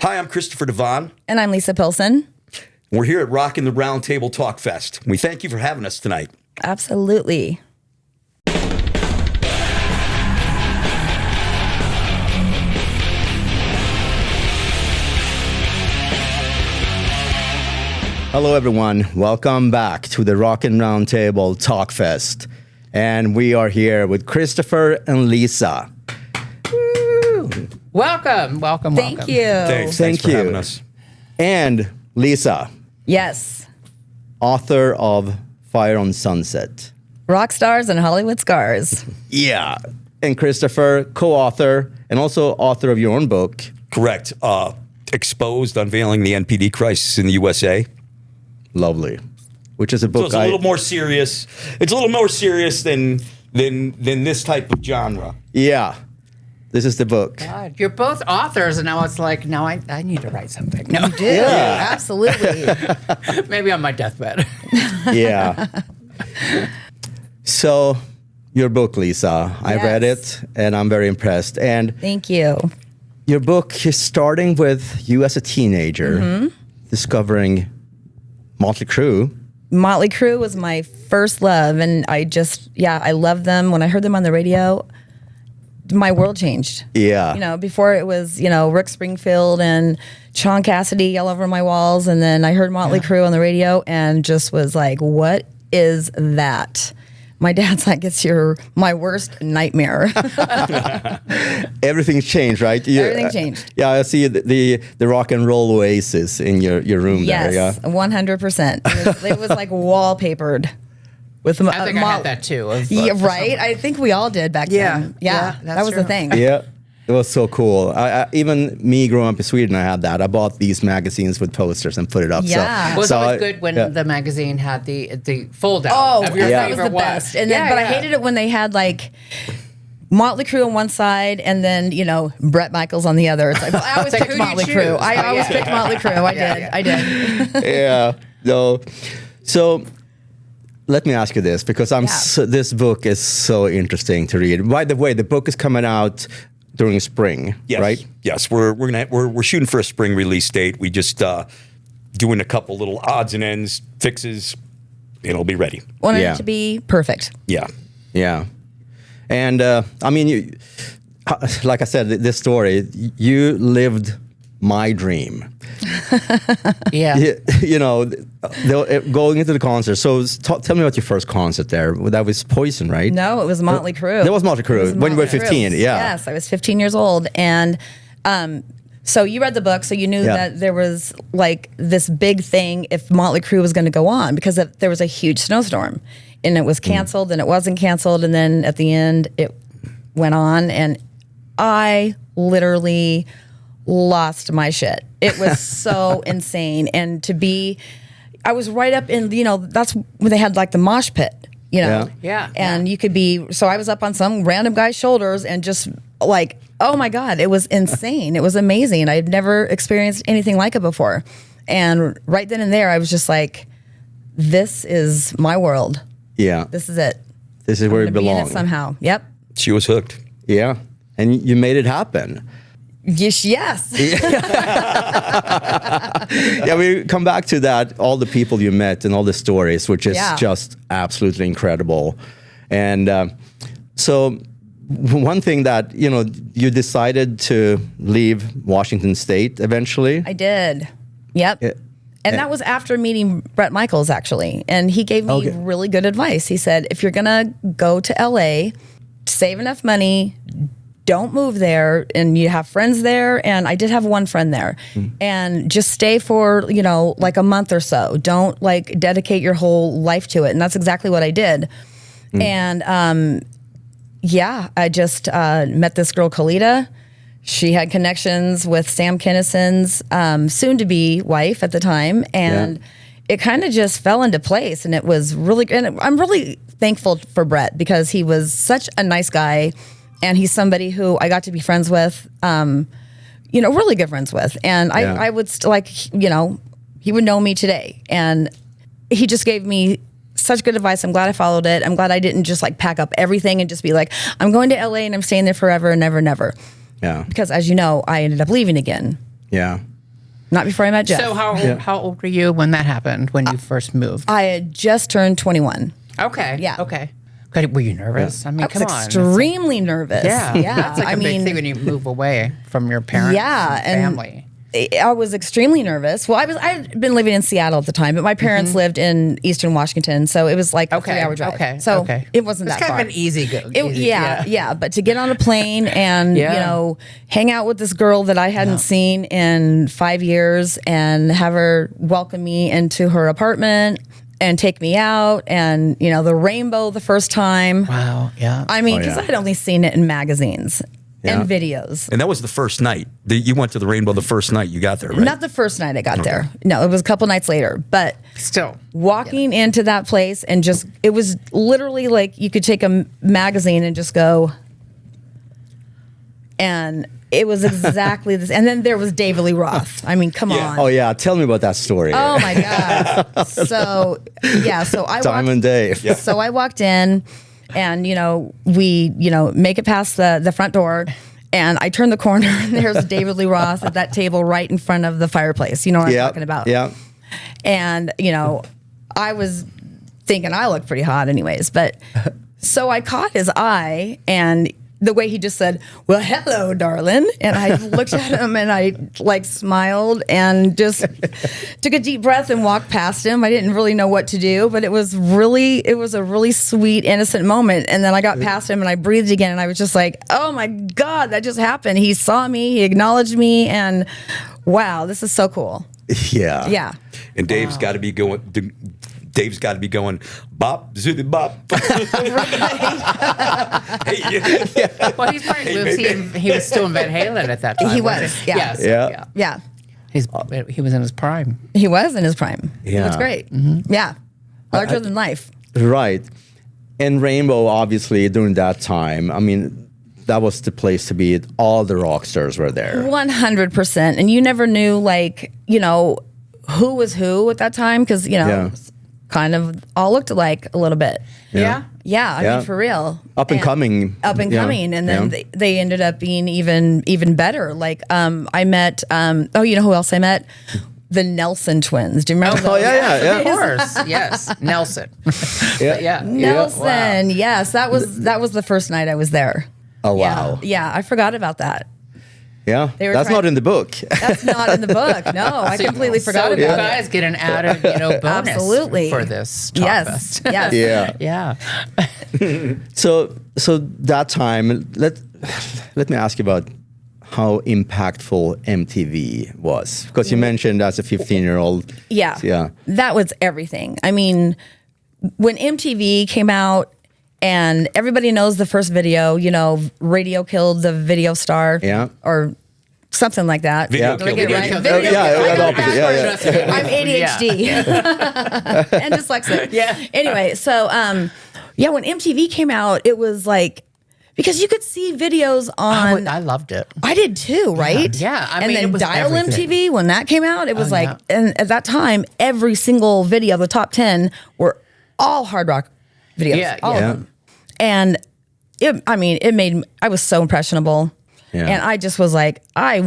Hi, I'm Christopher DeVon. And I'm Lisa Pilson. We're here at Rockin' the Roundtable Talkfest. We thank you for having us tonight. Absolutely. Hello, everyone. Welcome back to the Rockin' Roundtable Talkfest. And we are here with Christopher and Lisa. Woo. Welcome. Thank you. Thanks for having us. And Lisa, Yes. author of Fire on Sunset. Rockstars and Hollywood Scars. Yeah. And Christopher, co-author and also author of your own book. Correct. Exposed, Unveiling the NPD Crisis in the USA. Lovely. Which is a book So it's a little more serious. It's a little more serious than this type of genre. Yeah. This is the book. God, you're both authors, and now it's like, now I need to write something. No, You do. Yeah. Absolutely. maybe on my deathbed. Yeah. So, your book, Lisa. I read it, and I'm very impressed. And Thank you. your book is starting with you as a teenager discovering Motley Crue. Motley Crue was my first love, and I loved them. When I heard them on the radio, my world changed. Yeah. You know, before it was, Rick Springfield and Sean Cassidy all over my walls, and then I heard Motley Crue on the radio and just was like, what is that? My dad's like, it's my worst nightmare. Everything changed, right? Everything changed. Yeah, I see the rock and roll oasis in your room there. Yeah. Yes, 100%. It was like wallpapered. With I think I had that too. Yeah, right? I think we all did back then. Yeah, that was true. the thing. Yeah. It was so cool. Even me growing up in Sweden, I had that. I bought these magazines with posters and put it up. Yeah. It was always good when the magazine had the fold out. Oh, of your that was favorite the one. best. And then, but I hated it when they had like Motley Crue on one side and then, Bret Michaels on the other. It's like, well, I always Like, picked who do you Motley choose? Crue. I always picked Motley Crue. I did. Yeah. No. So let me ask you this, because this book is so interesting to read. By the way, the book is coming out during spring, Yes. right? Yes, we're shooting for a spring release date. We just doing a couple little odds and ends fixes. It'll be ready. Wanted it to be perfect. Yeah. Yeah. And I mean, like I said, this story, you lived my dream. Yeah. Going into the concert. So tell me about your first concert there. That was Poison, right? No, it was Motley Crue. That was Motley Crue when you were 15. Crue. Yeah. Yes, I was 15 years old. And so you read the book, so you knew that there was like this big thing if Motley Crue was going to go on, because there was a huge snowstorm and it was canceled and it wasn't canceled. And then at the end it went on, and I literally lost my shit. It was so insane. And I was right up in, that's when they had like the mosh pit, Yeah. And you could so I was up on some random guy's shoulders and just like, oh my God, it was insane. It was amazing. I'd never experienced anything like it before. And right then and there, I was just like, this is my world. Yeah. This is it. This is where you Be in belong. it somehow. Yep. She was hooked. Yeah. And you made it happen. Yes. Yeah, we come back to that, all the people you met and all the stories, which is just absolutely incredible. And so one thing that, you decided to leave Washington State eventually. I did. Yep. And that was after meeting Bret Michaels, actually. And he gave me really good advice. He said, if you're going to go to LA, save enough money, don't move there, and you have friends there. And I did have one friend there. And just stay for, like a month or so. Don't like dedicate your whole life to it. And that's exactly what I did. And I just met this girl, Kalita. She had connections with Sam Kinison's soon-to-be wife at the time. And it kind of just fell into place. And it was really, and I'm really thankful for Bret, because he was such a nice guy. And he's somebody who I got to be friends with, really good friends with. And I would, he would know me today. And he just gave me such good advice. I'm glad I followed it. I'm glad I didn't just like pack up everything and just be like, I'm going to LA and I'm staying there forever and never, never. Yeah. Because as you know, I ended up leaving again. Yeah. Not before I met Jeff. So how old were you when that happened, when you first moved? I had just turned 21. Okay. Yeah. Okay. God, were you nervous? I mean, I come was on. extremely nervous. Yeah. Yeah. That's like a big thing when you move away from your parents and family. I was extremely nervous. Well, I had been living in Seattle at the time, but my parents lived in Eastern Washington, so it was like a 3-hour drive. Okay. So it wasn't It's that kind far. of an easy go. Yeah. But to get on a plane and hang out with this girl that I hadn't seen in 5 years and have her welcome me into her apartment and take me out and the rainbow the first time. Wow. Yeah. I mean, because I'd only seen it in magazines. And videos. And that was the first night. You went to the Rainbow the first night you got there, right? Not the first night I got there. No, it was a couple nights later. But still walking into that place and it was literally like you could take a magazine and just go. And it was exactly this. And then there was David Lee Roth. I mean, come on. Oh yeah, tell me about that story. Oh my God. So I Diamond Dave. Yeah. So I walked in. And, we, make it past the front door and I turn the corner and there's David Lee Roth at that table right in front of the fireplace. You know what I'm talking about? Yeah. And, I was thinking I looked pretty hot anyways, but so I caught his eye and the way he just said, "Well, hello, darling." And I looked at him and I smiled and just took a deep breath and walked past him. I didn't really know what to do, but it was a really sweet, innocent moment. And then I got past him and I breathed again and I was just like, oh my God, that just happened. He saw me, he acknowledged me, and wow, this is so cool. Yeah. Yeah. And Dave's got to be going. Dave's got to be going, bop, zooty bop. Hey, well, he's probably he was still in Van Halen at that time. He was, yeah. Yeah. He was in his prime. He was in his prime. Yeah. That's great. Mm-hmm. Yeah. Larger than life. Right. And Rainbow, obviously, during that time, I mean, that was the place to be. All the rock stars were there. 100%. And you never knew, who was who at that time because, kind of all looked alike a little bit. Yeah. Yeah, I mean, for real. Up and coming. And then they ended up being even better. Like, I met, you know who else I met? The Nelson twins. Do you remember those? Oh, yeah. Of course. Yes. Nelson. Yeah. Nelson. Wow. Yes, that was the first night I was there. Oh, wow. Yeah, I forgot about that. Yeah, that's not in the book. That's not in the book. No, I completely forgot about it. So you guys get an added, bonus Absolutely. for this Talkfest. Yes. Yeah. So that time, let me ask you about how impactful MTV was, because you mentioned as a 15-year-old. Yeah. That was everything. I mean, when MTV came out, and everybody knows the first video, radio killed the video star. Yeah. Or something like that. Video killed video. Right? I'm ADHD and dyslexic. Yeah. Anyway, so when MTV came out, it was like, because you could see videos on. I loved it. I did too, right? Yeah. And then it was Dial everything. MTV, when that came out, it was yeah. and at that time, every single video, the top 10 were all hard rock videos. All of them. And I was so impressionable. Yeah. And I just was like, at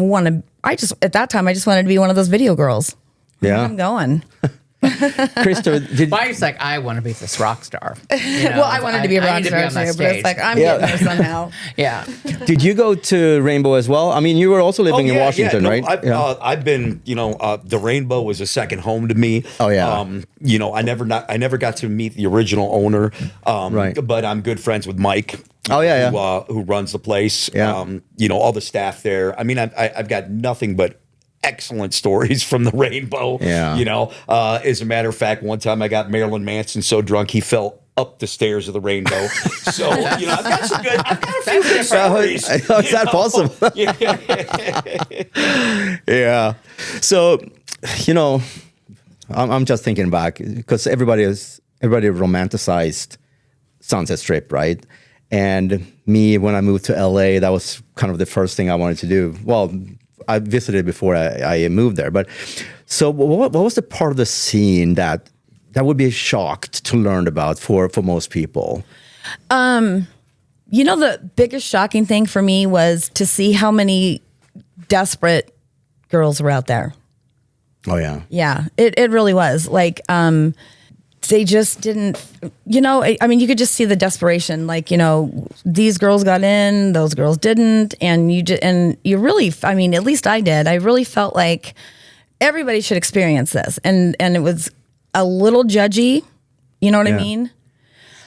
that time, I just wanted to be one of those video girls. Yeah. I'm going. Christopher, Why is like, I want to be this rock star? Well, I wanted to be a rock star too, but it's like, I'm getting there somehow. Yeah. Did you go to Rainbow as well? I mean, you were also living in Washington, right? I've been, the Rainbow was a second home to me. Oh, yeah. I never got to meet the original owner, right. But I'm good friends with Mike. Oh, yeah, who runs the place. Yeah. All the staff there. I mean, I've got nothing but excellent stories from the Rainbow. Yeah. As a matter of fact, one time I got Marilyn Manson so drunk he fell up the stairs of the Rainbow. So, I've got a few good stories. Is that possible? Yeah. So, I'm just thinking back because everybody romanticized Sunset Strip, right? And me, when I moved to LA, that was kind of the first thing I wanted to do. Well, I visited before I moved there. But so what was the part of the scene that would be shocked to learn about for most people? The biggest shocking thing for me was to see how many desperate girls were out there. Oh yeah. Yeah, it really was. Like, they just didn't, I mean, you could just see the desperation. Like, these girls got in, those girls didn't. And you really, I mean, at least I did. I really felt like everybody should experience this. And it was a little judgy. You know what I mean?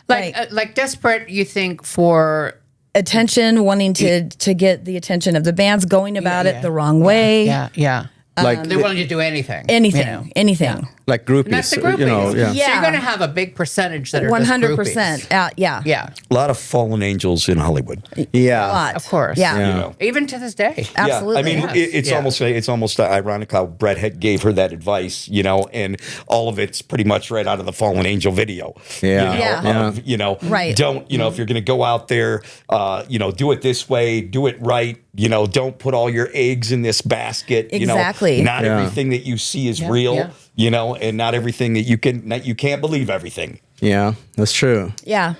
Like desperate, you think, for attention, wanting to get the attention of the bands, going about it the wrong way. Yeah. Like they're willing to do anything. Anything. Yeah. like groupies. And that's the groupies. Yeah. So you're going to have a big percentage that are 100%. Yeah. Yeah. A lot of fallen angels in Hollywood. Yeah. A lot. Of course. Yeah. Even to this day. Absolutely. Yeah, I mean, Yes. it's almost ironic how Brett gave her that advice, and all of it's pretty much right out of the Fallen Angel video. Right. Don't, if you're going to go out there, do it this way, do it right. Don't put all your eggs in this basket. Exactly. Not everything that you see is real. And not everything that you can't believe everything. Yeah, that's true. Yeah.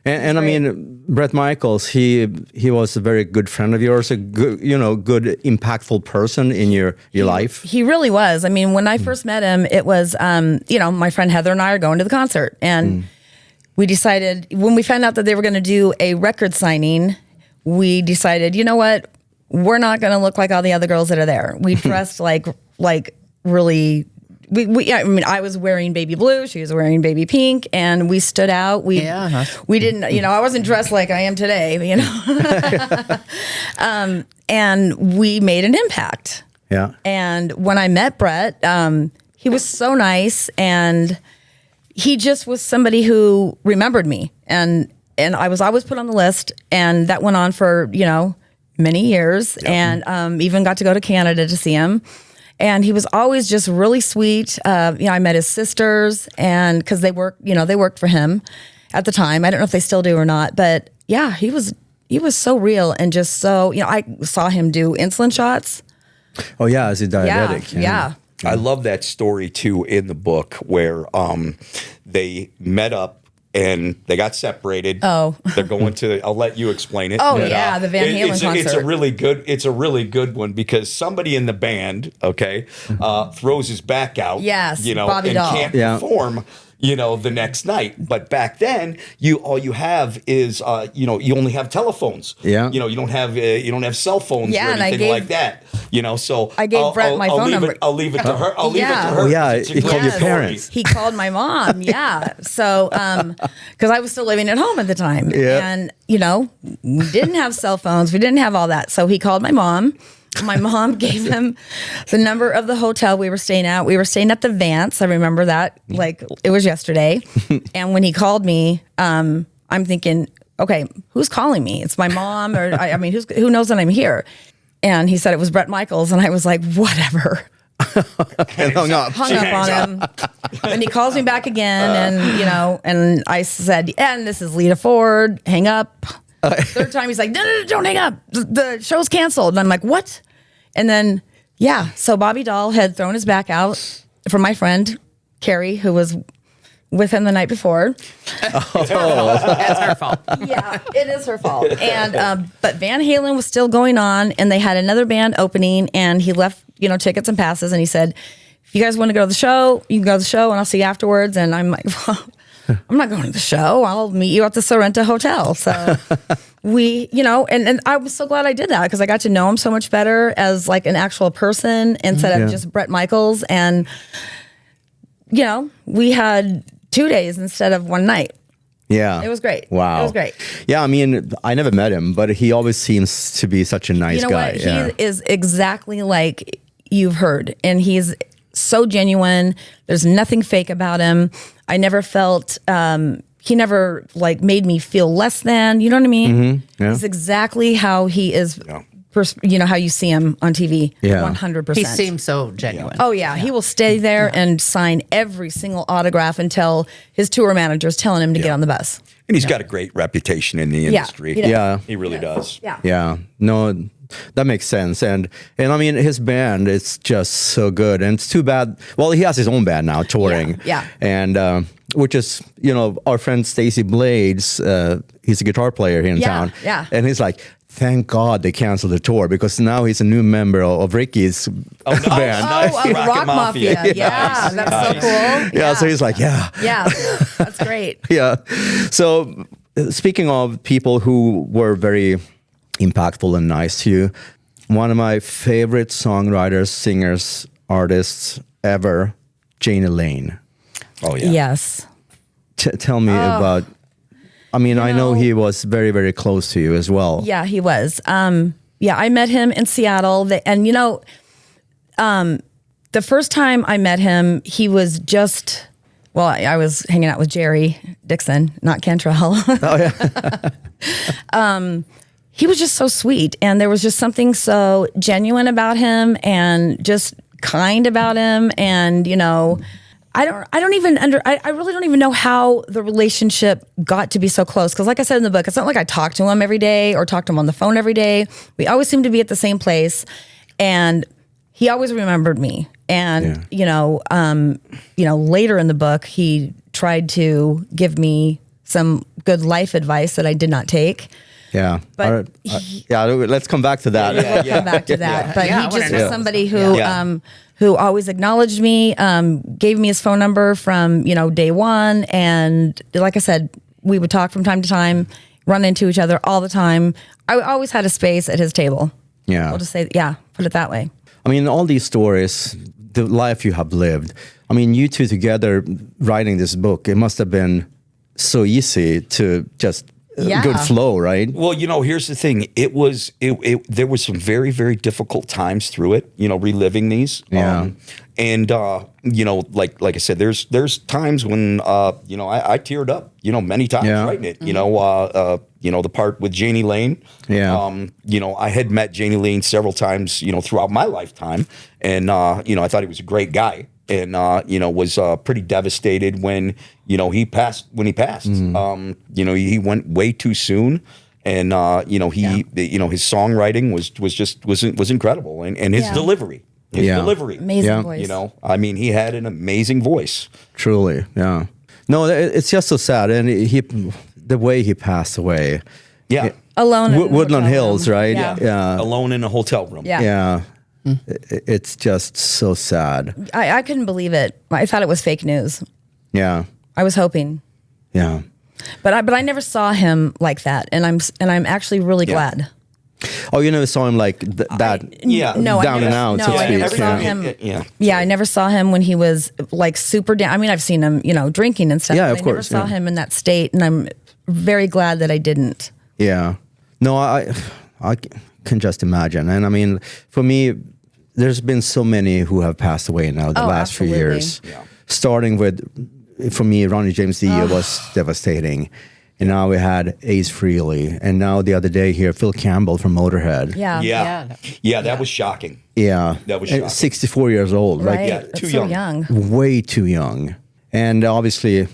And I mean, Bret Michaels, he was a very good friend of yours, a good, good impactful person in your life. He really was. I mean, when I first met him, it was, my friend Heather and I are going to the concert, and we decided, when we found out that they were going to do a record signing, we decided, you know what, we're not going to look like all the other girls that are there. We dressed like really. I was wearing baby blue, she was wearing baby pink, and we stood out. We didn't, I wasn't dressed like I am today, and we made an impact. Yeah. And when I met Brett, he was so nice, and he just was somebody who remembered me, and I was always put on the list, and that went on for, many years, and even got to go to Canada to see him. And he was always just really sweet. I met his sisters, and because they worked for him at the time. I don't know if they still do or not, but yeah, he was so real, and just so, I saw him do insulin shots. Oh yeah, as a diabetic. Yeah. I love that story too in the book where they met up and they got separated. Oh. They're going to, I'll let you explain it. Oh, But, yeah, the Van Halen it's concert. It's a really good one because somebody in the band, throws his back out. Yes, and Bobby Dahl. can't perform. The next night. But back then, all you have is, you only have telephones. Yeah. You don't have cell phones or and anything like that. So I gave Brett my phone number. I'll leave it to her. I'll leave it to her. Oh, yeah, It's a he great called your story. parents. He called my mom, So, because I was still living at home at the time. Yeah. And, we didn't have cell phones. We didn't have all that. So he called my mom. My mom gave him the number of the hotel we were staying at. We were staying at the Vance. I remember that like it was yesterday. And when he called me, I'm thinking, okay, who's calling me? It's my mom, or who knows that I'm here? And he said it was Bret Michaels, and I was like, whatever. And hung up. Hung up on him. And he calls me back again, and I said, and this is Lita Ford, hang up. Third time, he's like, no, don't hang up. The show's canceled. And I'm like, what? And then, so Bobby Dahl had thrown his back out for my friend, Carrie, who was with him the night before. That's her fault. Yeah, it is her fault. And but Van Halen was still going on, and they had another band opening, and he left, tickets and passes, and he said, if you guys want to go to the show, you can go to the show, and I'll see you afterwards. And I'm like, well, I'm not going to the show. I'll meet you at the Sorrento Hotel. So we, and I was so glad I did that because I got to know him so much better as like an actual person instead of just Bret Michaels. And, we had 2 days instead of one night. Yeah. It was great. Wow. It was great. Yeah, I mean, I never met him, but he always seems to be such a nice guy. What? Yeah. He is exactly like you've heard. And he's so genuine. There's nothing fake about him. I never felt, he never like made me feel less than, you know what I mean? Mm-hmm. Yeah. It's exactly how he is, how you see him on TV. Yeah. 100%. He seems so genuine. Oh yeah. He will stay there and sign every single autograph until his tour manager's telling him to get on the bus. And he's got a great reputation in the industry. he does. Yeah. He really does. Yeah. Yeah, no, that makes sense. And I mean, his band is just so good. And it's too bad. Well, he has his own band now touring. Yeah. And which is, our friend Stacy Blades, he's a guitar player here in town. Yeah. And he's like, thank God they canceled the tour, because now he's a new member of Ricky's band. Rock Mafia. Yeah, that's so cool. Yeah, so he's like, yeah, that's great. Yeah. So speaking of people who were very impactful and nice to you, one of my favorite songwriters, singers, artists ever, Janie Lane. Oh yeah. Yes. Tell me about. I mean, I know he was very, very close to you as well. Yeah, he was. I met him in Seattle, and the first time I met him, he was just. Well, I was hanging out with Jerry Dixon, not Cantrell. Oh yeah. He was just so sweet, and there was just something so genuine about him, and just kind about him, and I really don't even know how the relationship got to be so close. Because like I said in the book, it's not like I talked to him every day or talked to him on the phone every day. We always seemed to be at the same place, and he always remembered me. And later in the book, he tried to give me some good life advice that I did not take. Yeah. But let's come back to that. We'll come back to that. But he just was somebody who always acknowledged me, gave me his phone number from, day one. And like I said, we would talk from time to time, run into each other all the time. I always had a space at his table. Yeah. I'll just say, put it that way. I mean, all these stories, the life you have lived, I mean, you two together writing this book, it must have been so easy to just good flow, right? Well, here's the thing. There was some very, very difficult times through it, reliving these. Yeah. Like I said, there's times when, I teared up, many times writing it, the part with Janie Lane. Yeah. I had met Janie Lane several times, throughout my lifetime. And, I thought he was a great guy. And was pretty devastated when he passed. He went way too soon, and his songwriting was incredible, and his delivery, amazing voice. He had an amazing voice. Truly, yeah. No, it's just so sad, and the way he passed away. Yeah, alone in Woodland Hills, room. right? Yeah. Alone in a hotel room. Yeah. It's just so sad. I couldn't believe it. I thought it was fake news. Yeah. I was hoping. Yeah. But I never saw him like that, and I'm actually really glad. Oh, you never saw him like that? Down and out. So I never saw him. I never saw him when he was like super down. I mean, I've seen him, drinking and stuff. Yeah, of course. I never saw him in that state, and I'm very glad that I didn't. Yeah. No, I can just imagine. And I mean, for me, there's been so many who have passed away now the last few years. Yeah. Starting with, for me, Ronnie James Dio was devastating. And now we had Ace Frehley. And now the other day here, Phil Campbell from Motorhead. Yeah, that was shocking. Yeah. That was shocking. 64 years old. Right. Like, too young. Way too young. And obviously,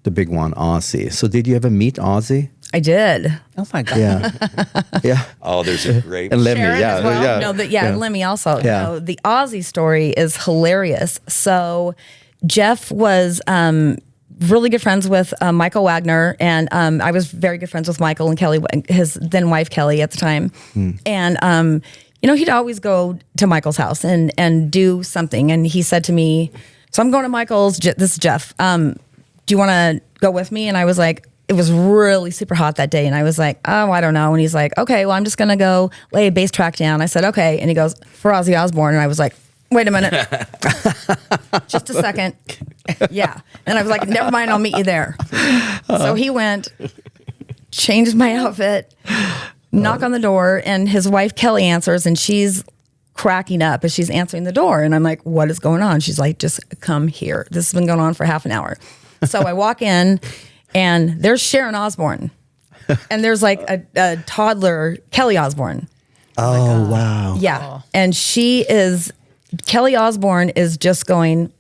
the big one, Ozzy. So did you ever meet Ozzy? I did. Oh my God. Yeah. Yeah. Oh, there's a great and Lemmy, Sharon as well? Yeah. Lemmy also. Yeah. The Ozzy story is hilarious. So Jeff was really good friends with Michael Wagner, and I was very good friends with Michael and Kelly, his then wife Kelly at the time. And he'd always go to Michael's house and do something. And he said to me, "So I'm going to Michael's. This is Jeff. Do you want to go with me?" And I was like, it was really super hot that day. And I was like, oh, I don't know. And he's like, okay, well, I'm just going to go lay a bass track down. I said, okay. And he goes, for Ozzy Osbourne. And I was like, wait a minute. Just a second. Yeah. And I was like, never mind, I'll meet you there. So he went, changed my outfit, knock on the door, and his wife Kelly answers, and she's cracking up as she's answering the door. And I'm like, what is going on? She's like, just come here. This has been going on for half an hour. So I walk in, and there's Sharon Osbourne, and there's like a toddler, Kelly Osbourne. Oh, wow. Yeah. And Kelly Osbourne is just going,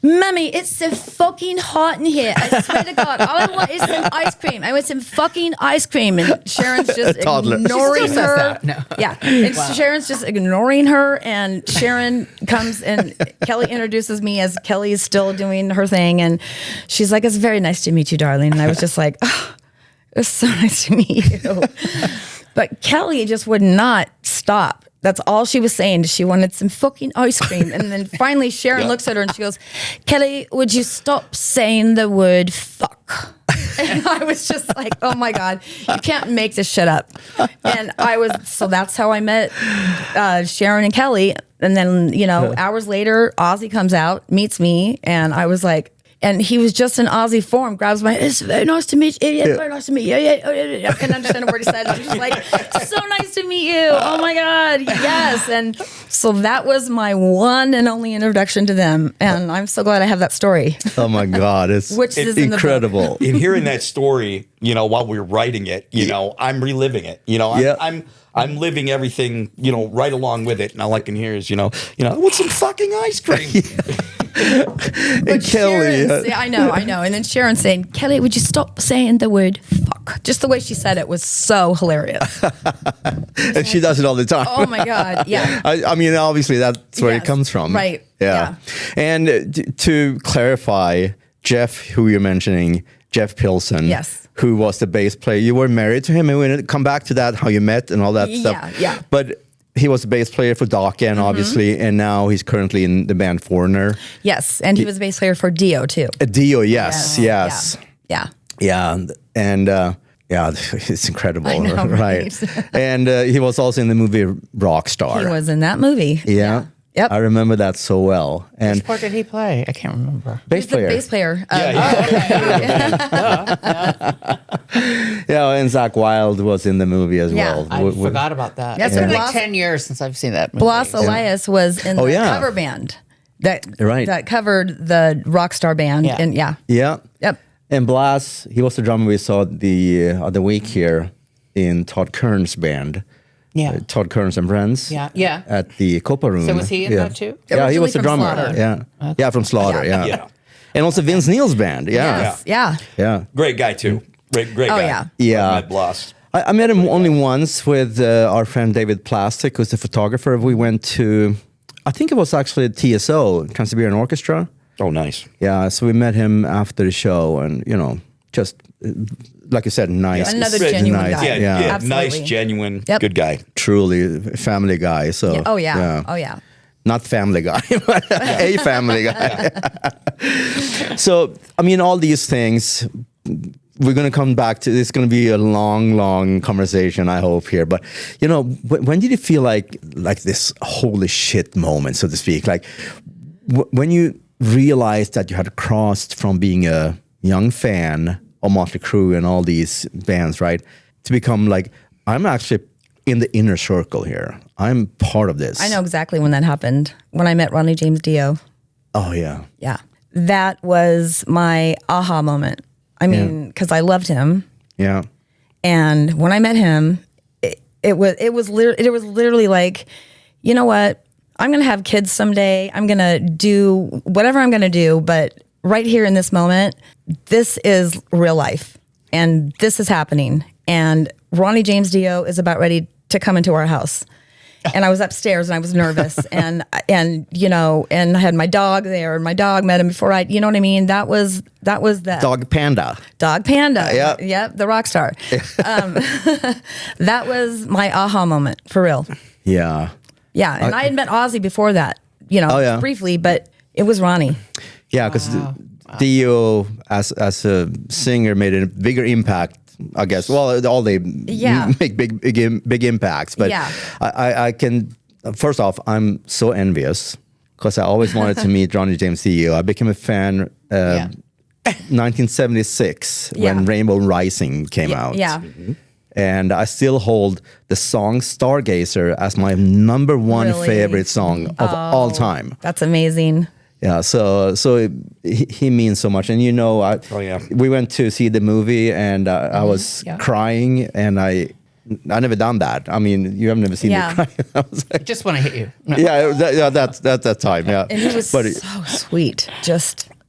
Mommy, it's so fucking hot in here. I swear to God, all I want is some ice cream. I want some fucking ice cream. And Sharon's just ignoring her. No. Yeah. And Sharon's just ignoring her. And Sharon comes and Kelly introduces me as Kelly is still doing her thing. And she's like, it's very nice to meet you, darling. And I was just like, oh, it's so nice to meet you. But Kelly just would not stop. That's all she was saying. She wanted some fucking ice cream. And then finally Sharon looks at her and she goes, Kelly, would you stop saying the word fuck? And I was just like, oh my God, you can't make this shit up. And so that's how I met Sharon and Kelly. And then, hours later, Ozzy comes out, meets me, and I was like, and he was just in Ozzy form, grabs my, it's very nice to meet you. Yeah, very nice to meet you. Yeah. I couldn't understand a word he said. I was just like, so nice to meet you. Oh my God, yes. And so that was my one and only introduction to them. And I'm so glad I have that story. Oh my God, it's incredible. In hearing that story, while we were writing it, I'm reliving it. I'm living everything, right along with it. And all I can hear is, what's some fucking ice cream? But Kelly, I know. And then Sharon saying, Kelly, would you stop saying the word fuck? Just the way she said it was so hilarious. And she does it all the time. Oh my God, yeah. I mean, obviously that's where it comes from. Right. Yeah. And to clarify, Jeff, who you're mentioning, Jeff Pilson. Yes. Who was the bass player. You were married to him, and we're going to come back to that, how you met and all that stuff. Yeah. But he was the bass player for Dokken, obviously, and now he's currently in the band Foreigner. Yes, and he was a bass player for Dio, too. Dio, yes. Yeah. And it's incredible, I know, right? And he was also in the movie Rockstar. He was in that movie. Yeah. Yep. I remember that so well. And which part did he play? I can't remember. Bass player. Bass player. Yeah, and Zakk Wylde was in the movie as well. I forgot about that. That's it's been what like 10 years since I've seen that movie. Blas Elias was in the cover band that covered the Rockstar band. Yeah. And Yep. And Blas, he was the drummer we saw the other week here in Todd Kern's band. Yeah. Todd Kearns and Friends. Yeah. At the Copa Room. So was he in that too? Yeah, he was the drummer. Slaughter. Yeah. Okay. Yeah, from Slaughter. Yeah. And also Vince Neil's band. Yeah. Yes. Yeah. Great guy too. Great guy. Yeah. Met Blas. I met him only once with our friend David Plastic, who's the photographer. We went to, I think it was actually TSO, Trans-Siberian Orchestra. Oh, nice. Yeah, so we met him after the show, and just like you said, nice. Another genuine guy. Yeah. Nice, genuine, good guy. Truly family guy. So. Yeah. Oh yeah. Not family guy, but a family guy. So I mean, all these things. We're going to come back to, it's going to be a long conversation, I hope, here. But, when did you feel like this holy shit moment, so to speak? Like, when you realized that you had crossed from being a young fan of Motley Crue and all these bands, right, to become like, I'm actually in the inner circle here. I'm part of this. I know exactly when that happened, when I met Ronnie James Dio. Oh, yeah. Yeah. That was my aha moment. I mean, because I loved him. Yeah. And when I met him, it was literally like, you know what? I'm going to have kids someday. I'm going to do whatever I'm going to do. But right here in this moment, this is real life. And this is happening. And Ronnie James Dio is about ready to come into our house. And I was upstairs and I was nervous and I had my dog there and my dog met him before you know what I mean? That was that. Dog Panda. Yeah. Yep. The rock star. That was my aha moment for real. Yeah. Yeah. And I had met Ozzy before that, briefly, but it was Ronnie. Yeah. Because Dio as a singer made a bigger impact, I guess. Well, all they make big impacts, but I can. First off, I'm so envious because I always wanted to meet Ronnie James Dio. I became a fan 1976 when Rainbow Rising came out. Yeah. Mm-hmm. And I still hold the song Stargazer as my number one favorite song of all time. That's amazing. Yeah, so he means so much, and we went to see the movie, and I was crying, and I never done that. I mean, you have never seen me cry. I was like, I just want to hit you. No. That's that time. Yeah, and he was so sweet.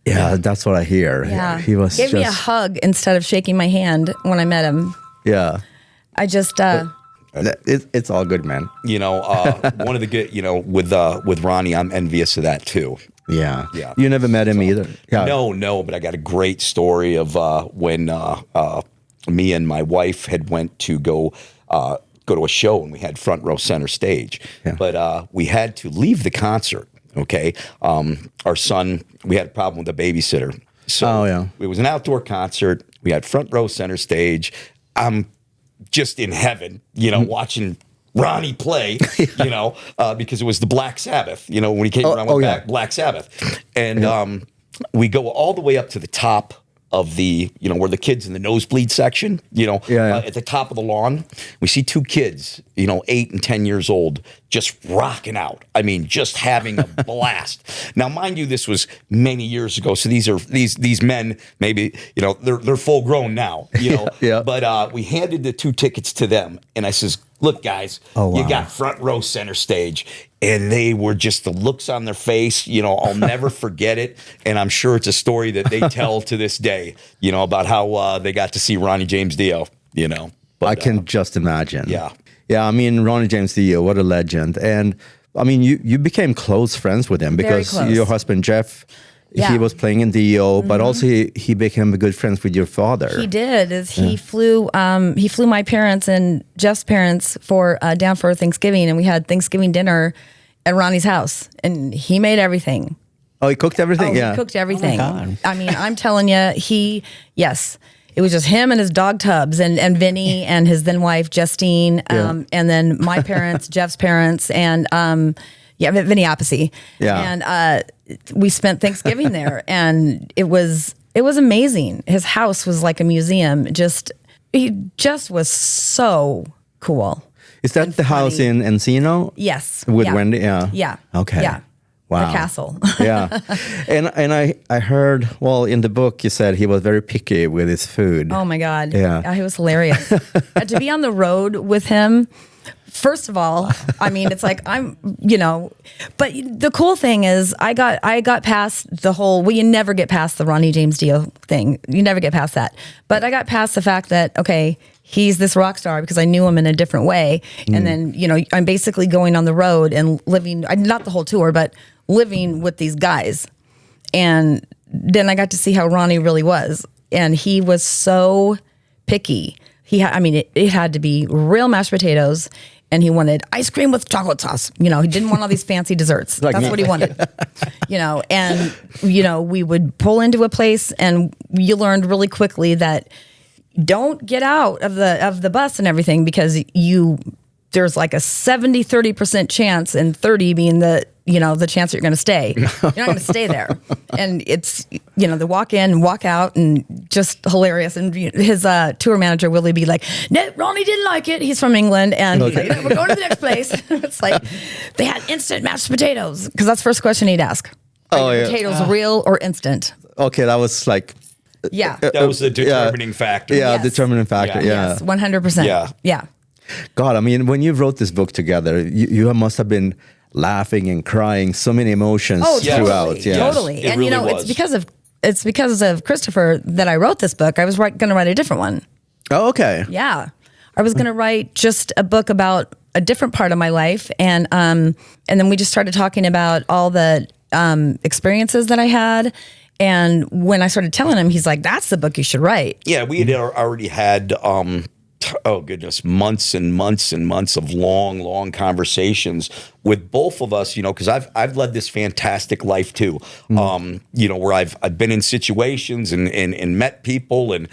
That's what I hear. Yeah, he was gave me a hug instead of shaking my hand when I met him. Yeah, I just. It's all good, man. One of the good, with Ronnie, I'm envious of that too. Yeah. You never met him either? Yeah. No, but I got a great story of when me and my wife had went to go go to a show and we had front row center stage. Yeah. But we had to leave the concert, okay? Our son, we had a problem with the babysitter. So it was an outdoor concert. We had front row center stage. I'm just in heaven, watching Ronnie play, because it was the Black Sabbath, when he came around with Black Sabbath. And we go all the way up to the top of the, where the kids in the nosebleed section, at the top of the lawn. We see two kids, 8 and 10 years old, just rocking out. I mean, just having a blast. Now, mind you, this was many years ago. So these men, maybe, they're full grown now, But we handed the 2 tickets to them. And I says, look, guys, you got front row center stage. And they were just the looks on their face, I'll never forget it. And I'm sure it's a story that they tell to this day, about how they got to see Ronnie James Dio, But, I can just imagine. Yeah. Yeah, I mean, Ronnie James Dio, what a legend. And I mean, you became close friends with him because your husband, Jeff, he was playing in Dio, but also he became good friends with your father. He did. He flew my parents and Jeff's parents down for Thanksgiving, and we had Thanksgiving dinner at Ronnie's house, and he made everything. Oh, he cooked everything? He cooked everything. Oh my God. I mean, I'm telling you, it was just him and his dog Tubbs and Vinny and his then wife Justine, and then my parents, Jeff's parents, and Vinny Appice. Yeah. And we spent Thanksgiving there, and it was amazing. His house was like a museum. He just was so cool. Is that the house in Encino? Yes. With Wendy? Yeah. Yeah. Okay. Yeah. Wow. The castle. Yeah. And I heard, in the book you said he was very picky with his food. Oh my God. Yeah. He was hilarious. To be on the road with him, first of all, I mean, it's like but the cool thing is I got past the whole, you never get past the Ronnie James Dio thing. You never get past that. But I got past the fact that, okay, he's this rock star because I knew him in a different way. And then, I'm basically going on the road and living, not the whole tour, but living with these guys. And then I got to see how Ronnie really was. And he was so picky. It had to be real mashed potatoes, and he wanted ice cream with chocolate sauce. He didn't want all these fancy desserts. That's what he wanted. And we would pull into a place, and you learned really quickly that don't get out of the bus and everything, because there's like a 30% chance, and 30 being the chance that you're going to stay. You're not going to stay there. And it's, the walk in and walk out, and just hilarious. And his tour manager, Willie, be like, no, Ronnie didn't like it. He's from England. And he's like, we're going to the next place. It's like, they had instant mashed potatoes. Because that's the first question he'd ask. Are your potatoes real or instant? Okay, that was like... Yeah. That was the determining factor. Yeah, Yes. determining factor. Yeah. Yes, 100%. Yeah. God, I mean, when you wrote this book together, you must have been laughing and crying, so many emotions throughout. Yeah. Totally. It And really was. it's because of Christopher that I wrote this book. I was going to write a different one. Oh, okay. Yeah. I was going to write just a book about a different part of my life. And then we just started talking about all the experiences that I had. And when I started telling him, he's like, that's the book you should write. Yeah, we had already had, months and months and months of long conversations with both of us, because I've led this fantastic life too, where I've been in situations and met people, and,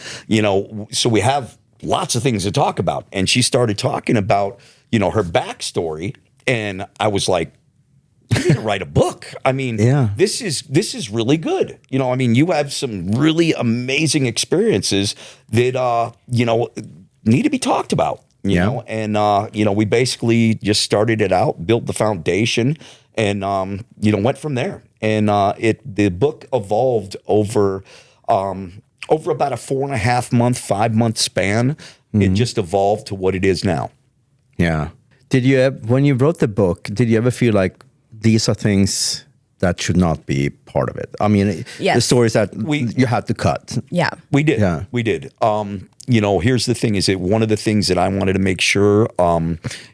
so we have lots of things to talk about. And she started talking about, her backstory, and I was like, you need to write a book. I mean, this is really good. You have some really amazing experiences that, need to be talked about, you know? And, we basically just started it out, built the foundation, and, went from there. And the book evolved over about a 4.5 month, 5 month span. It just evolved to what it is now. Yeah. When you wrote the book, did you ever feel like these are things that should not be part of it? I mean, the stories that you had to cut. Yeah. We did. Yeah. We did. Here's the thing, is that one of the things that I wanted to make sure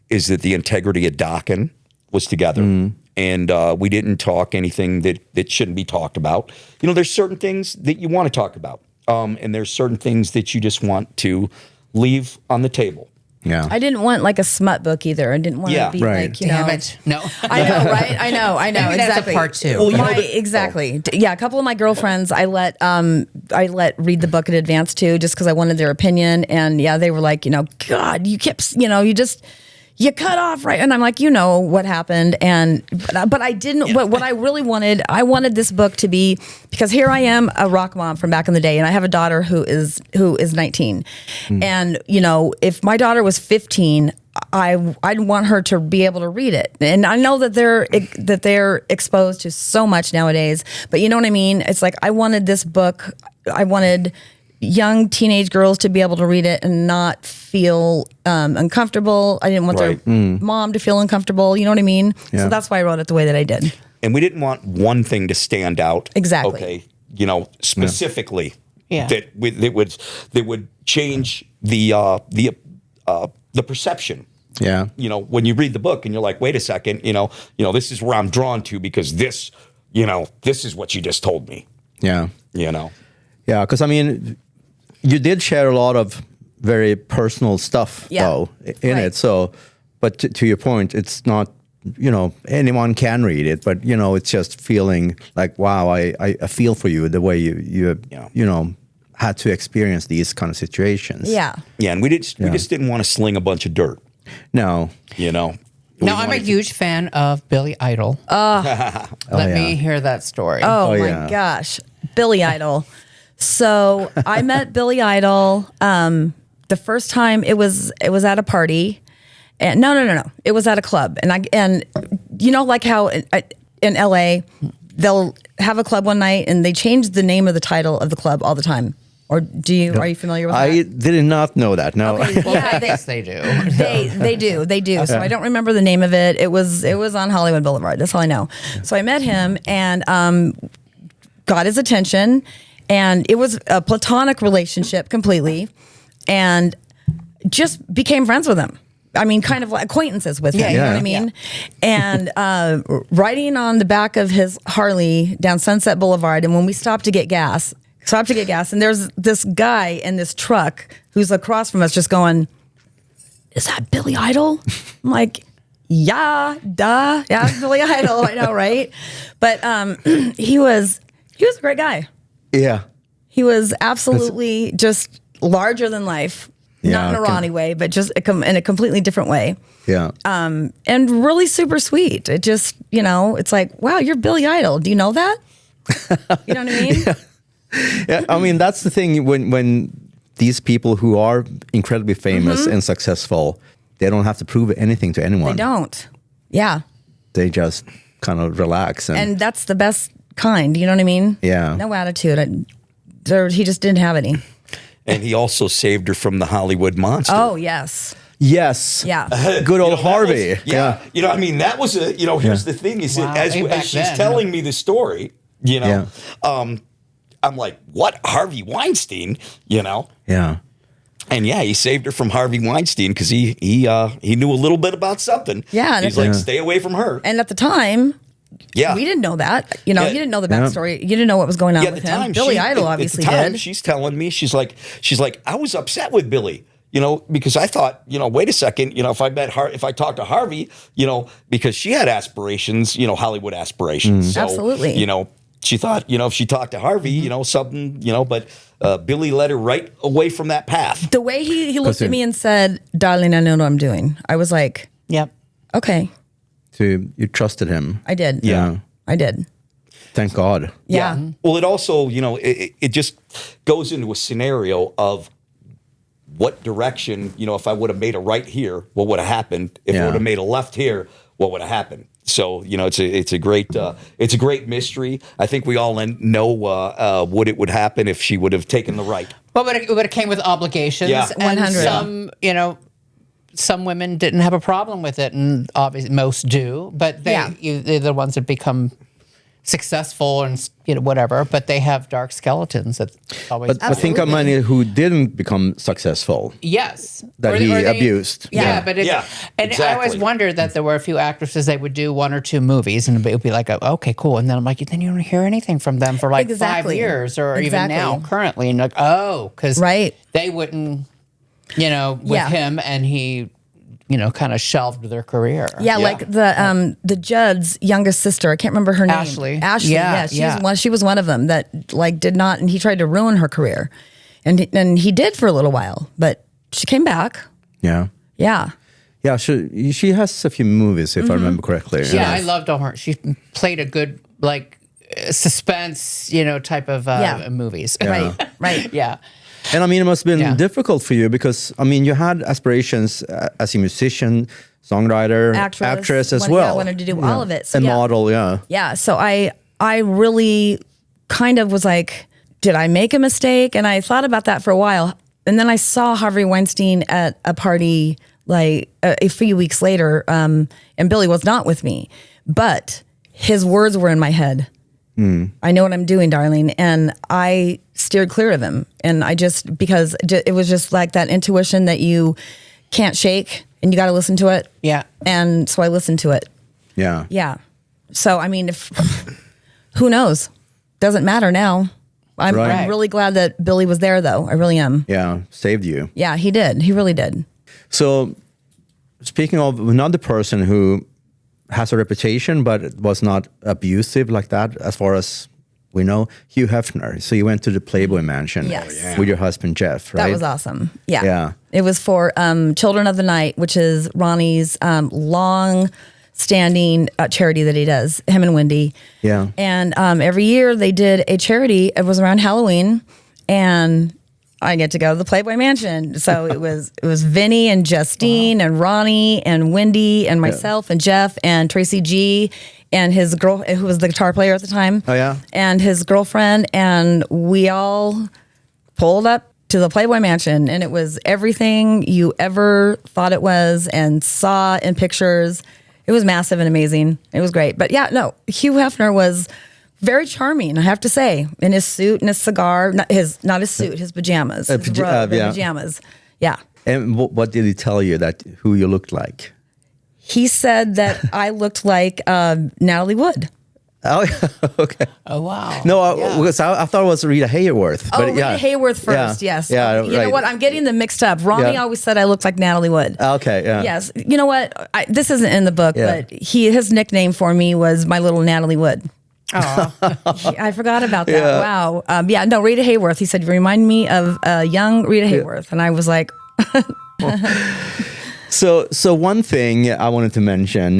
is that the integrity of Dokken was together. And we didn't talk anything that shouldn't be talked about. There's certain things that you want to talk about. And there's certain things that you just want to leave on the table. Yeah. I didn't want like a smut book either. I didn't want to be right. like, you Damn know. it. No. I know, right? I know. Maybe exactly. that's a part 2. Well, Exactly. Yeah, a couple of my girlfriends I let read the book in advance too, just because I wanted their opinion. And yeah, they were like, you know, God, you kept, you know, you cut off, right? And I'm like, you know what happened. But I didn't, what I really wanted, I wanted this book to be, because here I am, a rock mom from back in the day, and I have a daughter who is 19. And, you know, if my daughter was 15, I'd want her to be able to read it. And I know that they're exposed to so much nowadays, but you know what I mean? It's like, I wanted this book, I wanted young teenage girls to be able to read it and not feel uncomfortable. I didn't want their mom to feel uncomfortable. You know what I mean? Yeah. So that's why I wrote it the way that I did. And we didn't want one thing to stand out. Exactly. Okay. You know, specifically Yeah. that would change the perception. Yeah. You know, when you read the book and you're like, wait a second, you know, this is where I'm drawn to because this is what you just told me. Yeah. You know. Yeah, because I mean, you did share a lot of very personal stuff, though, in it. So, but to your point, it's not, you know, anyone can read it, but you know, it's just feeling like, wow, I feel for you the way you know had to experience these kind of situations. Yeah. Yeah, and we just didn't want to sling a bunch of dirt. No. You know. No, I'm a huge fan of Billy Idol. Let me hear that story. Oh my yeah. gosh. Billy Idol. So I met Billy Idol the first time it was at a party. And no. It was at a club. And you know, like how in LA they'll have a club one night and they change the name of the title of the club all the time. Or are you familiar with that? I did not know that. No. Okay, Well, yeah, yes, they do. They do. So I don't remember the name of it. It was on Hollywood Boulevard. That's all I know. So I met him and got his attention, and it was a platonic relationship completely, and just became friends with him. I mean, kind of like acquaintances with him. You know what I mean? And riding on the back of his Harley down Sunset Boulevard, and when we stopped to get gas, and there's this guy in this truck who's across from us just going, "Is that Billy Idol?" I'm like, "Yeah, duh. Yeah, it's Billy Idol." I know, right? But he was a great guy. Yeah. He was absolutely just larger than life. Not in a Ronnie way, but just in a completely different way. Yeah. And really super sweet. It just, you know, it's like, wow, you're Billy Idol. Do you know that? You know what I mean? Yeah, I mean, that's the thing when these people who are incredibly famous and successful, they don't have to prove anything to anyone. They don't. Yeah. They just kind of relax. And that's the best kind. You know what I mean? Yeah. No attitude. He just didn't have any. And he also saved her from the Hollywood monster. Oh, yes. Yes. Yeah. Good old Harvey. You know, I mean, that was here's the thing is Wow. as she's telling me the story, you know, I'm like, what? Harvey Weinstein, you know? Yeah. And yeah, he saved her from Harvey Weinstein because he knew a little bit about something. Yeah. He's like, stay away from her. And at the time, we didn't know that. You know, you didn't know the backstory. You didn't know what was going on with him. Billy Idol obviously did. She's telling me, she's like, I was upset with Billy, you know, because I thought, you know, wait a second, you know, if I talked to Harvey, you know, because she had aspirations, you know, Hollywood aspirations. So, absolutely. You know, she thought, you know, if she talked to Harvey, you know, something, you know, but Billy led her right away from that path. The way he looked at me and said, "Darling, I know what I'm doing," I was like, Yep. okay. So you trusted him. I did. Yeah. I did. Thank God. Yeah. Well, it also, you know, it just goes into a scenario of what direction, you know, if I would have made a right here, what would have happened? If I would have made a left here, what would have happened? So, you know, it's a great mystery. I think we all know what it would happen if she would have taken the right. Well, but it would have came with obligations. Yeah. And 100. some, you know, some women didn't have a problem with it, and obviously most do. But they're the ones that become successful and, you know, whatever. But they have dark skeletons that always. But think of many who didn't become successful. Yes. That he abused. Yeah, but and exactly. I always wondered that there were a few actresses, they would do 1 or 2 movies and it would be like, okay, cool. And then I'm like, then you don't hear anything from them for like 5 years or even now currently. And like, because Right. they wouldn't with him, and he, kind of shelved their career. Yeah, like the Judd's youngest sister. I can't remember her name. Ashley. Yeah, she was one of them that did not, and he tried to ruin her career, and he did for a little while, but she came back. Yeah. Yeah. Yeah, she has a few movies, if I remember correctly. Yeah, I loved her. She played a good, suspense, type of movies. Right. Yeah. And I mean, it must have been difficult for you because, I mean, you had aspirations as a musician, songwriter, actress as well. I wanted to do all of it. So, and model, Yeah, so I really kind of was like, did I make a mistake? And I thought about that for a while. And then I saw Harvey Weinstein at a party a few weeks later, and Billy was not with me. But his words were in my head. I know what I'm doing, darling. And I steered clear of him. And because it was just like that intuition that you can't shake and you got to listen to it. Yeah. And so I listened to it. Yeah. Yeah. So, I mean, who knows? Doesn't matter now. I'm really glad that Billy was there, though. I really am. Yeah. Saved you. Yeah, he did. He really did. So, speaking of another person who has a reputation, but was not abusive like that, as far as we know, Hugh Hefner. So you went to the Playboy Mansion with your husband, Jeff, right? That was awesome. Yeah. Yeah. It was for Children of the Night, which is Ronnie's long-standing charity that he does, him and Wendy. Yeah. And every year they did a charity. It was around Halloween, and I get to go to the Playboy Mansion. So it was Vinny and Justine and Ronnie and Wendy and myself and Jeff and Tracy G and his girl, who was the guitar player at the time. Oh, yeah. And his girlfriend. And we all pulled up to the Playboy Mansion, and it was everything you ever thought it was and saw in pictures. It was massive and amazing. It was great. But yeah, no, Hugh Hefner was very charming, I have to say, in his suit and his cigar. Not his suit, his pajamas. His robe and pajamas. Yeah. And what did he tell you who you looked like? He said that I looked like Natalie Wood. Oh, okay. Oh, wow. No, because I thought it was Rita Hayworth. But Rita Hayworth first, yes. Yeah, you know what? I'm getting them mixed up. Ronnie always said I looked like Natalie Wood. Okay, yeah. Yes. You know what? This isn't in the book, but his nickname for me was my little Natalie Wood. Oh, I forgot about that. Yeah. Wow. No, Rita Hayworth. He said, you remind me of young Rita Hayworth. And I was like... So one thing I wanted to mention,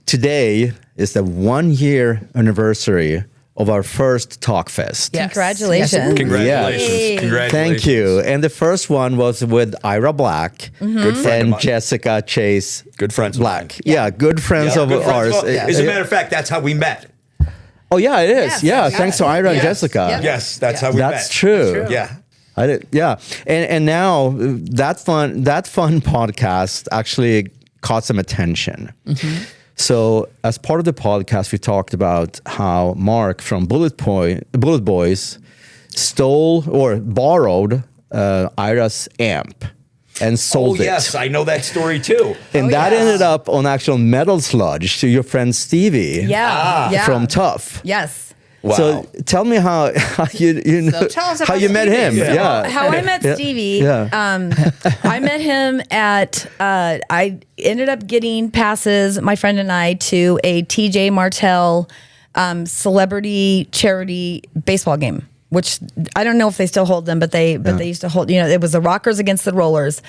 today is the 1-year anniversary of our first Talkfest. Yes. Congratulations. Yes. Congratulations. Yay. Congratulations. Thank you. And the first one was with Ira Black Good friend of mine. Jessica Chase Good friends of Black. mine. Yeah, good friends of ours. As a matter of fact, that's how we met. Oh, yeah, it is. Yes. Thanks to Ira and Jessica. Yep. Yes, that's how we met. That's true. Yeah. I did, yeah. And now that fun podcast actually caught some attention. Mm-hmm. So as part of the podcast, we talked about how Mark from Bullet Boys stole or borrowed Ira's amp and sold it. Oh, yes, I know that story too. And that ended up on actual Metal Sludge to your friend Stevie. From Tough. Yes. Wow. So tell me how you know how you met him. Yeah. How I met Stevie. I met him at I ended up getting passes, my friend and I, to a TJ Martell celebrity charity baseball game, which I don't know if they still hold them, but they used to hold, it was the Rockers against the Rollers.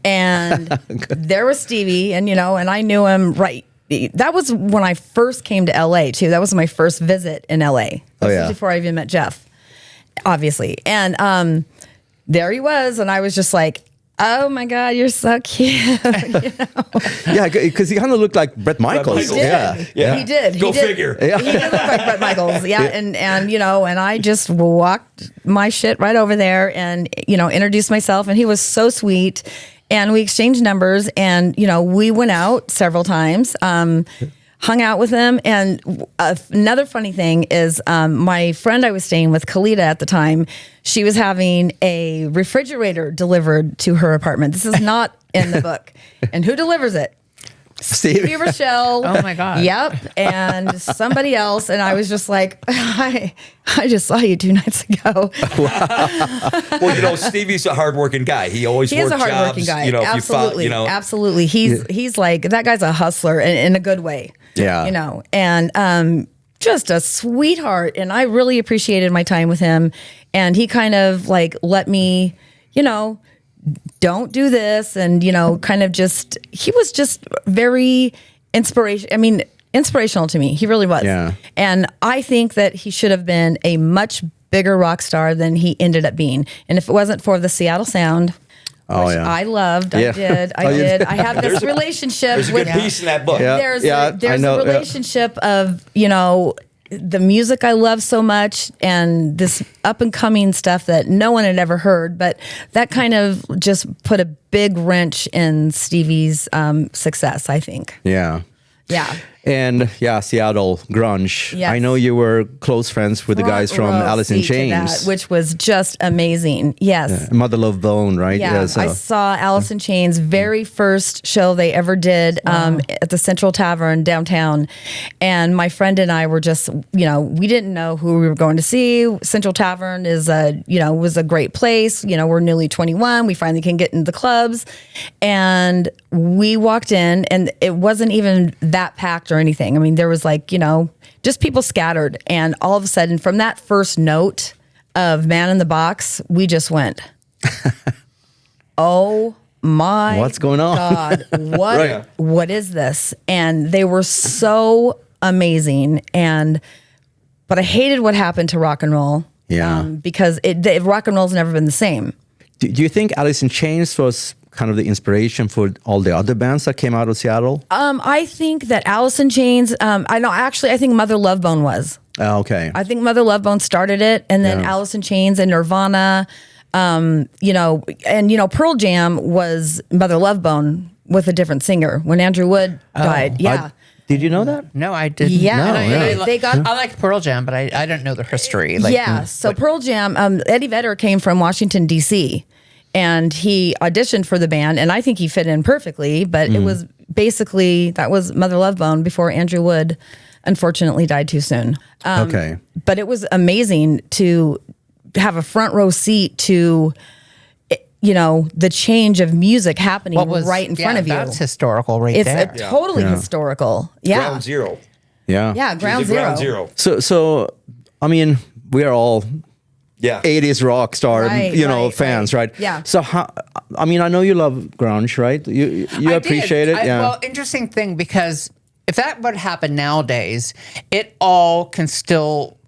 And there was Stevie, and and I knew him right. That was when I first came to LA too. That was my first visit in LA. Before I even met Jeff, obviously. And there he was, and I was just like, "Oh my God, you're so cute!" Yeah, because he kind of looked like Bret Michaels. He did. He did. Go figure. Yeah. He did look like Bret Michaels. Yeah, and and I just walked my shit right over there and introduced myself, and he was so sweet. And we exchanged numbers, and we went out several times, hung out with him. And another funny thing is, my friend I was staying with, Kalita at the time, she was having a refrigerator delivered to her apartment. This is not in the book. And who delivers it? Stevie Rochelle. Oh my God. Yep. And somebody else. And I was just like, I just saw you 2 nights ago. Well, Stevie's a hardworking guy. He always He is works a hardworking jobs. guy. Absolutely. Absolutely. He's like, that guy's a hustler in a good way. Yeah. And just a sweetheart. And I really appreciated my time with him. And he kind of like let me, don't do this. And, kind of just, he was just very inspirational to me. He really was. Yeah. And I think that he should have been a much bigger rock star than he ended up being. And if it wasn't for the Seattle Sound, which I loved, I did. I have this relationship There's a with good piece in that book. There's a relationship of, the music I love so much and this up and coming stuff that no one had ever heard, but that kind of just put a big wrench in Stevie's success, I think. Yeah. Yeah. And Seattle grunge. Yes. I know you were close friends with the guys from Alice in Chains, which was just amazing. Yes. Mother Love Bone, right? Yeah. I saw Alice in Chains' very first show they ever did at the Central Tavern downtown, and my friend and I were just, we didn't know who we were going to see. Central Tavern is was a great place. We're newly 21. We finally can get into the clubs, and we walked in, and it wasn't even that packed or anything. I mean, there was just people scattered. And all of a sudden, from that first note of Man in the Box, we just went, oh my what's going on? God, what is this? And they were so amazing. But I hated what happened to rock and roll. Yeah. Because rock and roll's never been the same. Do you think Alice in Chains was kind of the inspiration for all the other bands that came out of Seattle? I think that Alice in Chains, I think Mother Love Bone was. Okay. I think Mother Love Bone started it, and then Alice in Chains and Nirvana, Pearl Jam was Mother Love Bone with a different singer when Andrew Wood died. Yeah. Did you know that? No, I didn't. Yeah. No, I like Pearl Jam, but I don't know the history. So Pearl Jam, Eddie Vedder came from Washington, D.C., and he auditioned for the band, and I think he fit in perfectly, but it was basically, that was Mother Love Bone before Andrew Wood unfortunately died too soon. Okay. But it was amazing to have a front row seat to, the change of music happening right in front of you. That's historical there. It's totally historical. Yeah. Ground zero. Yeah. Yeah, ground zero. So, I mean, we are all 80s rock star, fans, right? Yeah. So, I know you love grunge, right? You appreciate it? Yeah. Well, interesting thing, because if that would happen nowadays, it all can still...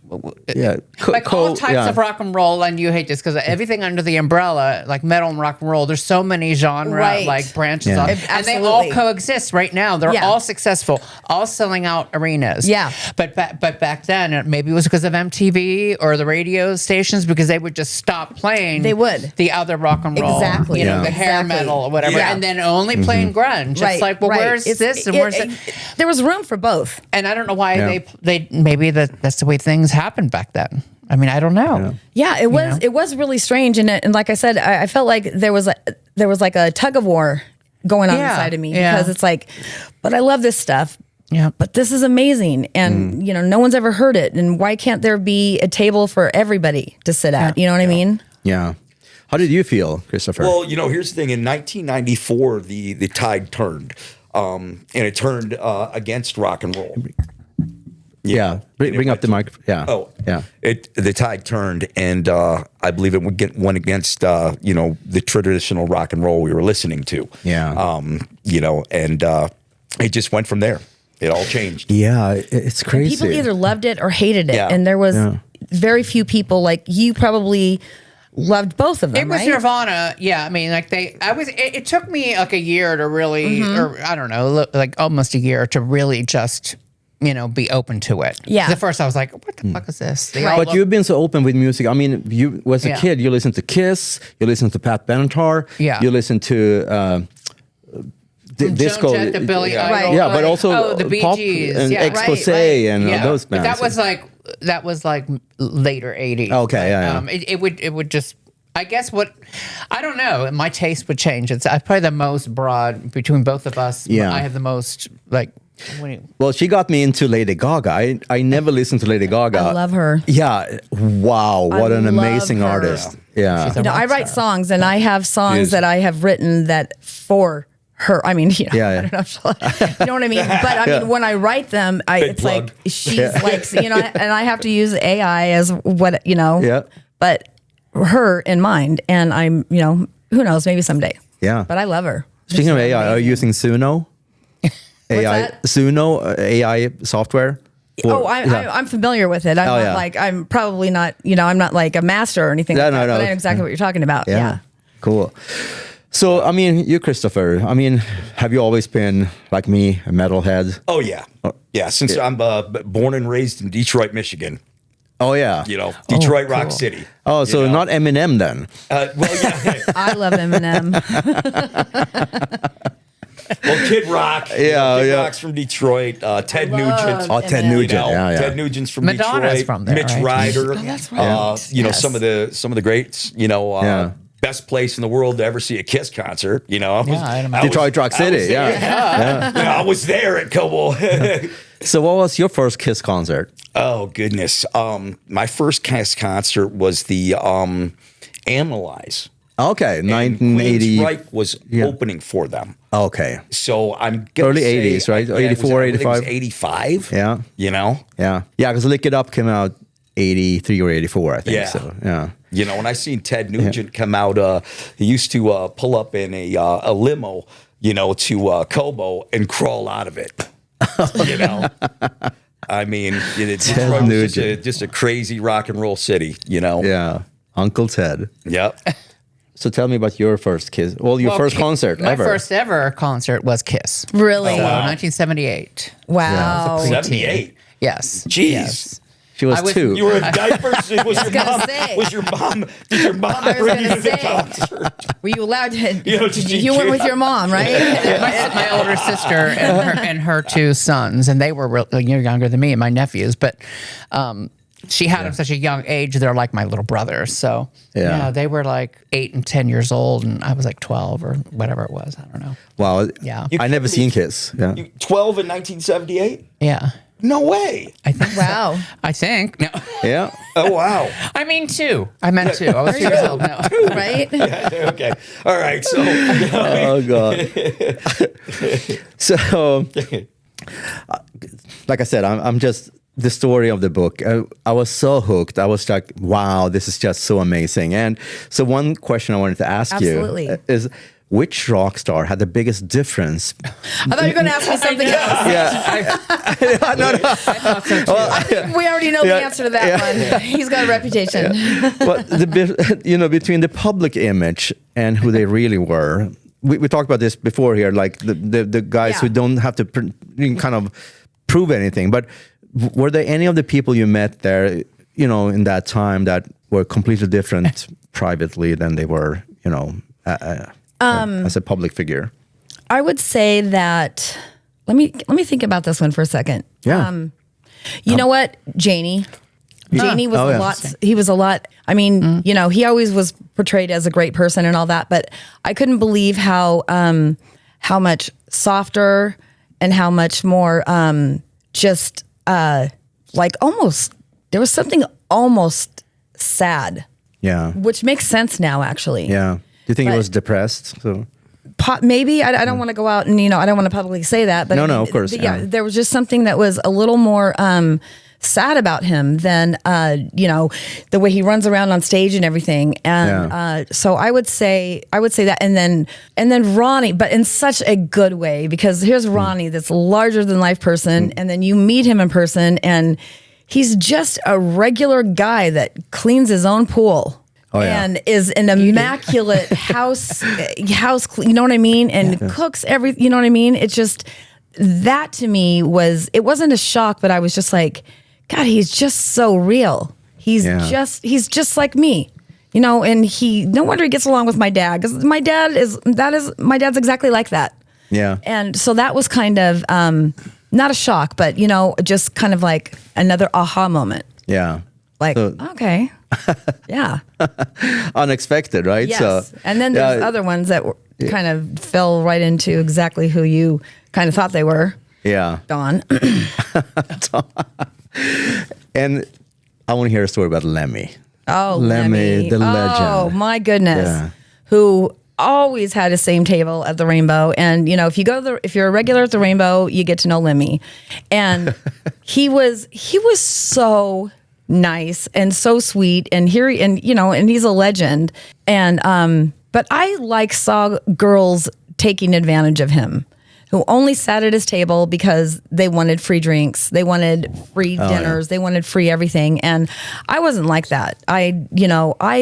all types of rock and roll, and you hate this because everything under the umbrella, like metal and rock and roll, there's so many genre branches on, and they all coexist right now. They're all successful, all selling out arenas. Yeah. But back then, maybe it was because of MTV or the radio stations, because they would just stop playing. They would the other rock and roll, exactly, the hair metal or whatever, and then only playing grunge. It's like, well, where's this and where's that? There was room for both, and I don't know why they maybe that's the way things happened back then. I mean, I don't know. Yeah, it was it was really strange, and like I said, I felt like there was like a tug of war going on inside of me, because it's like, but I love this stuff. Yeah, but this is amazing, and no one's ever heard it, and why can't there be a table for everybody to sit at? You know what I mean? Yeah. How did you feel, Christopher? Well, here's the thing. In 1994, the tide turned, and it turned against rock and roll. Yeah, bring up the mic. Yeah. Oh, yeah. The tide turned, and I believe it went against the traditional rock and roll we were listening to. Yeah. And it just went from there. It all changed. Yeah, it's crazy. And people either loved it or hated it, and there was very few people like you probably loved both of them. It was right? Nirvana. Yeah, I mean, it took me like a year to really, or I don't know, like almost a year to really just. Be open to it. Yeah. At first I was like, what the fuck is this? But you've been so open with music. I mean, you as a kid, you listened to Kiss, you listened to Pat Benatar, you listened to disco. Jett, the Billy Idol. Yeah, but also the Bee pop Gees. and Expose and those bands. But that was like later 80s. Okay, but, it would just I guess I don't know. My taste would change. It's probably the most broad between both of us. Yeah. I have the most like. Well, she got me into Lady Gaga. I never listened to Lady Gaga. I love her. Yeah. Wow. What an amazing her. artist. Yeah. She's a I write star. songs, and I have songs that I have written that for her. I mean, Yeah. I don't know, you know what I mean? But I mean, when I write them, it's plug. like she's like, and I have to use AI as what, Yeah. but her in mind, and I'm, who knows, maybe someday. Yeah. But I love her. Speaking of AI, are you using Suno? AI that? Suno AI software. I'm familiar with it. I'm not yeah. like, I'm probably not, I'm not like a master or anything like that, but I know exactly what you're talking about. Yeah. Cool. So, I mean, you, Christopher, have you always been, like me, a metalhead? Oh, yeah. Yeah, since I'm born and raised in Detroit, Michigan. Oh, yeah. Detroit Rock City. Oh, so not Eminem then? Well, yeah. I love Eminem. Well, Kid Rock. Kid Rock's from Detroit. Ted Nugent. Oh, Ted Eminem. Nugent. Yeah. Ted Nugent's from Madonna's Detroit. from there, Mitch right? Ryder. Oh, that's right. Some of the greats. Best place in the world to ever see a Kiss concert. Detroit Rock City. I was there at Cobo. So, what was your first Kiss concert? Oh goodness. My first Kiss concert was the Analyze. Okay, 1980. Queensryche was opening for them. Okay. So I'm gonna Early say, 80s, right? Yeah, 84, I think it was 85? 85. Yeah. Yeah, because Lick It Up came out 83 or 84, I think. Yeah. So, yeah. When I seen Ted Nugent come out, he used to pull up in a limo, to Cobo and crawl out of it. I mean, Detroit was just a crazy rock and roll city, Yeah. Uncle Ted. Yep. So tell me about your first Kiss. Well, your first concert my ever. My first ever concert was Kiss. Really? So, 1978. Wow. 78. Yes. Jeez. Yes. She was 2. You were in diapers. Did your mom bring you to the concert? Were you allowed to? You You went with your mom, right? my older sister and her 2 sons, and they were younger than me and my nephews, but she had them such a young age. They're like my little brothers. So they were like 8 and 10 years old, and I was like 12 or whatever it was. I don't know. Wow. Yeah. I never seen Kiss. Yeah. 12 in 1978? Yeah. No way. I think. Wow. So. I think. No. Yeah. Oh, wow. I mean 2. I meant 2. I was 2 years old. No. Right? Yeah, okay. All right. So, Oh, God. So, like I said, I'm just the story of the book. I was so hooked. I was like, wow, this is just so amazing. And so one question I wanted to ask Absolutely. you is, which rock star had the biggest difference? I thought you were going to ask me something else. Yeah. I thought so too. We already know the answer to that one. He's got a reputation. But between the public image and who they really were, we talked about this before here, like the guys who don't have to kind of prove anything. But were there any of the people you met there, in that time that were completely different privately than they were, as a public figure? I would say that. Let me think about this one for a second. Yeah. You know what, Janie was a lot. He was a lot. I mean, he always was portrayed as a great person and all that, but I couldn't believe how much softer and how much more just like almost there was something almost sad. Yeah. Which makes sense now, actually. Yeah. Do you think he was depressed? So maybe I don't want to go out and I don't want to publicly say that, but no, of course, there was just something that was a little more sad about him than the way he runs around on stage and everything, and so I would say that, and then Ronnie, but in such a good way, because here's Ronnie, this larger than life person, and then you meet him in person, and he's just a regular guy that cleans his own pool. And is an immaculate house, you know what I mean? And cooks everything, you know what I mean? It's just, that to me it wasn't a shock, but I was just like, God, he's just so real. He's just like me, and no wonder he gets along with my dad, because my dad's exactly like that. Yeah. And so that was kind of, not a shock, but just kind of like another aha moment. Yeah. Like, okay. Yeah. Unexpected, right? Yes. So, and then there's other ones that kind of fell right into exactly who you kind of thought they were. Yeah. Don. And I want to hear a story about Lemmy. Oh, Lemmy, the legend. Oh, my goodness. Yeah. Who always had a same table at the Rainbow. And, if you go if you're a regular at the Rainbow, you get to know Lemmy. And he was so nice and so sweet. And and he's a legend. And, but I saw girls taking advantage of him, who only sat at his table because they wanted free drinks, they wanted free dinners, they wanted free everything. And I wasn't like that. I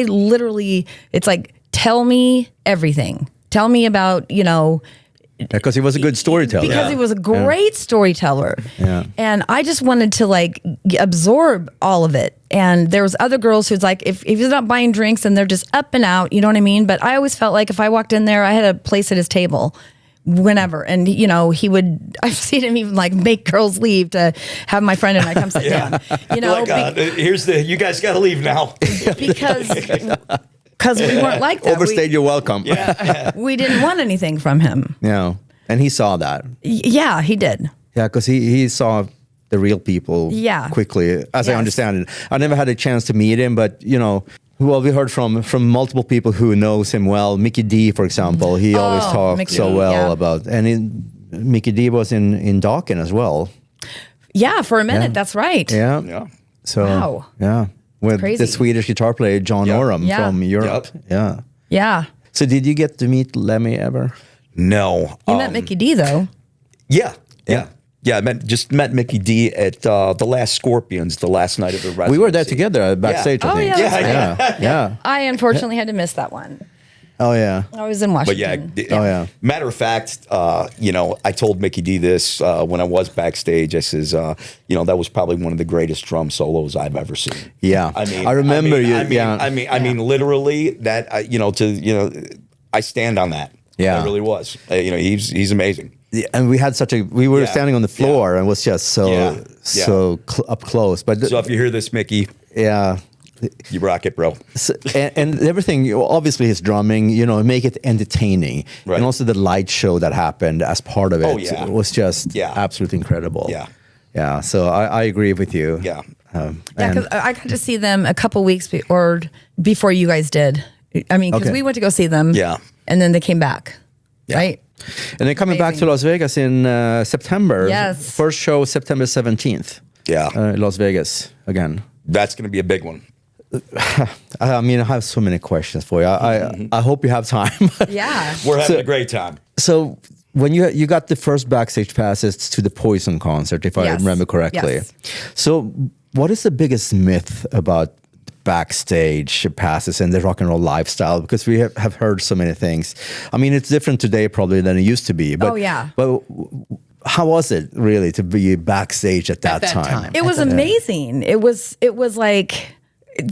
literally, it's like, tell me everything. Tell me about, Because he was a good storyteller. Because he was a great storyteller. Yeah. And I just wanted to absorb all of it. And there was other girls who's like, if he's not buying drinks and they're just up and out, you know what I mean? But I always felt like if I walked in there, I had a place at his table whenever. And, he would, I've seen him even make girls leave to have my friend and I come sit down. You guys got to leave now. Because we weren't like that. Overstayed your welcome. Yeah. We didn't want anything from him. Yeah. And he saw that. Yeah, he did. Yeah, because he saw the real people quickly, as I understand it. I never had a chance to meet him, but, we heard from multiple people who knows him well. Mickey D, for example, he always talked Mickey so D, well about, and Mickey D was in Dokken as well. Yeah, for a minute, that's right. Yeah. Yeah. So, wow. Yeah. With crazy. the Swedish guitar player, John Oram from Europe. Yep. Yeah. Yeah. So did you get to meet Lemmy ever? No. You met Mickey D, though. Yeah. I met Mickey D at the last Scorpions, the last night of the residency. We were there together backstage, I think. Yeah. I unfortunately had to miss that one. Oh, yeah. I was in Washington. Yeah. Matter of fact, I told Mickey D this when I was backstage. I says, that was probably one of the greatest drum solos I've ever seen. Yeah. I remember you. I mean, literally that, I stand on that. Yeah. It really was. He's amazing. Yeah, and we had we were standing on the floor and it was just so up close. But so if you hear this, Mickey, you rock it, bro. So, and everything, obviously his drumming, make it entertaining. Right. And also the light show that happened as part of it was just absolutely incredible. Yeah. Yeah, so I agree with you. Yeah. Because I got to see them a couple weeks before you guys did. I mean, because we went to go see them. Yeah. And then they came back, right? And then coming back to Las Vegas in September. Yes. First show, September 17th. Yeah. Las Vegas again. That's going to be a big one. I mean, I have so many questions for you. I hope you have time. Yeah. We're having a great time. So when you got the first backstage passes to the Poison concert, if I remember correctly. Yes. So what is the biggest myth about backstage passes and the rock and roll lifestyle? Because we have heard so many things. I mean, it's different today probably than it used to be. But, But how was it really to be backstage at that time? It was amazing. It was like,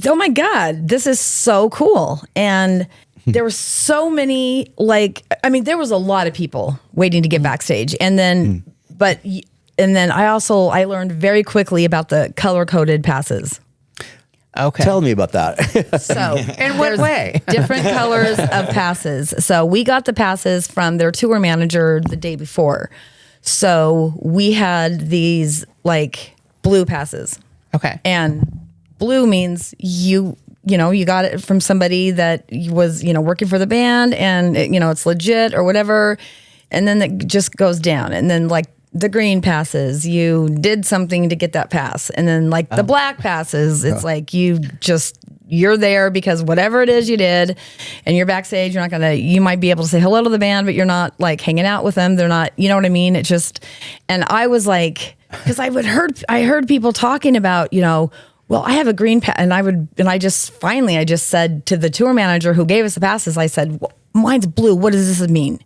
oh my God, this is so cool. And there were so many, there was a lot of people waiting to get backstage. And then, I learned very quickly about the color-coded passes. Okay. Tell me about that. So, in what way? Different colors of passes. So we got the passes from their tour manager the day before. So we had these blue passes. Okay. And blue means you got it from somebody that was, working for the band and, it's legit or whatever. And then it just goes down. And then the green passes, you did something to get that pass. And then the black passes, it's you're there because whatever it is you did and you're backstage, you might be able to say hello to the band, but you're not hanging out with them. They're not, you know what I mean? It just, and I was because I heard people talking about, well, I have a green pass, and I just said to the tour manager who gave us the passes, I said, well, mine's blue. What does this mean?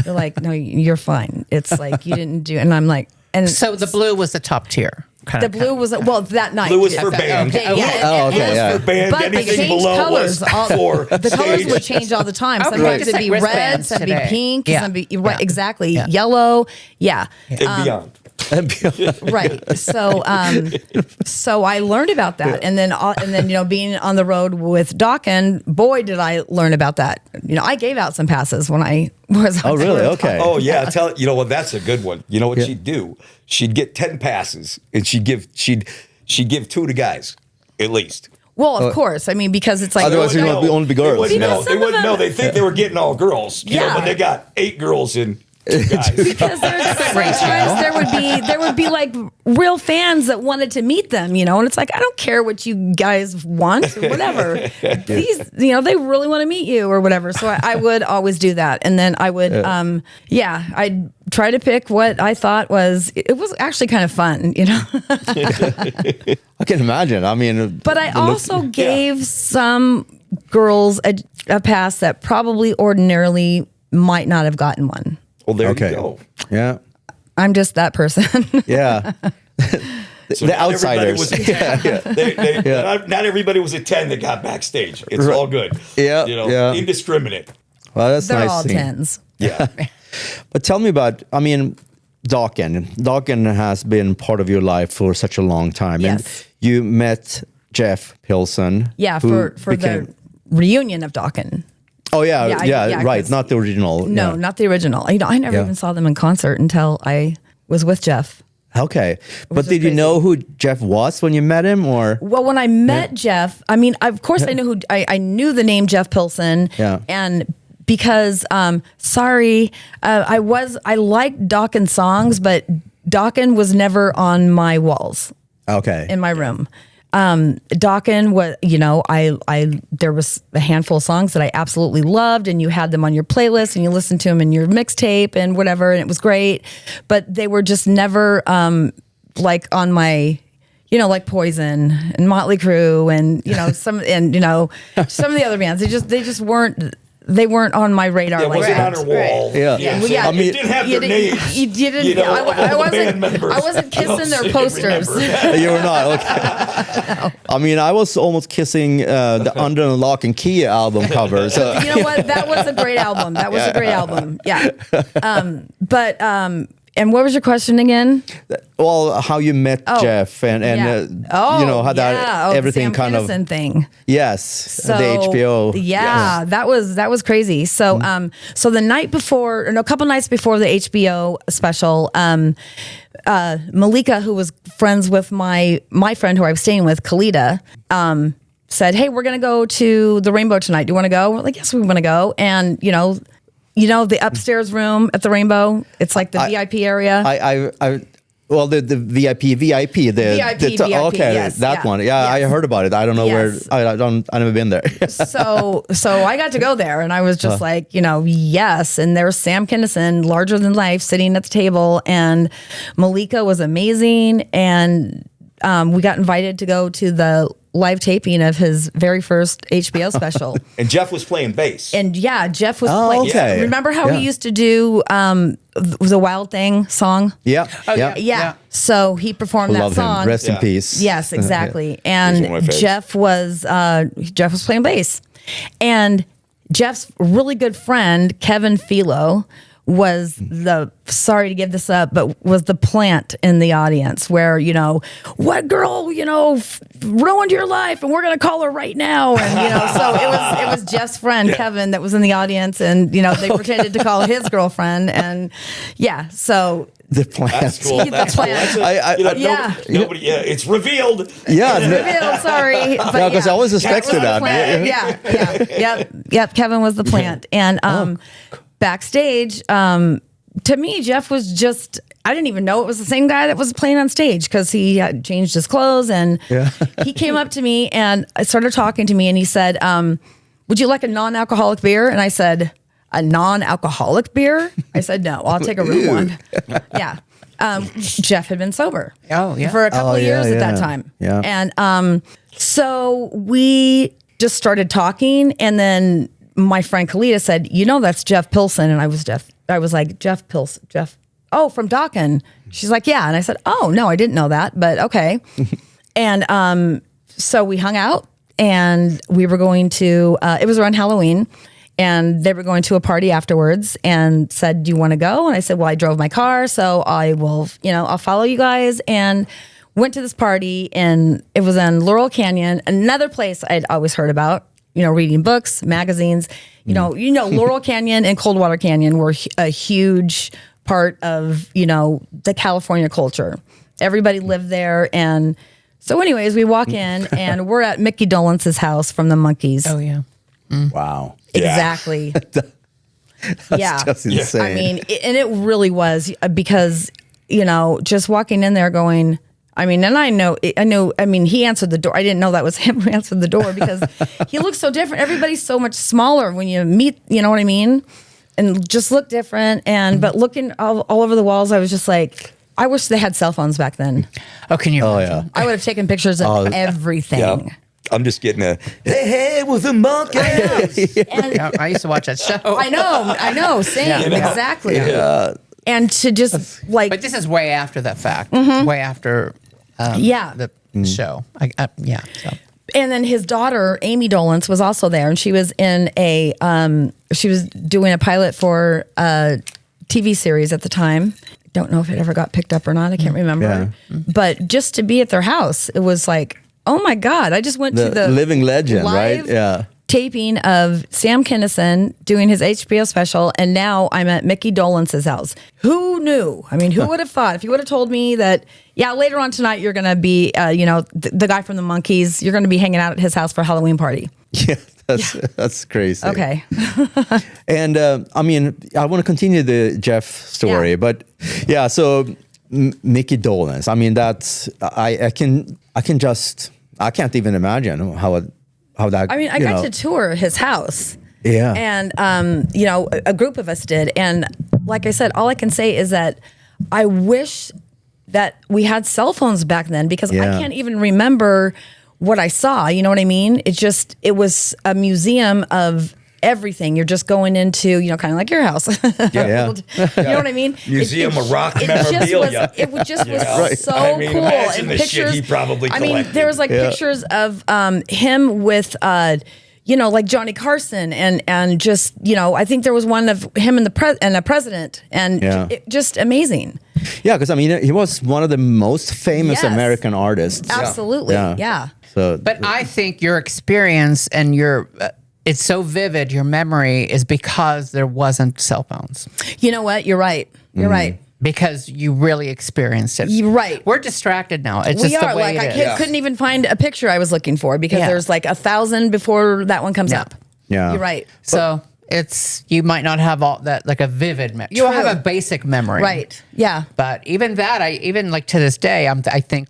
They're like, no, you're fine. It's you didn't do, and I'm like, and so the blue was the top tier. The blue was that night. Blue was for band. Okay, yeah. Blue was for band. But Anything they changed below colors. was for the colors stage. would change all the time. Okay. Sometimes Just it'd be like red, wristbands some be today. pink, Yeah. some be Yeah. exactly Yeah. yellow. Yeah. And beyond. Right. So, so I learned about that, and then being on the road with Dokken, boy, did I learn about that. I gave out some passes when I was. Oh, really? Okay. Oh, yeah. That's a good one. You know what she'd do? She'd get 10 passes, and she'd give 2 to guys, at least. Well, of course. I mean, because it's like otherwise it would only be girls. They wouldn't know. They think they were getting all girls. But they got 8 girls and 2 guys. Because sometimes there would be like real fans that wanted to meet them, and it's like, I don't care what you guys want or whatever. These, they really want to meet you or whatever. So I would always do that, and then I would, I'd try to pick what I thought was actually kind of fun, I can imagine. I mean, but I also gave some girls a pass that probably ordinarily might not have gotten one. Well, there you go. Yeah. I'm just that person. Yeah. So the outsiders. Not everybody was a 10 that got backstage. It's all good. Yeah. Indiscriminate. Well, that's They're nice. all 10s. Yeah. But tell me about, Dokken. Dokken has been part of your life for such a long time. Yes. And you met Jeff Pilson. Yeah, for the reunion of Dokken. Oh, yeah, right. Not the original. No, not the original. I never even saw them in concert until I was with Jeff. Okay. But just did you crazy. know who Jeff was when you met him, or? Well, when I met Jeff, I mean, of course I knew I knew the name Jeff Pilson. Yeah. And because, I liked Dokken songs, but Dokken was never on my walls. Okay. In my room. Dokken was, there was a handful of songs that I absolutely loved, and you had them on your playlist and you listened to them in your mixtape and whatever, and it was great, but they were just never, like on my, like Poison and Motley Crue and, some of the other bands. They just weren't. They weren't on my radar. It wasn't on her wall. Yeah. I mean, it didn't have their names. You didn't. I wasn't kissing their posters. You were not. Okay. No. I mean, I was almost kissing the Under the Lock and Key album cover. So. You know what? That was a great album. Yeah. And what was your question again? Well, how you met Jeff and how that everything the kind of thing. Yes, So, the HBO. Yeah, that was crazy. So so the night before, a couple nights before the HBO special, Malika, who was friends with my friend who I was staying with, Khalida, said, "Hey, we're gonna go to the Rainbow tonight. Do you want to go?" We're like, "Yes, we want to go." And the upstairs room at the Rainbow. It's like the VIP area. The VIP. Okay, yes, that one. Yeah, yes. I heard about it. I don't know where. I've never been there. So I got to go there, and I was just like, yes. And there's Sam Kinison, larger than life, sitting at the table, and Malika was amazing, and we got invited to go to the live taping of his very first HBO special. And Jeff was playing bass. And Jeff was playing. Okay. Remember how he used to do the Wild Thing song? Yeah. Oh, yeah. Yeah. So he performed Love that song. him. Rest in peace. Yes, exactly. He's one of my And favorites. Jeff was playing bass. And Jeff's really good friend, Kevin Philo, was sorry to give this up, but was the plant in the audience where, what girl, ruined your life and we're going to call her right now. And, so it was Jeff's friend, Kevin, that was in the audience, and, they pretended to call his girlfriend. And so The plant. That's cool. The That's plant. cool. Nobody, it's revealed. Yeah. It's revealed, sorry. But because I always expected that. Yep. Kevin was the plant. And backstage, to me, Jeff was just, I didn't even know it was the same guy that was playing on stage because he had changed his clothes, and he came up to me and started talking to me, and he said, would you like a non-alcoholic beer? And I said, a non-alcoholic beer? I said, no, I'll take a real one. Yeah. Jeff had been sober for a couple of years at that time. Yeah. And so we just started talking, and then my friend Khalida said, that's Jeff Pilson. And I was like, Jeff Pilson, Jeff. Oh, from Dokken. She's like, yeah. And I said, oh, no, I didn't know that, but okay. And so we hung out, and we were going to, it was around Halloween, and they were going to a party afterwards and said, do you want to go? And I said, well, I drove my car, so I will, I'll follow you guys. And went to this party, and it was in Laurel Canyon, another place I'd always heard about, reading books, magazines. Laurel Canyon and Coldwater Canyon were a huge part of, the California culture. Everybody lived there. And so anyways, we walk in and we're at Mickey Dolenz's house from the Monkees. Oh, yeah. Wow. Exactly. That's just insane. I mean, and it really was because, just walking in there going, and I know, he answered the door. I didn't know that was him who answered the door because he looks so different. Everybody's so much smaller when you meet, you know what I mean? And just look different. But looking all over the walls, I was just like, I wish they had cell phones back then. Oh, can you imagine? Yeah. I would have taken pictures of everything. Yeah. I'm just getting hey, with the monkey. I used to watch that show. I know, same, exactly. Yeah. And to just But this is way after that fact. Way after the show. So. And then his daughter, Amy Dolenz, was also there, and she was in she was doing a pilot for a TV series at the time. Don't know if it ever got picked up or not. I can't remember. Yeah. But just to be at their house, it was like, oh my God! I just went to the living legend, live right? Yeah. taping of Sam Kinison doing his HBO special, and now I'm at Mickey Dolenz's house. Who knew? Who would have thought? If you would have told me that, later on tonight you're going to be, the guy from the Monkees, you're going to be hanging out at his house for a Halloween party. Yeah, that's crazy. Okay. And I want to continue the Jeff story, but so Mickey Dolenz. that's I can't even imagine how that. I got to tour his house. Yeah. And, a group of us did. And like I said, all I can say is that I wish that we had cell phones back then because I can't even remember what I saw. You know what I mean? It was a museum of everything. You're just going into, kind of like your house. Yeah. You know what I mean? Museum of rock memorabilia. It just was so cool. Imagine And the shit he probably collected. there was pictures of him with like Johnny Carson and just, I think there was one of him and the president and just amazing. Yeah, because he was one of the most famous American artists. Absolutely. Yeah. So, but I think your experience and your it's so vivid, your memory is because there wasn't cell phones. You know what? You're right. You're right. Because you really experienced it. You're right. We're distracted now. It's just the way it is. Couldn't even find a picture I was looking for because there's 1,000 before that one comes up. Yeah. You're right. So you might not have all that, like a vivid memory. You'll have a basic memory. Right. Yeah. But even that, to this day, I think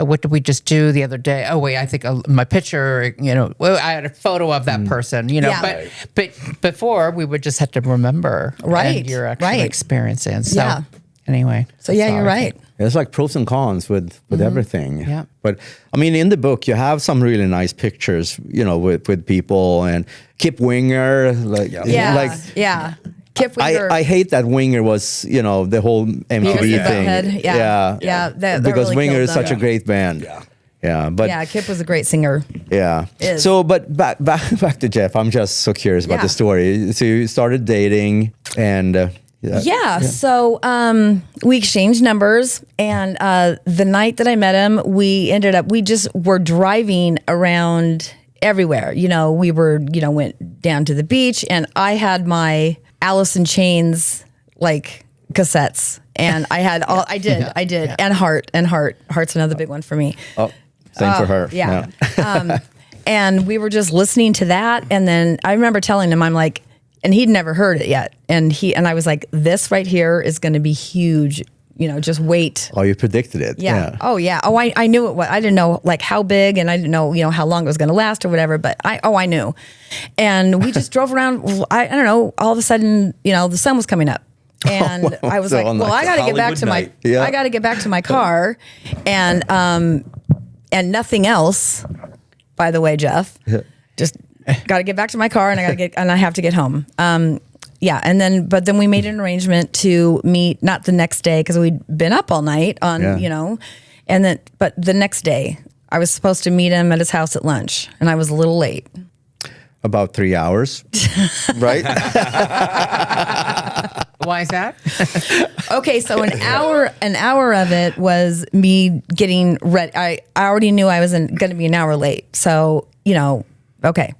what did we just do the other day? Oh wait, I think my picture, I had a photo of that person, but before we would just have to remember and you're actually experiencing. So anyway. So you're right. It's like pros and cons with everything. Yeah. But in the book you have some really nice pictures, with people and Kip Winger, Kip Winger. I hate that Winger was, the whole MTV thing. Yeah. That because really Winger is them. such a great band. Yeah. But Kip was a great singer. Yeah. Is. So, but back to Jeff. I'm just so curious about the story. So you started dating and. So we exchanged numbers, and the night that I met him, we just were driving around everywhere. We went down to the beach, and I had my Alice in Chains cassettes, and I had all I did, and Heart's another big one for me. Oh, same for her. Yeah. And we were just listening to that, and then I remember telling him, I'm like, and he'd never heard it yet, and I was like, this right here is going to be huge. Just wait. Oh, you predicted it. Yeah. Oh, yeah. Oh, I knew it was. I didn't know how big, and I didn't know how long it was going to last or whatever. But I knew, and we just drove around. I don't know. All of a sudden, the sun was coming up, and I was like, well, I got to get back to my. Yeah. I got to get back to my car, and nothing else. By the way, Jeff, just got to get back to my car, and I have to get home. But then we made an arrangement to meet, not the next day because we'd been up all night but the next day I was supposed to meet him at his house at lunch, and I was a little late. About 3 hours, right? Why is that? Okay, so an hour of it was me getting ready. I already knew I was going to be an hour late. So, okay.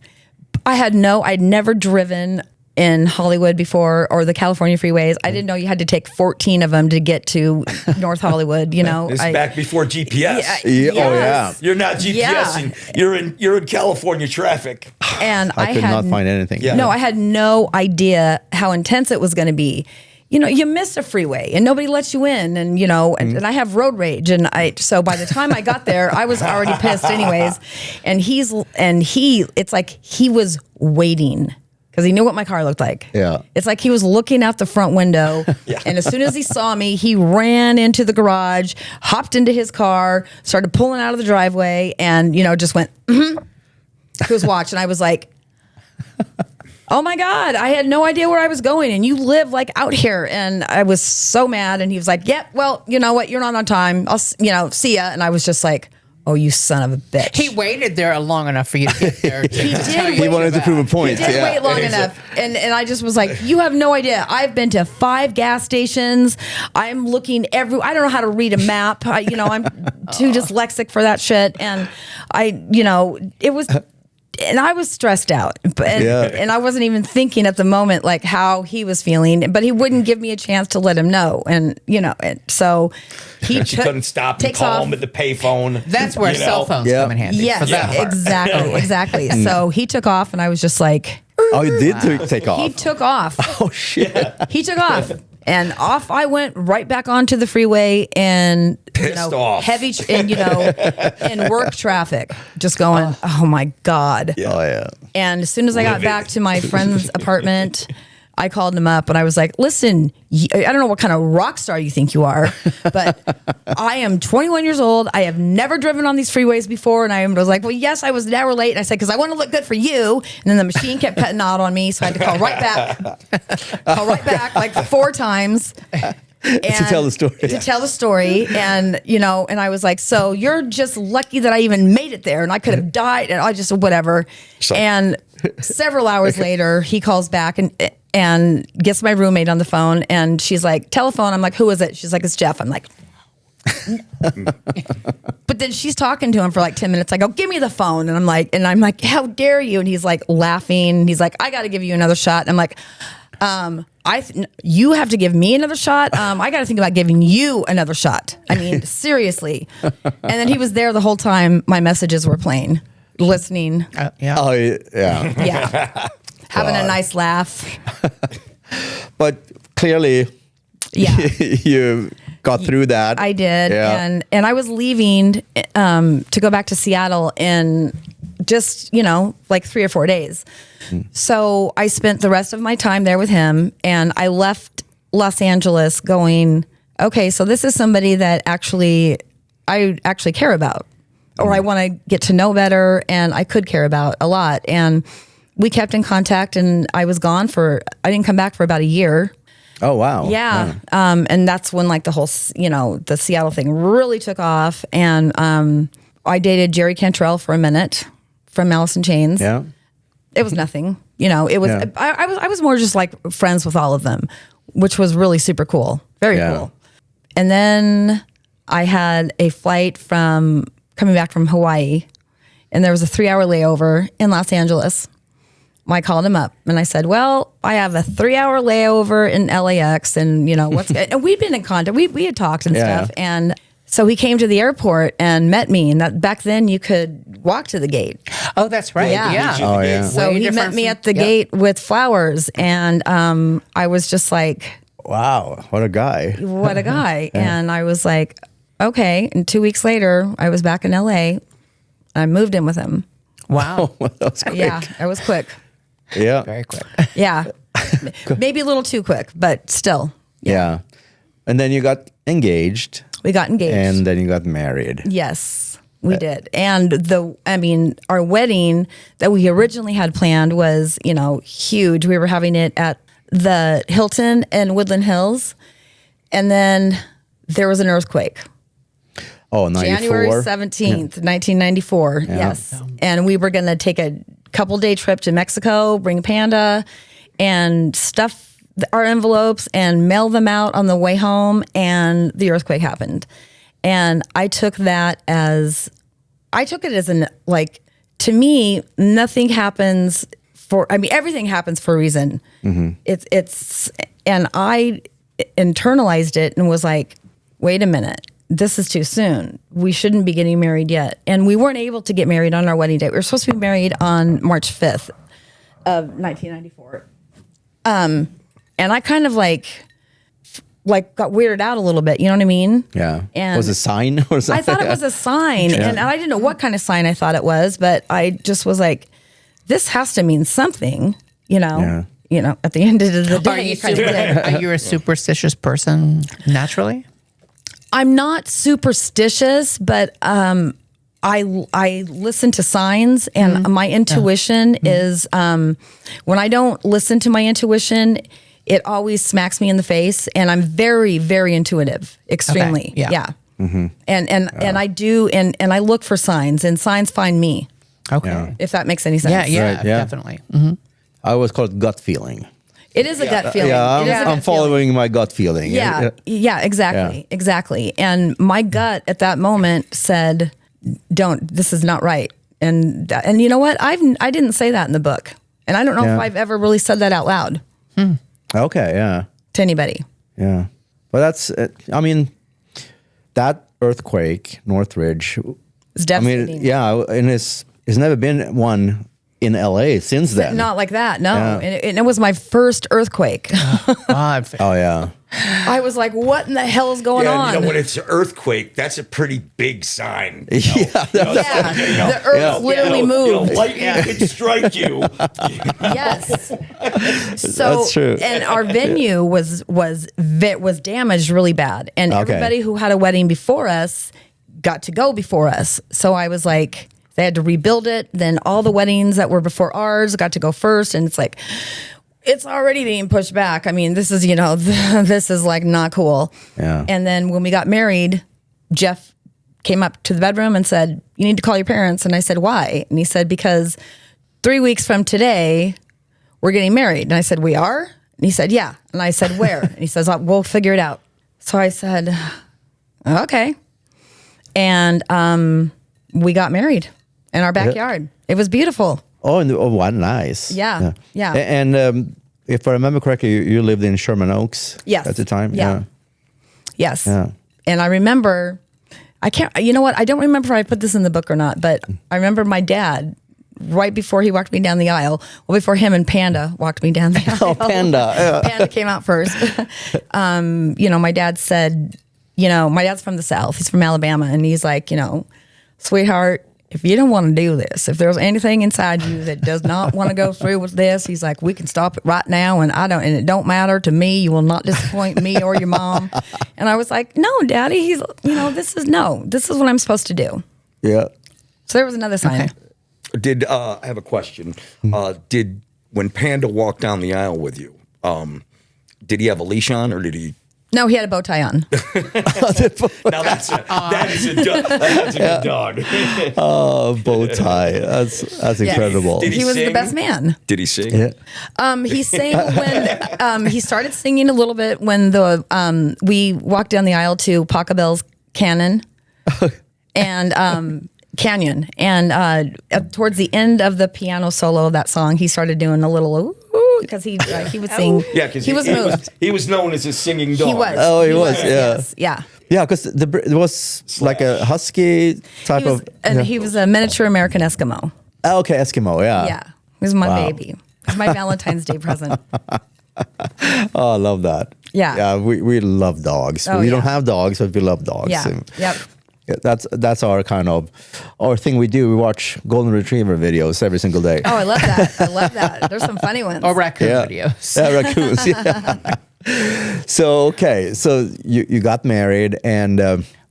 I'd never driven in Hollywood before, or the California freeways. I didn't know you had to take 14 of them to get to North Hollywood. It's back before GPS. Oh yeah. You're not GPSing. You're in California traffic. And I could not find anything. Yeah. No, I had no idea how intense it was going to be. You miss a freeway and nobody lets you in, and and I have road rage, so by the time I got there, I was already pissed anyways. And it's like he was waiting because he knew what my car looked like. Yeah. It's like he was looking out the front window, and as soon as he saw me, he ran into the garage, hopped into his car, started pulling out of the driveway, and just went, mm-hmm. He was watching. I was like, oh my God, I had no idea where I was going, and you live like out here. And I was so mad. And he was like, yep, well, you know what? You're not on time. I'll, see ya. And I was just like, oh, you son of a bitch. He waited there long enough for you to get there. He wanted to prove a point. He did wait long enough. And I just was like, you have no idea. I've been to 5 gas stations. I'm looking I don't know how to read a map. I'm too dyslexic for that shit. And it was... And I was stressed out, and I wasn't even thinking at the moment like how he was feeling, but he wouldn't give me a chance to let him know. And and so she couldn't stop and call him at the payphone. That's where cell phones come in handy. Yes, exactly. So he took off, and I was just like, oh, you did take off. He took off. Oh shit. He took off. And off I went right back onto the freeway, and pissed off, heavy, and in work traffic, just going, oh my God. Yeah. Oh yeah. And as soon as I got back to my friend's apartment, I called him up and I was like, listen, I don't know what kind of rock star you think you are, but I am 21 years old. I have never driven on these freeways before. And I was like, well, yes, I was an hour late. And I said, because I want to look good for you. And then the machine kept cutting out on me. So I had to call right back like 4 times. To tell the story. To tell the story. And, and I was like, so you're just lucky that I even made it there. And I could have died, and I just, whatever. And several hours later, he calls back and gets my roommate on the phone. And she's like, telephone. I'm like, who is it? She's like, it's Jeff. I'm like, but then she's talking to him for like 10 minutes. I go, give me the phone. And I'm like, how dare you? And he's like laughing. He's like, I got to give you another shot. And I'm like, you have to give me another shot. I got to think about giving you another shot. I mean, seriously. And then he was there the whole time my messages were playing, listening. Yeah. Oh yeah. Yeah. Having a nice laugh. But clearly, you got through that. I did. Yeah. And I was leaving to go back to Seattle in just, like 3 or 4 days. So I spent the rest of my time there with him, and I left Los Angeles going, okay, so this is somebody that I actually care about, or I want to get to know better, and I could care about a lot. And we kept in contact, and I didn't come back for about a year. Oh, wow. Yeah. And that's when like the whole, the Seattle thing really took off. And I dated Jerry Cantrell for a minute from Alice in Chains. Yeah. It was nothing, it was, I was more just like friends with all of them, which was really super cool. Very cool. And then I had a flight coming back from Hawaii, and there was a 3-hour layover in Los Angeles. I called him up and I said, well, I have a 3-hour layover in LAX, and what's good. And we'd been in contact. We had talked and stuff. And so he came to the airport and met me, and back then you could walk to the gate. Oh, that's right. Yeah. Oh, yeah. So he met me at the gate with flowers, and I was just like, wow, what a guy. What a guy. And I was like, okay. And 2 weeks later, I was back in LA. I moved in with him. Wow. That was quick. Yeah, I was quick. Yeah. Very quick. Yeah. Maybe a little too quick, but still. Yeah. And then you got engaged. We got engaged. And then you got married. Yes, we did. And our wedding that we originally had planned was, huge. We were having it at the Hilton in Woodland Hills. And then there was an earthquake. Oh, 94? January 17th, 1994. Yeah. Yes. And we were going to take a couple-day trip to Mexico, bring Panda, and stuff our envelopes and mail them out on the way home, and the earthquake happened. And I took it as to me, nothing happens everything happens for a reason. And I internalized it and was like, wait a minute, this is too soon. We shouldn't be getting married yet. And we weren't able to get married on our wedding day. We were supposed to be married on March 5th of 1994. And I kind of like got weirded out a little bit. You know what I mean? Yeah. And was it a sign or something? I thought it was a sign. Yeah. And I didn't know what kind of sign I thought it was, but I just was like, this has to mean something, you know? Yeah. You know, at the end of the day. Are you a superstitious person naturally? I'm not superstitious, but I listen to signs, and my intuition is when I don't listen to my intuition, it always smacks me in the face, and I'm very, very intuitive, extremely. Okay. Yeah. And I do, and I look for signs, and signs find me. Okay. Yeah. If that makes any sense. Yeah, Right, yeah. definitely. Mm-hmm. I always call it gut feeling. It is a gut feeling. Yeah, It is a I'm gut feeling. following my gut feeling. Exactly. And my gut at that moment said, this is not right. And you know what? I didn't say that in the book. And I don't know if I've ever really said that out loud Okay, yeah. to anybody. Yeah. But that's, I mean, that earthquake, Northridge, It's I devastating. mean, yeah, and it's never been one in LA since then. Not like that, no. Yeah. And it was my first earthquake. Oh, yeah. I was like, what in the hell is going Yeah, on? you know, when it's an earthquake, that's a pretty big sign. Yeah. The earth literally moved. Lightning could strike you. Yes. So, That's true. And our venue was damaged really bad, and Okay. everybody who had a wedding before us got to go before us. So I was like, they had to rebuild it. Then all the weddings that were before ours got to go first, and it's like, it's already being pushed back. I mean, this is this is like not cool. Yeah. And then when we got married, Jeff came up to the bedroom and said, "You need to call your parents." And I said, "Why?" And he said, "Because 3 weeks from today, we're getting married." And I said, "We are?" And he said, "Yeah." And I said, "Where?" And he says, "We'll figure it out." So I said, "Okay." And we got married in our backyard. It was beautiful. Oh, what nice. Yeah. And if I remember correctly, you lived in Sherman Oaks at the time? Yeah. Yes. Yeah. And I remember, you know what? I don't remember if I put this in the book or not, but I remember my dad, right before he walked me down the aisle, before him and Panda walked me down the aisle. Oh, Panda. Panda came out first. My dad said, my dad's from the South. He's from Alabama. And he's like, "Sweetheart, if you don't want to do this, if there's anything inside you that does not want to go through with this," he's like, "we can stop it right now. And it don't matter to me. You will not disappoint me or your mom." And I was like, "No, Daddy, this is what I'm supposed to do." Yeah. So there was another sign. Okay. I have a question. When Panda walked down the aisle with you, did he have a leash on, or did he? No, he had a bow tie on. Now that's a good dog. Oh, bow tie. That's incredible. Did He was the sing? best man. Did he sing? Yeah. He sang when he started singing a little bit when we walked down the aisle to Pachelbel's Canyon and Canyon, and towards the end of the piano solo of that song, he started doing a little because he would sing. Yeah, because he was moved. He was known as a singing dog. He was. Oh, he was, yeah. Yes, yeah. Yeah, because it was like a husky type He was a miniature American Eskimo. Okay, Eskimo, yeah. Yeah, he was my Wow. baby. It was my Valentine's Day present. Oh, I love that. Yeah. Yeah, we love dogs. Oh, we don't yeah. have dogs, but we love dogs. Yeah. And Yep. that's our thing we do. We watch golden retriever videos every single day. Oh, I love that. There's some funny ones. Or raccoon Yeah. videos. Yeah, raccoons. Yeah. So you got married, and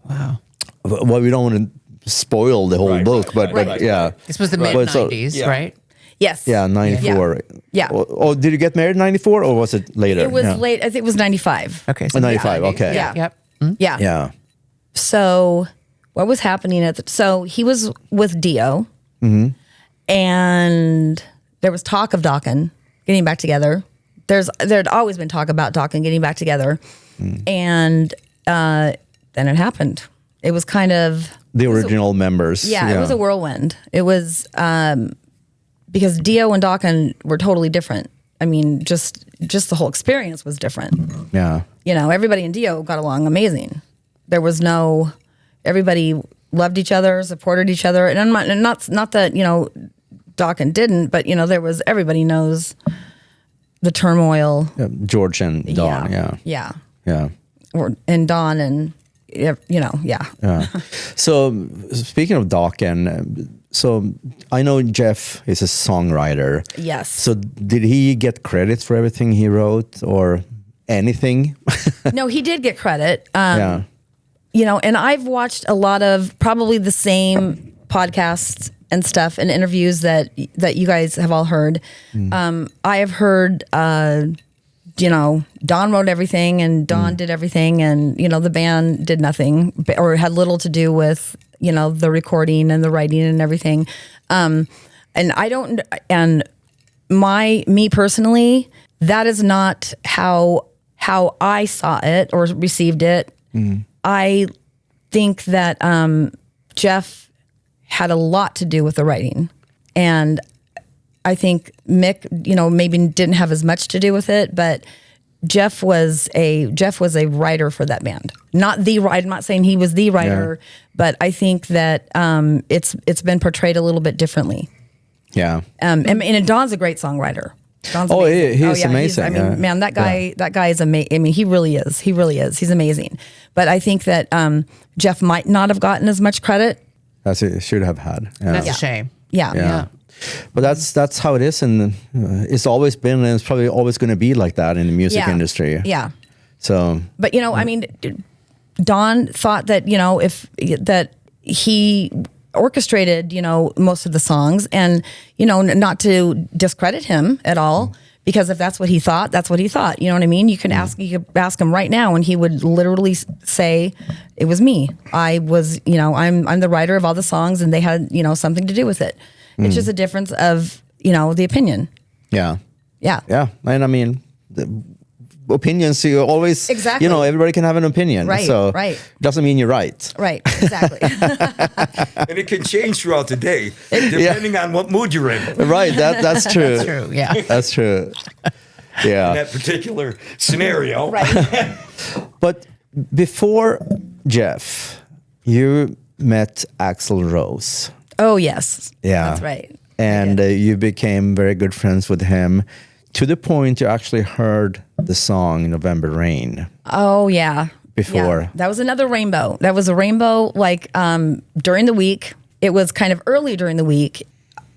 Wow. well, we don't want to spoil the whole Right, book, right, but right. yeah. This was the But mid-90s, yeah. right? Yes. Yeah, 94. Yeah. Oh, did you get married in 94 or was it later? It was Yeah. late. I think it was 95. Okay. Oh, 95, okay. Yeah. Yep. Yeah. Yeah. So what was happening so he was with Dio, And there was talk of Dokken getting back together. There'd always been talk about Dokken getting back together. And then it happened. It was kind of... The original members. Yeah, it was a whirlwind. It was because Dio and Dokken were totally different. I mean, just the whole experience was different. Yeah. You know, everybody in Dio got along amazing. There was no... Everybody loved each other, supported each other. And not that, you know, Dokken didn't, but, you know, there was... Everybody knows the turmoil. Yeah, George and Don, Yeah. And Don and... You know, yeah. So speaking of Dokken, so I know Jeff is a songwriter. Yes. So did he get credit for everything he wrote or anything? No, he did get credit. Yeah. You know, and I've watched a lot of probably the same podcasts and stuff and interviews that you guys have all heard. I have heard. You know, Don wrote everything and Don did everything, and, you know, the band did nothing or had little to do with, you know, the recording and the writing and everything. And I don't, and me personally, that is not how I saw it or received it. I think that Jeff had a lot to do with the writing, and I think Mick, you know, maybe didn't have as much to do with it, but Jeff was a writer for that band. Not the writer. I'm not saying he was the writer, but I think that it's been portrayed a little bit differently. Yeah. And Don's a great songwriter. Don's amazing. He's amazing. I mean, man, that guy is amazing. I mean, he really is. He's amazing. But I think that Jeff might not have gotten as much credit as he should have had. Yeah. That's a shame. Yeah. But that's how it is, and it's always been, and it's probably always going to be like that in the music industry. Yeah. So, but you know, I mean, Don thought that, you know, that he orchestrated, you know, most of the songs, and, you know, not to discredit him at all, because if that's what he thought, that's what he thought. You know what I mean? You could ask him right now, and he would literally say, "It was me. I was, you know, I'm the writer of all the songs, and they had, you know, something to do with it." It's just a difference of, you know, the opinion. Yeah. Yeah. Yeah. And I mean, the opinions, you always, you know, everybody can have an opinion. Right. So doesn't mean you're right. Right. Exactly. And it can change throughout the day, depending on what mood you're in. Right. That's true. That's true. Yeah. That's true. Yeah. In that particular scenario. Right. But before Jeff, you met Axl Rose. Oh, yes. Yeah. That's right. And you became very good friends with him to the point you actually heard the song November Rain. Oh, yeah. Before. Yeah. That was another rainbow. That was a rainbow, like, during the week. It was kind of early during the week.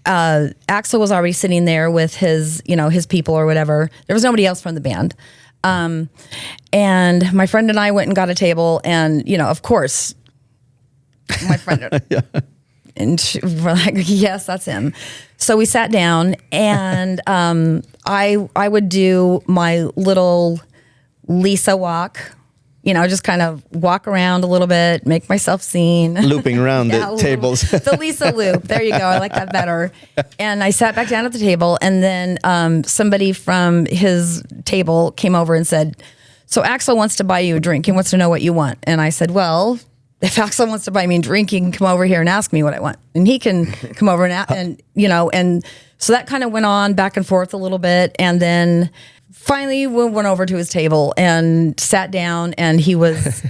Axl was already sitting there with his, you know, his people or whatever. There was nobody else from the band. And my friend and I went and got a table, and, you know, of course, my friend... And we're like, yes, that's him. So we sat down, and I would do my little Lisa walk, you know, just kind of walk around a little bit, make myself seen. Looping around the tables. The Lisa loop. There you go. I like that better. And I sat back down at the table, and then somebody from his table came over and said, "So Axl wants to buy you a drink. He wants to know what you want." And I said, "Well, if Axl wants to buy me a drink, he can come over here and ask me what I want, and he can come over and you know." And so that kind of went on back and forth a little bit, and then finally we went over to his table and sat down, and he was,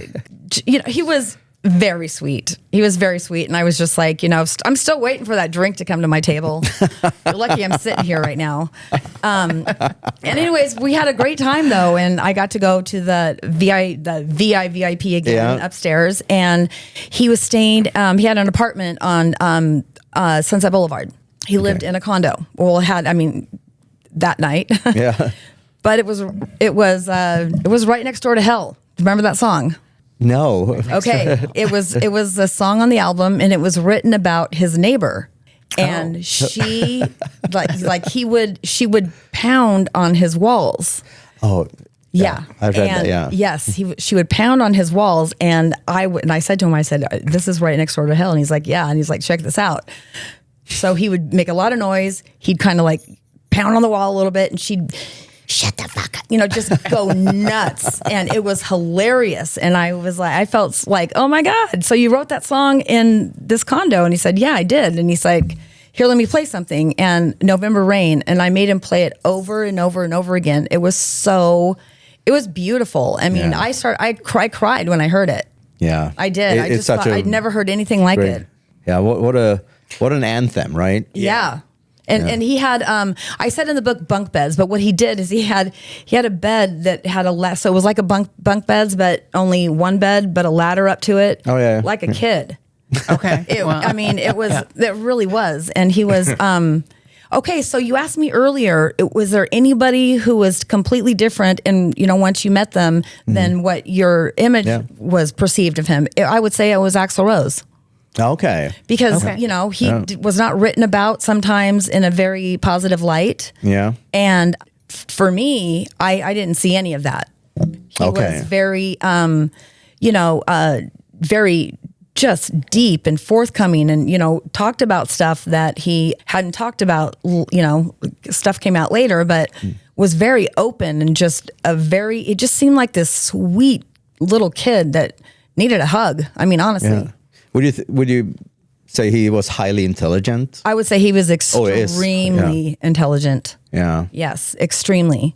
you know, he was very sweet. He was very sweet, and I was just like, you know, I'm still waiting for that drink to come to my table. You're lucky I'm sitting here right now. And anyways, we had a great time though, and I got to go to the VIP again upstairs, and he was staying. He had an apartment on Sunset Boulevard. He lived in a condo. Well, that night. Yeah. But it was right next door to hell. Remember that song? No. Okay. It was a song on the album, and it was written about his neighbor. And she she would pound on his walls. Oh. Yeah. I've read that, yeah. Yes, she would pound on his walls, and I said to him, I said, "This is right next door to hell." And he's like, "Yeah." And he's like, "Check this out." So he would make a lot of noise. He'd kind of like pound on the wall a little bit, and she'd shut the fuck up, just go nuts. And it was hilarious. And I felt like, oh my God. So you wrote that song in this condo? And he said, yeah, I did. And he's like, here, let me play something. And November Rain. And I made him play it over and over and over again. It was beautiful. I mean, I cried when I heard it. Yeah. I did. I just thought I'd never heard anything like it. Yeah. What an anthem, right? Yeah. And he had, I said in the book bunk beds, but what he did is he had a bed that had so it was like a bunk beds, but only one bed, but a ladder up to it. Oh yeah. Like a kid. Okay. I mean, it really was. And he was, okay. So you asked me earlier, was there anybody who was completely different and, once you met them than what your image was perceived of him? I would say it was Axl Rose. Okay. Because, he was not written about sometimes in a very positive light. Yeah. And for me, I didn't see any of that. He was very, very just deep and forthcoming and, talked about stuff that he hadn't talked about, stuff came out later, but was very open and it just seemed like this sweet little kid that needed a hug. I mean, honestly. Yeah. Would you say he was highly intelligent? I would say he was extremely intelligent. Yeah. Yes, extremely.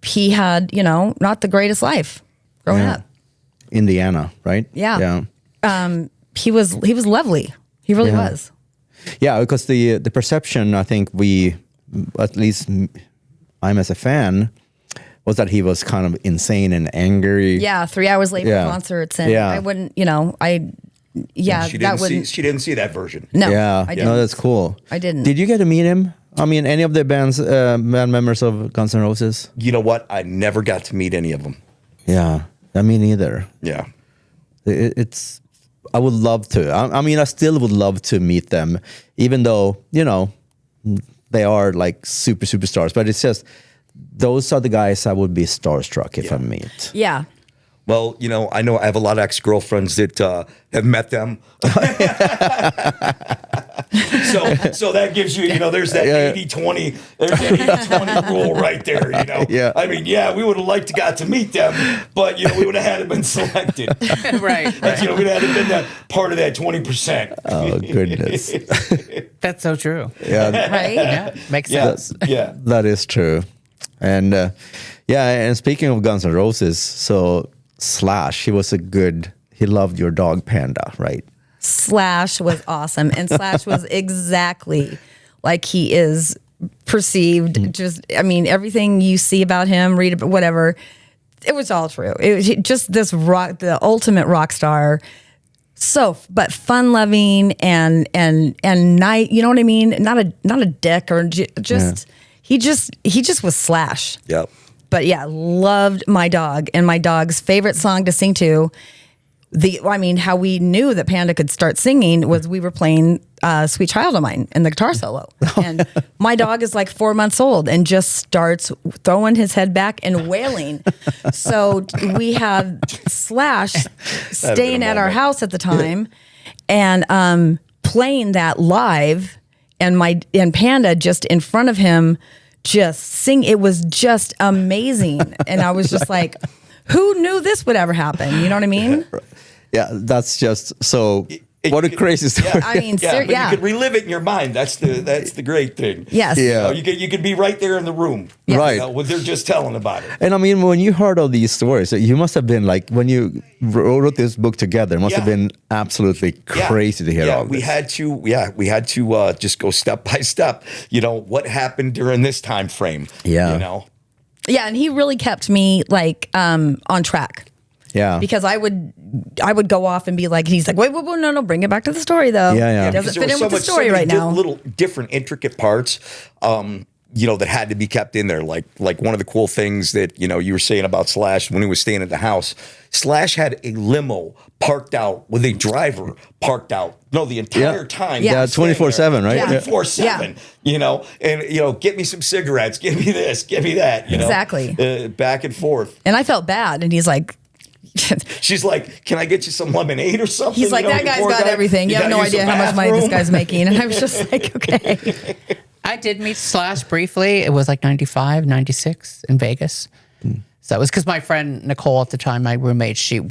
He had, not the greatest life growing up. Indiana, right? Yeah. Yeah. He was lovely. He really was. Yeah, because the perception, I think at least I'm as a fan, was that he was kind of insane and angry. Yeah, 3 hours late for concerts, and I wouldn't, she didn't see that version. No, yeah, I didn't. No, that's cool. I didn't. Did you get to meet him? I mean, any of the band members of Guns N' Roses? You know what? I never got to meet any of them. Yeah, me neither. Yeah, I would love to. I mean, I still would love to meet them, even though they are like superstars. But it's just those are the guys I would be starstruck if I meet. Yeah. Well, I know I have a lot of ex-girlfriends that have met them. So that gives you, there's that 80-20, there's that 80-20 rule right there, Yeah. I mean, we would have liked to got to meet them, but, we would have had to been selected. Right. We'd have had to been that part of that 20%. Oh, goodness. That's so true. Yeah. Right? Yeah. Makes sense. Yeah. That is true. And and speaking of Guns N' Roses, so Slash, he loved your dog Panda, right? Slash was awesome. And Slash was exactly like he is perceived. Just, I mean, everything you see about him, read about, whatever, it was all true. It was just the ultimate rock star. But fun loving and nice, you know what I mean? Not a dick or just, he just was Slash. Yep. But yeah, loved my dog, and my dog's favorite song to sing to. How we knew that Panda could start singing was we were playing "Sweet Child of Mine" in the guitar solo, and my dog is like 4 months old and just starts throwing his head back and wailing. So we had Slash staying at our house at the time, and playing that live, and Panda just in front of him. Just sing. It was just amazing. And I was just like, who knew this would ever happen? You know what I mean? Yeah, that's just so. What a crazy story. Yeah, I mean, but you could relive it in your mind. That's the great thing. Yes. Yeah. You could be right there in the room. Yes. Right. When they're just telling about it. And I mean, when you heard all these stories, you must have been like, when you wrote this book together, it must have been absolutely crazy to hear all this. We had to just go step by step. What happened during this time frame. Yeah. Yeah, and he really kept me like on track. Yeah. Because I would go off and be like, he's like, wait, no, bring it back to the story though. Yeah. It doesn't fit in with the story right now. Little different intricate parts, that had to be kept in there. Like one of the cool things that, you were saying about Slash when he was staying at the house, Slash had a limo parked out with a driver parked out. The entire time. Yeah, 24/7, right? 24/7, and, get me some cigarettes, give me this, give me that, Exactly. Back and forth. And I felt bad. And he's like, She's like, can I get you some lemonade or something? He's like, that guy's got everything. You have no idea how much money this guy's making. And I was just like, okay. I did meet Slash briefly. It was like 95, 96 in Vegas. So it was because my friend Nicole at the time, my roommate, she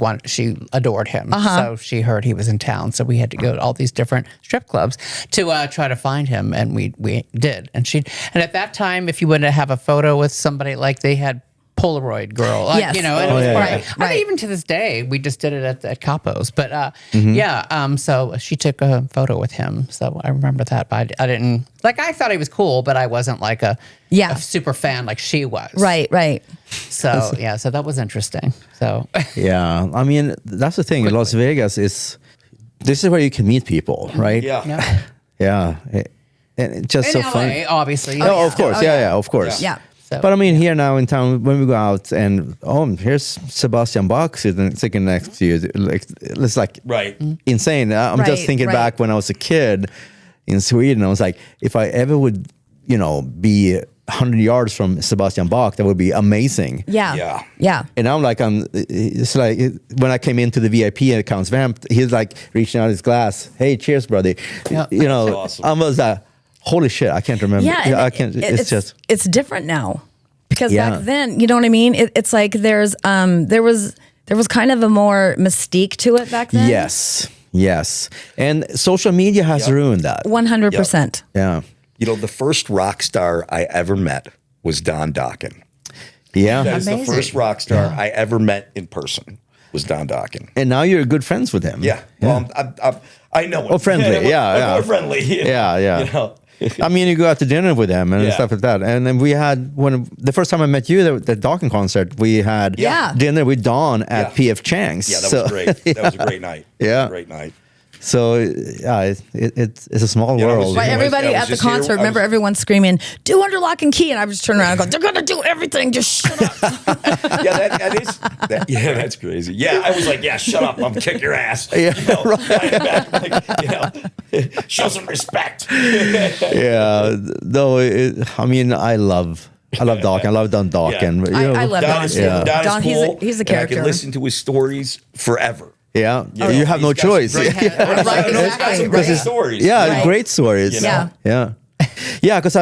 adored him. So she heard he was in town. So we had to go to all these different strip clubs to try to find him. And we did. And at that time, if you wanted to have a photo with somebody, like they had Polaroid girl, yes. you know, and it was I mean, even to this day, we just did it at Capo's. But so she took a photo with him. So I remember that, but I didn't, like, I thought he was cool, but I wasn't like a super fan like she was. Right. So, so that was interesting. So, yeah, I mean, that's the thing. In Las Vegas this is where you can meet people, right? Yeah. Yeah. And it's just in so LA, fun. Obviously. Oh, of course. Yeah, of course. Yeah. So. But I mean, here now in town, when we go out and here's Sebastian Bach sitting next to you, like it's like insane. I'm just thinking back when I was a kid in Sweden. I was like, if I ever would, be 100 yards from Sebastian Bach, that would be amazing. Yeah. And now it's like when I came into the VIP accounts vamp, he's like reaching out his glass. Hey, cheers, brother. That's awesome. I was like, holy shit, I can't remember. Yeah, I can't. It's different now because back then, you know what I mean. It's like there was kind of a more mystique to it back then. Yes, and social media has ruined that. 100%. Yeah. The first rock star I ever met was Don Dokken. Yeah, that is the first rock star I ever met in person. Was Don Dokken. And now you're good friends with him. Yeah. Well, I know him. Oh, friendly. Yeah. We're friendly. Yeah. I mean, you go out to dinner with him and stuff like that. And then we had, the first time I met you, the Dokken concert, we had dinner with Don at P.F. Chang's. Yeah, that was great. That was a great night. Yeah. Great night. So, it's a small world. But everybody at the concert, remember everyone screaming, do under lock and key. And I was turning around and go, they're going to do everything. Just shut up. That's crazy. Yeah, I was like, shut up. I'm going to kick your ass. Yeah, show some respect. Though, I love Dokken. I love Don Dokken. I love Don. Don, cool, he's a character. I could listen to his stories forever. Yeah, you have no choice. Great stories. Yeah, great stories. Yeah. Because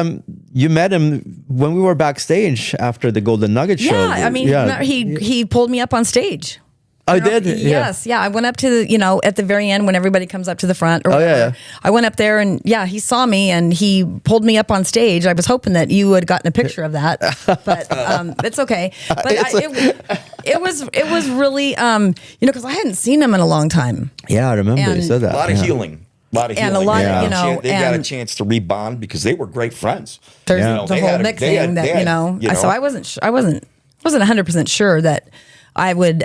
you met him when we were backstage after the Golden Nugget show. Yeah, I mean, he pulled me up on stage. I did. Yes, I went up to at the very end when everybody comes up to the front. Or I went up there and he saw me and he pulled me up on stage. I was hoping that you had gotten a picture of that, but it's okay. But it was really because I hadn't seen him in a long time. Yeah, I remember you said that. A lot of healing. And a lot of, they got a chance to rebond because they were great friends. There's the whole Mick thing that so I wasn't 100% sure that I would.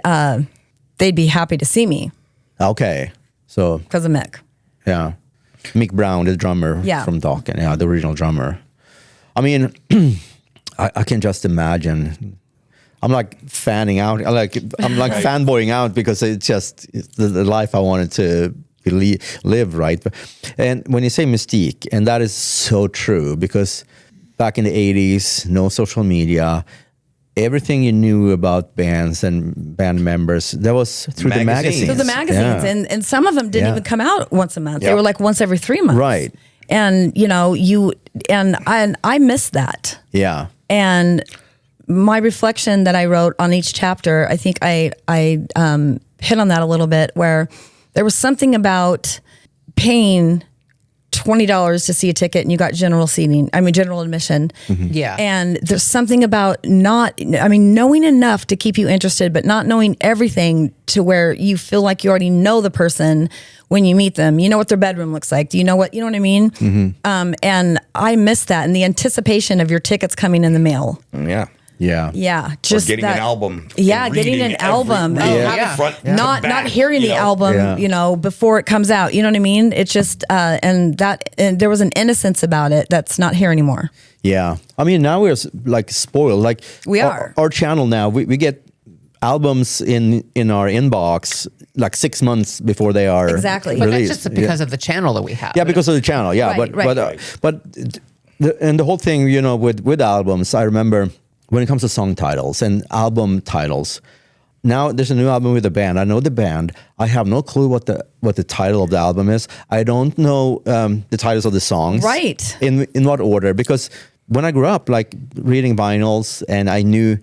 They'd be happy to see me. Okay, so because of Mick. Yeah, Mick Brown, the drummer from Dokken. Yeah, the original drummer. I mean, I can just imagine. I'm like fanning out. I'm like fanboying out because it's just the life I wanted to live, right? And when you say mystique, and that is so true because back in the 80s, no social media. Everything you knew about bands and band members, that was through the magazines. Through the magazines, and some of them didn't even come out once a month. They were like once every 3 months. Right. And I miss that. Yeah. And my reflection that I wrote on each chapter, I think I hit on that a little bit, where there was something about paying $20 to see a ticket and you got general admission. Mm-hmm. Yeah. And there's something about knowing enough to keep you interested, but not knowing everything to where you feel like you already know the person when you meet them. You know what their bedroom looks like. Do you know what I mean? Mm-hmm. And I miss that, and the anticipation of your tickets coming in the mail. Yeah. Just getting an album. Getting an album. Not hearing the album, before it comes out. You know what I mean? It's just and there was an innocence about it that's not here anymore. Yeah, I mean now we're like spoiled. Like we are. Our channel now. We get albums in our inbox like 6 months before they are exactly. But released. that's just because of the channel that we have. Yeah, because of the channel. Yeah, but the whole thing, with albums, I remember. When it comes to song titles and album titles, now there's a new album with the band. I know the band. I have no clue what the title of the album is. I don't know the titles of the songs. Right. In what order? Because when I grew up, like reading vinyls, and I knew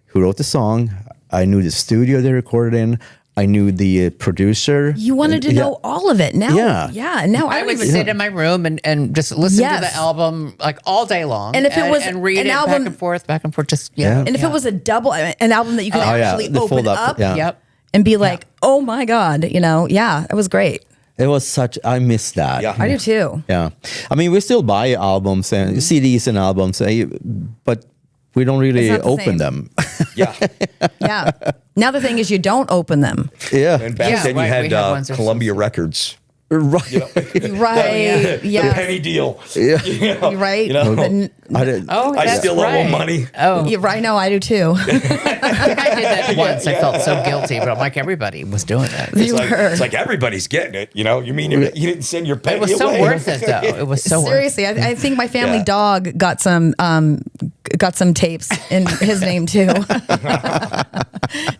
who wrote the song, I knew the studio they recorded in, I knew the producer. You wanted to know all of it. Now, now I would sit in my room and just listen to the album like all day long. And if it was and read an it album, back and forth, just And if it was an album that you could actually open up, and be like, oh my God, it was great. It was I miss that. Yeah. I do too. Yeah. I mean, we still buy albums and CDs and albums, but we don't really open them. Yeah. Yeah. Now the thing is, you don't open them. Yeah. And back then you had Columbia Records. Right. Right. The penny deal. Yeah. Right. I still owe money. Oh. Right. No, I do too. I think I did that once. I felt so guilty, but I'm like, everybody was doing it. It's like everybody's getting it. You mean you didn't send your penny away? It was so worth it, though. It was so seriously. worth it. I think my family dog got some tapes in his name too.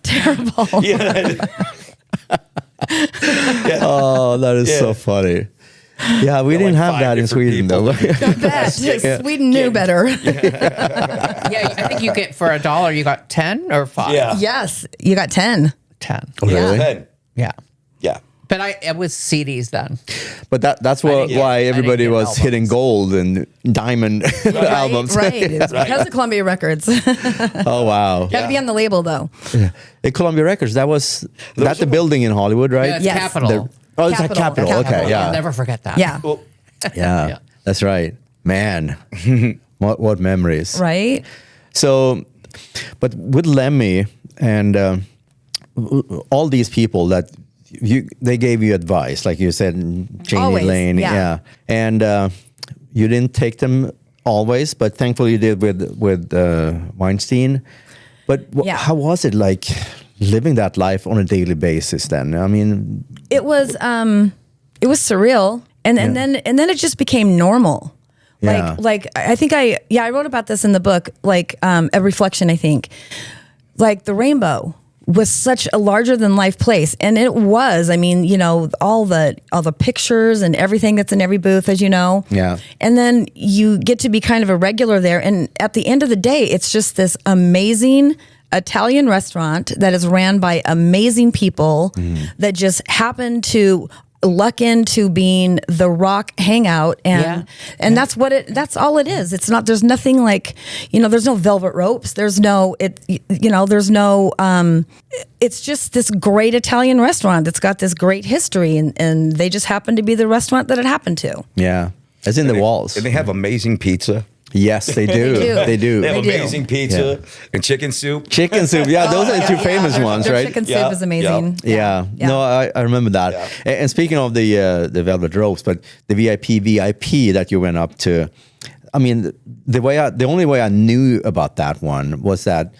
Terrible. Yeah. Oh, that is so funny. Yeah, we didn't have that in Sweden, though. Sweden knew better. Yeah, I think you get for $1, you got 10 or 5. Yeah. Yes, you got 10. 10. Oh, really? 10. Yeah. Yeah. But it was CDs then. But that's why everybody was hitting gold and diamond albums. Right. It's because of Columbia Records. Oh, wow. Got to be on the label, though. Yeah. Columbia Records, that's the building in Hollywood, right? Yeah, it's Yes. Capitol. It's a Capitol. Okay, yeah. I'll never forget that. Yeah. Well, Yeah, that's right. Man, what memories. Right? So, but with Lemmy and all these people that they gave you advice, like you said, Janie Always, Lane, yeah. and you didn't take them always, but thankfully you did with Weinstein. But how was it like living that life on a daily basis? Then, I mean, it was surreal, and then it just became normal. Yeah. Like I think I wrote about this in the book, like a reflection. I think like the rainbow was such a larger than life place, and it was. I mean, all the pictures and everything that's in every booth, as you know. Yeah. And then you get to be kind of a regular there, and at the end of the day, it's just this amazing Italian restaurant that is ran by amazing people that just happen to luck into being the rock hangout, and that's all it is. It's not, there's nothing like, there's no velvet ropes, there's no it's just this great Italian restaurant that's got this great history, and they just happen to be the restaurant that it happened to. Yeah, it's in the walls. And they have amazing pizza. Yes, they do. They do. They have amazing pizza and chicken soup. Chicken soup. Yeah, those are the two famous ones, Their right? chicken soup is amazing. Yeah. No, I remember that. Yeah. And speaking of the velvet ropes, but the VIP that you went up to, I mean, the only way I knew about that one was that,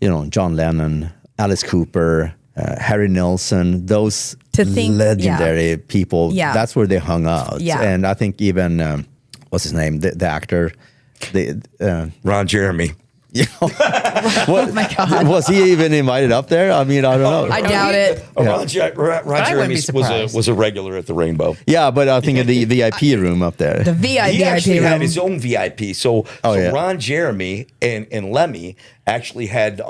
John Lennon, Alice Cooper, Harry Nilsson, those legendary people, that's where they hung out. Yeah. And I think even, what's his name, the actor, Ron Jeremy. Oh my God. Was he even invited up there? I mean, I don't know. I doubt it. Ron Jeremy was a regular at the Rainbow. Yeah, but I think in the VIP room up there. The VIP He actually room. had his own VIP. So Ron Jeremy and Lemmy actually had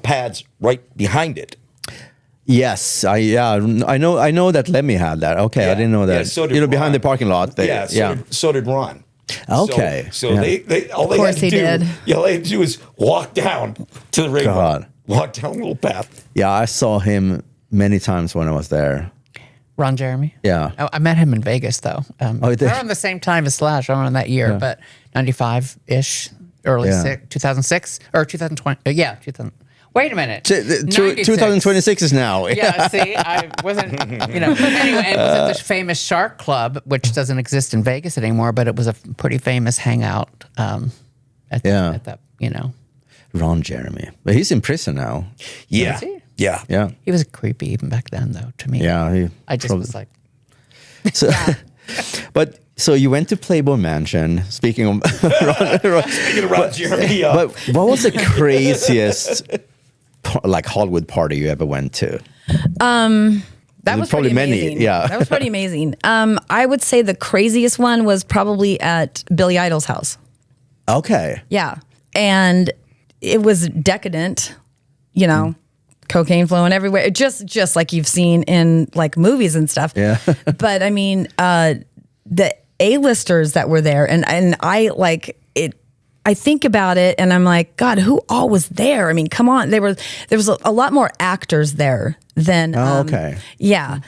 pads right behind it. Yes, I know that Lemmy had that. Okay, I didn't know that. Yeah, so did behind Ron. the parking lot. So did Ron. Okay. So they all they had to do, all they had to do is walk down to the rainbow. Walk down a little path. Yeah, I saw him many times when I was there. Ron Jeremy? Yeah. I met him in Vegas, though. Around the same time as Slash, around that year, but 95-ish, early 2006, or 2020. 2000. Wait a minute. 2026 is now. Yeah, see, I wasn't, Anyway, it was at the famous Shark Club, which doesn't exist in Vegas anymore, but it was a pretty famous hangout at that, Ron Jeremy. But he's in prison now. Yeah. Is he? Yeah. Yeah. He was creepy even back then, though, to me. Yeah. I just was like... So, but so you went to Playboy Mansion. Speaking of Ron Jeremy. But what was the craziest like Hollywood party you ever went to? That was probably pretty many, amazing. yeah. That was pretty amazing. I would say the craziest one was probably at Billy Idol's house. Okay. Yeah. And it was decadent, you know, cocaine flowing everywhere. Just like you've seen in like movies and stuff. Yeah. But I mean, the A-listers that were there, and I like it. I think about it and I'm like, God, who all was there? I mean, come on. There was a lot more actors there than okay. Yeah.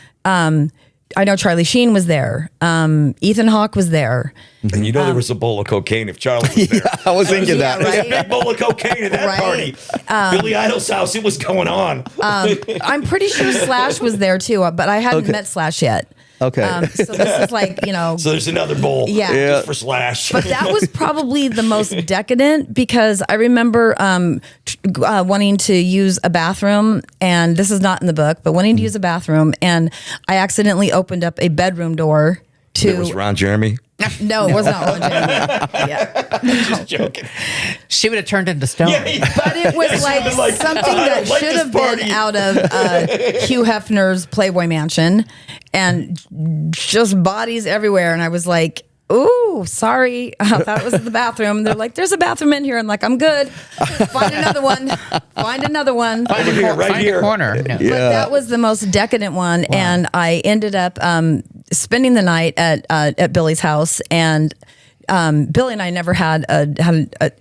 I know Charlie Sheen was there. Ethan Hawke was there. And you know there was a bowl of cocaine if Charlie was there. I was thinking Yeah, that. right. There was a big bowl of cocaine at that Right. party. Billy Idol's house, it was going on. I'm pretty sure Slash was there too, but I hadn't met Slash yet. Okay. So this is like, you know. So there's another bowl Yeah. just for Slash. But that was probably the most decadent because I remember wanting to use a bathroom, and this is not in the book, but wanting to use a bathroom, and I accidentally opened up a bedroom door to. It was Ron Jeremy. No, it was not Ron Jeremy. Yeah. Just joking. She would have turned into stone. Yeah, yeah. But it was like, been like, something I that don't like should this have been party. out of Hugh Hefner's Playboy Mansion, and just bodies everywhere. And I was like, ooh, sorry. I thought it was the bathroom. They're like, there's a bathroom in here. I'm like, I'm good. Find another one. Find another one. Over here, right Find here. a corner. No. But that was the most decadent one. And I ended up spending the night at Billy's house. And Billy and I never had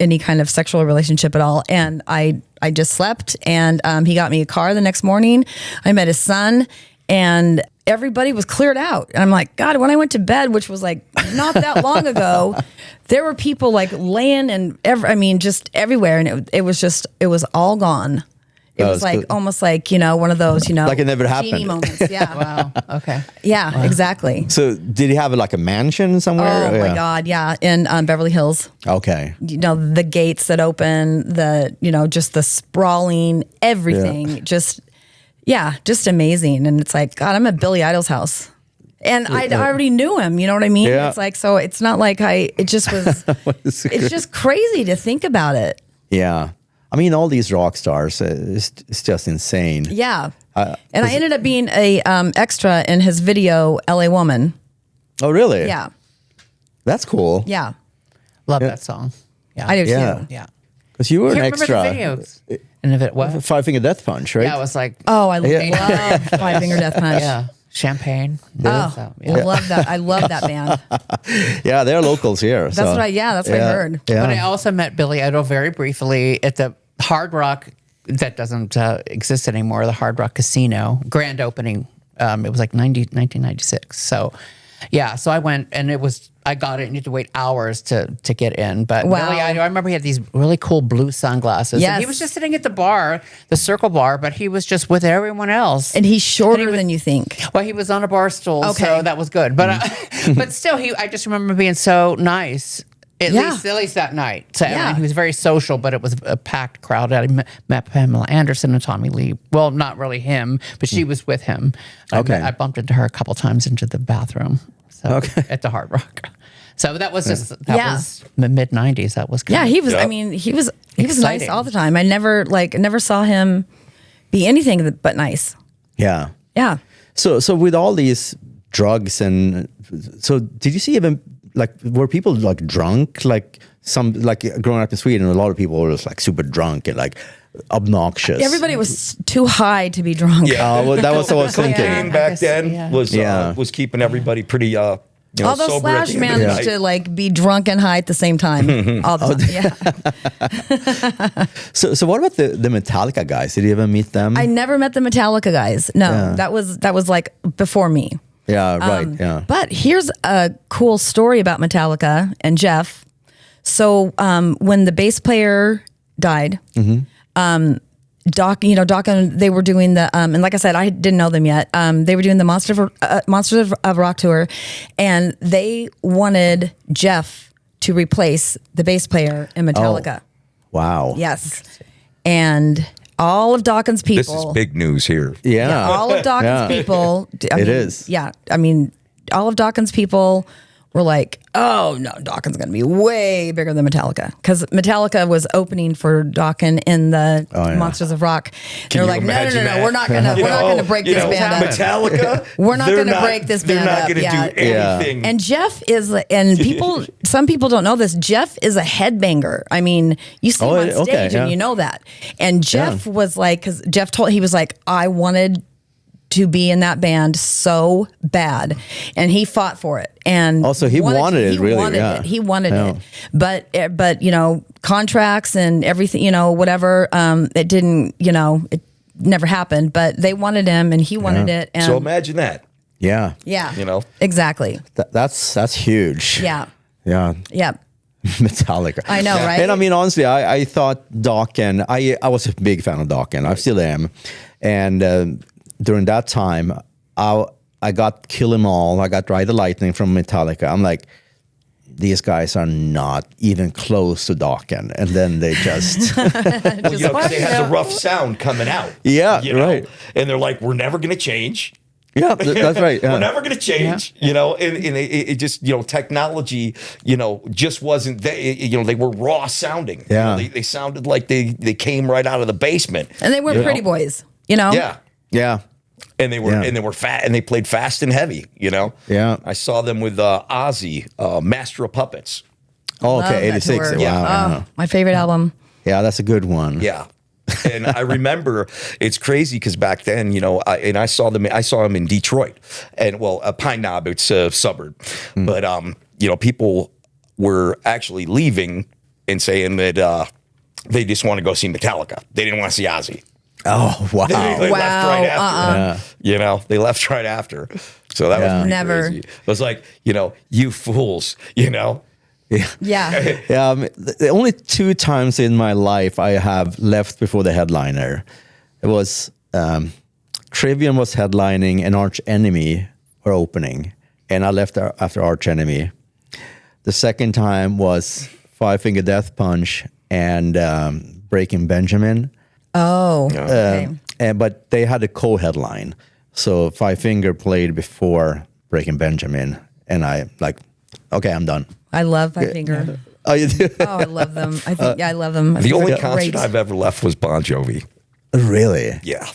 any kind of sexual relationship at all. And I just slept, and he got me a car the next morning. I met his son, and everybody was cleared out. And I'm like, God, when I went to bed, which was like not that long ago, there were people like laying and just everywhere. And it was all gone. It was like good. almost like, you know, one of those, you know, Like it never genie happened. moments. Yeah. Wow. Okay. Yeah, exactly. So did he have like a mansion somewhere? Oh my God. Yeah. In Beverly Hills. Okay. You know, the gates that open, just the sprawling, everything, just amazing. And it's like, God, I'm at Billy Idol's house. And I already knew him, you know what I mean? Yeah. It's like, so it's not like it's just crazy to think about it. Yeah. I mean, all these rock stars, it's just insane. Yeah. And I ended up being a extra in his video, LA Woman. Oh, really? Yeah. That's cool. Yeah. Love that song. Yeah. I do Yeah. too. Yeah. Because you were an Can't extra. remember the videos. And if it was, Five Finger Death Punch, right? yeah, it was like, Oh, I Yeah. love Five Finger Death Punch. yeah, champagne. Oh, So, I love that. I love that band. Yeah, they're locals here. That's what I heard. Yeah. But I also met Billy Idol very briefly at the Hard Rock that doesn't exist anymore, the Hard Rock Casino grand opening. It was like 1996. So, yeah. So I went, and I got it, and you had to wait hours to get in. But Wow. Billy Idol, I remember he had these really cool blue sunglasses. Yes. And he was just sitting at the bar, the circle bar, but he was just with everyone else. And he's shorter than you think. Well, he was on a bar stool, Okay. so that was good. But but still, I just remember being so nice. At least that night. So, I Yeah. mean, he was very social, but it was a packed crowd. I met Pamela Anderson and Tommy Lee. Well, not really him, but she was with him. Okay. I bumped into her a couple times into the bathroom. So at the Hard Rock. So that was just was the mid '90s. That was kind Yeah, of, he was. Yeah. I mean, he was nice Exciting. all the time. I never saw him be anything but nice. Yeah. Yeah. So with all these drugs so did you see even like were people like drunk like growing up in Sweden? A lot of people were just like super drunk and like obnoxious. Everybody was too high to be drunk. Yeah. Well, that was what I was thinking. Cocaine back guess, then yeah. was keeping everybody pretty Although sober at Slash the end of the managed night. to like be drunk and high at the same time all the time. Yeah. So what about the Metallica guys? Did you ever meet them? I never met the Metallica guys. No, Yeah. that was like before me. Yeah, right. Yeah. But here's a cool story about Metallica and Jeff. So when the bass player died, Dokken, they were doing the, and like I said, I didn't know them yet. They were doing the Monsters of Rock tour, and they wanted Jeff to replace the bass player in Metallica. Wow. Yes. And all of Dokken's people. This is big news here. Yeah. All of Dokken's Yeah. people. It is. Yeah. I mean, all of Dokken's people were like, oh no, Dokken's going to be way bigger than Metallica, because Metallica was opening for Dokken in the Monsters of Rock. They're like, no, we're not going to break this band up. Metallica, we're not going to break this band up. They're not going to do anything. And Jeff is, and some people don't know this. Jeff is a headbanger. I mean, you see him on stage and you know that. And Jeff was like, because Jeff he was like, I wanted to be in that band so bad, and he fought for it. And also he wanted it. He wanted it. But you know, contracts and everything, you know, whatever, it didn't, you know, it never happened, but they wanted him and he wanted it. And so imagine that. Yeah. You know, exactly. That's huge. Yeah. Metallica. I know, right? And I mean, honestly, I thought Dokken, I was a big fan of Dokken. I still am. And during that time, I got Kill 'Em All. I got Ride the Lightning from Metallica. I'm like, these guys are not even close to Dokken. And then they just... well, you know, 'cause they had the rough sound coming out. Yeah, you know? right. And they're like, we're never going to change. Yeah, that's right. Yeah. We're never going to change, you know, and it just, you know, technology, you know, just wasn't, you know, they were raw sounding. Yeah. You know, they sounded like they came right out of the basement. And they were pretty boys, you know? Yeah. Yeah. And they were fat, and they played fast and heavy, you know? Yeah. I saw them with Ozzy, Master of Puppets. Oh, okay, 86. Wow. Yeah. My favorite album. Yeah, that's a good one. Yeah. And I remember it's crazy because back then, you know, I saw them in Detroit, and Pine Knob, it's a suburb, but you know, people were actually leaving and saying that they just want to go see Metallica. They didn't want to see Ozzy. Oh, wow. They left right after. You know, they left right after. So that was never. crazy. It was like, you know, you fools, you know. Yeah. The only 2 times in my life I have left before the headliner. It was Trivium was headlining and Arch Enemy were opening, and I left after Arch Enemy. The second time was Five Finger Death Punch and Breaking Benjamin. Oh, okay. But they had a co-headline, so Five Finger played before Breaking Benjamin, and I like, okay, I'm done. I love Five Finger. Oh, you do? Oh, I love them. I think, I love them. The only concert I've ever left was Bon Jovi. Really? Yeah.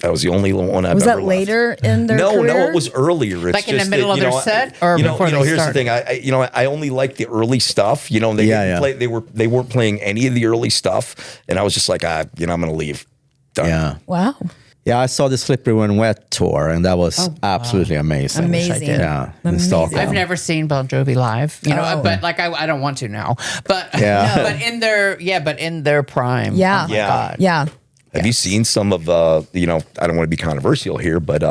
That was the only one I've ever left. Was that later in their career? No, it was earlier. It's like in the just middle of their set, or before they here's start? the thing. I only liked the early stuff. You know, they didn't play. They weren't playing any of the early stuff, and I was just like, I'm gonna leave. Done. Yeah. Wow. Yeah, I saw the Slippery When Wet tour, and that was absolutely amazing. Amazing. Yeah, in Amazing. Stockholm. I've never seen Bon Jovi live, you know, but like I don't want to now. But but in their prime. Yeah. Oh my Yeah. God. Yeah. Have you seen some of you know, I don't want to be controversial here, but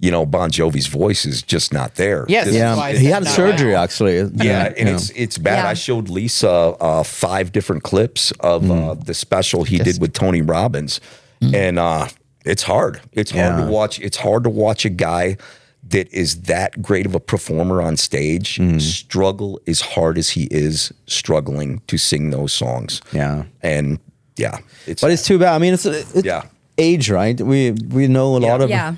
you know, Bon Jovi's voice is just not there. Yes. Yeah, he had surgery actually. Yeah, and it's bad. Yeah. I showed Lisa 5 different clips of the special he did with Tony Robbins, and it's hard. It's hard to watch. It's hard to watch a guy that is that great of a performer on stage struggle as hard as he is struggling to sing those songs. Yeah. And But it's too bad. I mean, it's age, right? We know a lot of. Yeah.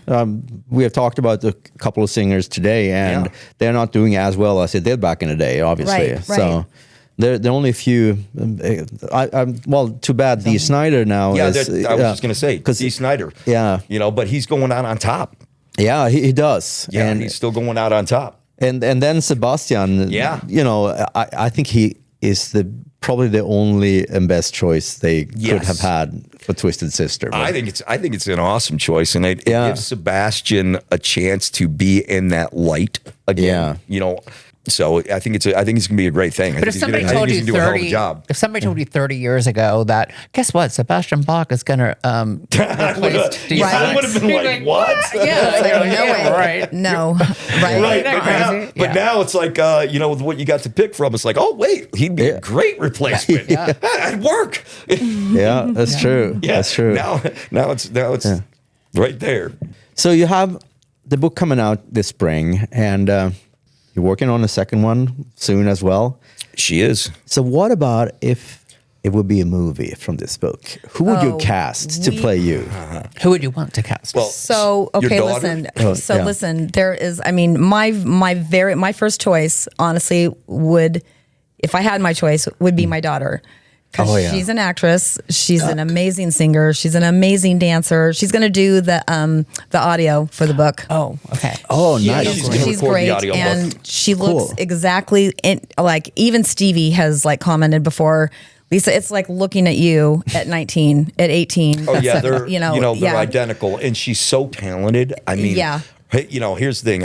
We have talked about a couple of singers today, and they're not doing as well as they did back in the day, obviously. Right. So there are only a few. Well, too bad. Dee Snider now. I was is, just gonna say because Dee Snider. Yeah. You know, but he's going out on top. Yeah, he does. Yeah, and he's still going out on top. And then Sebastian. Yeah. You know, I think he is probably the only and best choice they could have had for Twisted Sister. I think it's an awesome choice, and it gives Sebastian a chance to be in that light again. Yeah. You know, so I think it's gonna be a great thing. But if somebody told you 30, if somebody told you 30 years ago that, guess what, Sebastian Bach is going to replace Dee I would have been like, what? Yeah, right. No. Right. Right. But now it's like, you know, with what you got to pick from, it's like, oh wait, he'd be a great replacement. That'd work. Yeah, that's true. Yeah. That's true. Now it's right there. So you have the book coming out this spring, and you're working on a second one soon as well. She is. So what about if it would be a movie from this book, who would you cast to play you? Who would you want to cast? Well, So your okay, daughter? listen. Listen, there is. I mean, my first choice, honestly, would, if I had my choice, would be my daughter. Because she's an actress, she's an amazing singer, she's an amazing dancer. She's going to do the audio for the book. Oh, okay. Oh, Yeah, nice. she's gonna She's record great, the audio and book. she looks exactly like, even Stevie has like commented before. Lisa, it's like looking at you at 19, at 18. Oh yeah, they're yeah. identical, and she's so talented. I mean, Yeah. hey, here's the thing: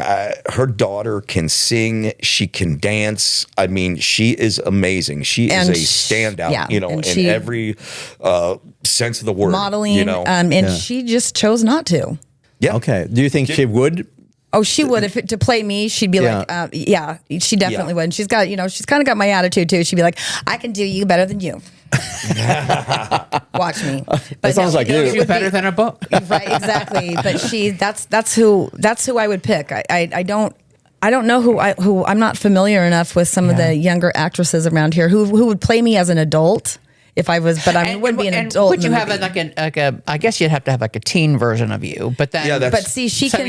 her daughter can sing, she can dance. I mean, she is amazing. She is a standout. In every sense of the word. Modeling, and she just chose not to. Yeah. Okay. Do you think she would? Oh, she would. If to play me, she'd be like, she definitely would. And she's got, she's kind of got my attitude too. She'd be like, I can do you better than you. Watch me. But That sounds like you. You're better than a book. Right, exactly. But that's who I would pick. I don't know who I'm not familiar enough with some of the younger actresses around here who would play me as an adult. If I was, but I wouldn't be an adult. Would you in the have movie. like a? I guess you'd have to have like a teen version of you, but then. But see, she can.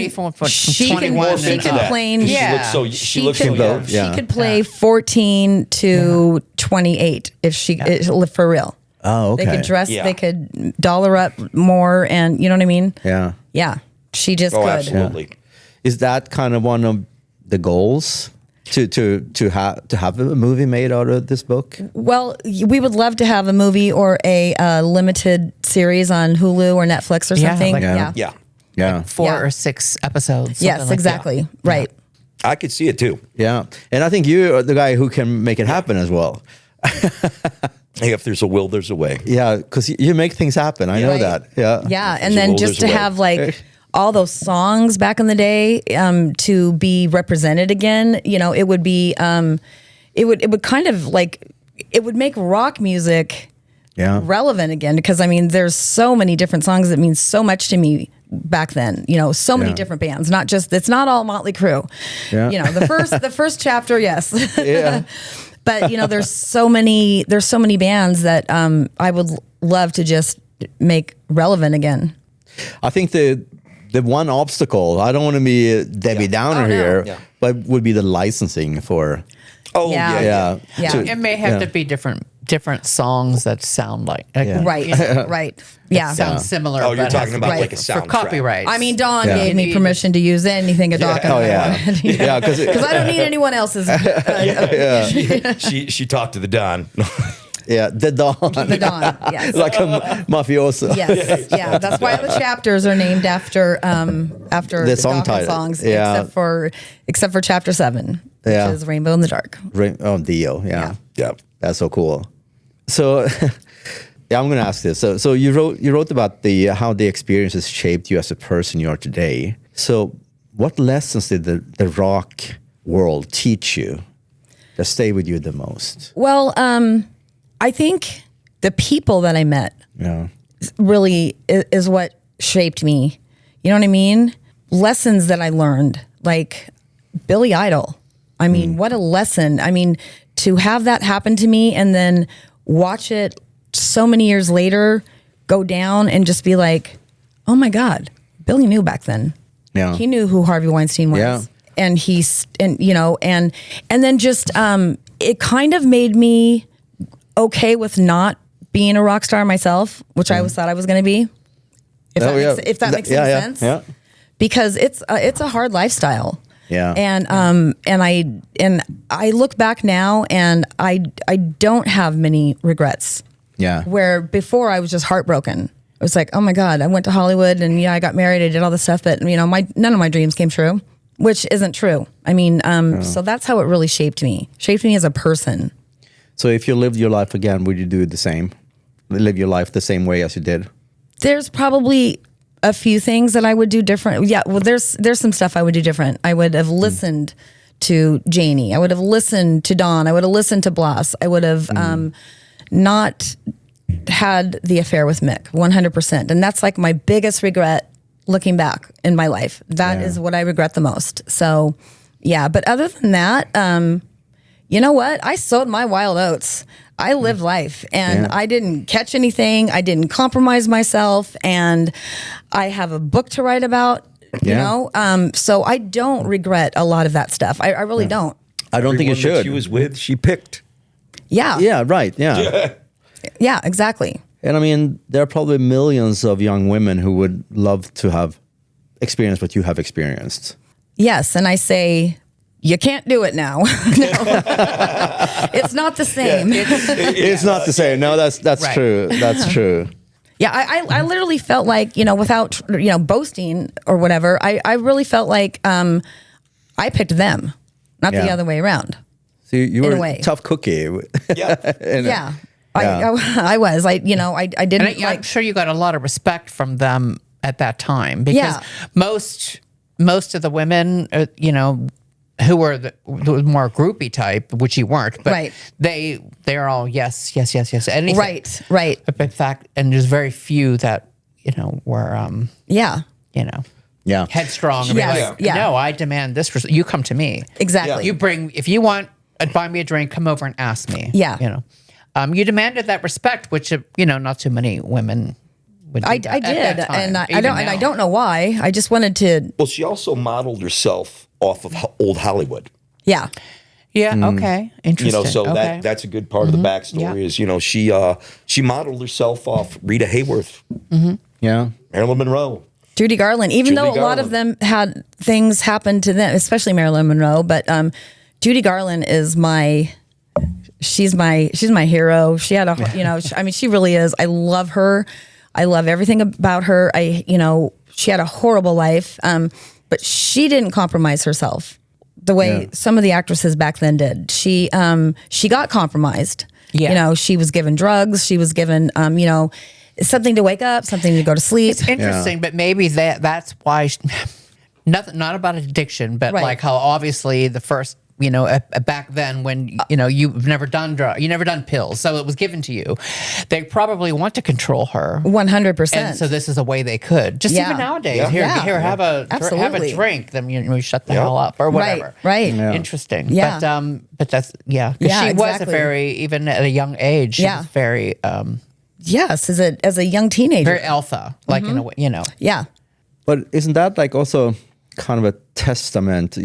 She can that. play. She looks so young. She could play 14 to 28 if she for real. Oh, okay. They could dress. Yeah. They could doll her up more, and you know what I mean. Yeah. Yeah, she just could. Absolutely. Is that kind of one of the goals? To have a movie made out of this book? Well, we would love to have a movie or a limited series on Hulu or Netflix or something. Yeah. 4 or 6 episodes. Yes, exactly. Right. I could see it too. Yeah. And I think you are the guy who can make it happen as well. Hey, if there's a will, there's a way. Yeah, because you make things happen. I know Right. that. Yeah. Yeah, There's and a then will, just to there's a way. have like all those songs back in the day to be represented again, it would be it would kind of like, it would make rock music relevant again, because I mean there's so many different songs that mean so much to me back then, so many different bands, it's not all Motley Crue. Yeah. The first chapter, yes. Yeah. But there's so many bands that I would love to just make relevant again. I think the one obstacle, I don't want to be a Debbie Downer here, but would be the licensing for. Oh Yeah. It may have to be different songs that sound like. Right. Yeah. Sounds similar. Oh, you're but talking has to about be like a for soundtrack. copyright. I mean, Dawn gave me permission to use anything a Dokken. Oh yeah. Yeah, because Because I don't need anyone else's. She talked to the Don. the Dawn. The Dawn, yes. Like a mafioso. Yes, yeah. That's why the chapters are named after the song Dokken title. songs, Yeah. except for chapter 7, which is Rainbow in the Dark. Dio. Yeah. Yeah. That's so cool. So, I'm going to ask this. So you wrote about how the experiences shaped you as a person you are today. So, what lessons did the rock world teach you that stay with you the most? Well, I think the people that I met really is what shaped me. You know what I mean? Lessons that I learned, like Billy Idol. I mean, what a lesson. I mean, to have that happen to me and then watch it so many years later go down and just be like, oh my God, Billy knew back then. Yeah. He knew who Harvey Weinstein was. Yeah. And and then just it kind of made me okay with not being a rock star myself, which I always thought I was going to be. If that makes any sense. Yeah. Because it's a hard lifestyle. Yeah. And I look back now and I don't have many regrets. Yeah. Where before I was just heartbroken. It was like, oh my God, I went to Hollywood and I got married, I did all this stuff, but none of my dreams came true, which isn't true. I mean, so that's how it really shaped me as a person. So if you lived your life again, would you do the same? Live your life the same way as you did? There's probably a few things that I would do different. Yeah, well, there's some stuff I would do different. I would have listened to Janie. I would have listened to Dawn. I would have listened to Blas. I would have not had the affair with Mick, 100%. And that's like my biggest regret looking back in my life. That is what I regret the most. So, yeah. But other than that, you know what? I sowed my wild oats. I lived life, and I didn't catch anything. I didn't compromise myself, and I have a book to write about. You know, so I don't regret a lot of that stuff. I really don't. I don't think you Everyone that should. she was with, she picked. Yeah. Yeah, right. Yeah. Yeah, exactly. And I mean, there are probably millions of young women who would love to have experienced what you have experienced. Yes, and I say, you can't do it now. It's not the same. It's not the same. No, that's Right. true. That's true. Yeah, I literally felt like, without, boasting or whatever, I really felt like I picked them, not the other way around. So you In were a way. a tough cookie. Yeah. Yeah. I was. I didn't And I'm sure you got a lot of respect from them at that time because most of the women, who were the more groupie type, which you weren't, but Right. they're all yes, anything. Right. But in fact, and there's very few that were Yeah. Yeah. headstrong. And be Yes, like, yeah. no, I demand this. You come to me. Exactly. You bring if you want. Buy me a drink. Come over and ask me. Yeah. You demanded that respect, which not too many women would. Do I that at did, that time, and I even don't, and I now. don't know why. I just wanted to. Well, she also modeled herself off of old Hollywood. Yeah. Yeah. Okay. Interesting. So okay. that's a good part of the backstory. Yeah. Is she modeled herself off Rita Hayworth, Yeah. Marilyn Monroe. Judy Garland, even Judy though a lot of Garland. them had things happen to them, especially Marilyn Monroe, but Judy Garland is she's my hero. She had she really is. I love her. I love everything about her. She had a horrible life, but she didn't compromise herself the way some of the actresses back then did. She got compromised. Yeah. She was given drugs. She was given, something to wake up, something to go to sleep. It's interesting, but maybe that's why. Not about addiction, but Right. like how obviously the first. Back then when you've never done you never done pills, so it was given to you. They probably want to control her. 100%. And so this is a way they could. Just Yeah. even nowadays, Yeah. here, Yeah. here, have a Absolutely. drink. Then we shut the hell up or whatever. Right. Yeah. Interesting. Yeah. But that's 'cause Yeah, she was exactly. even at a young age. She Yeah. was very Yes, as a young teenager. very alpha, like in a way, Yeah. But isn't that like also kind of a testament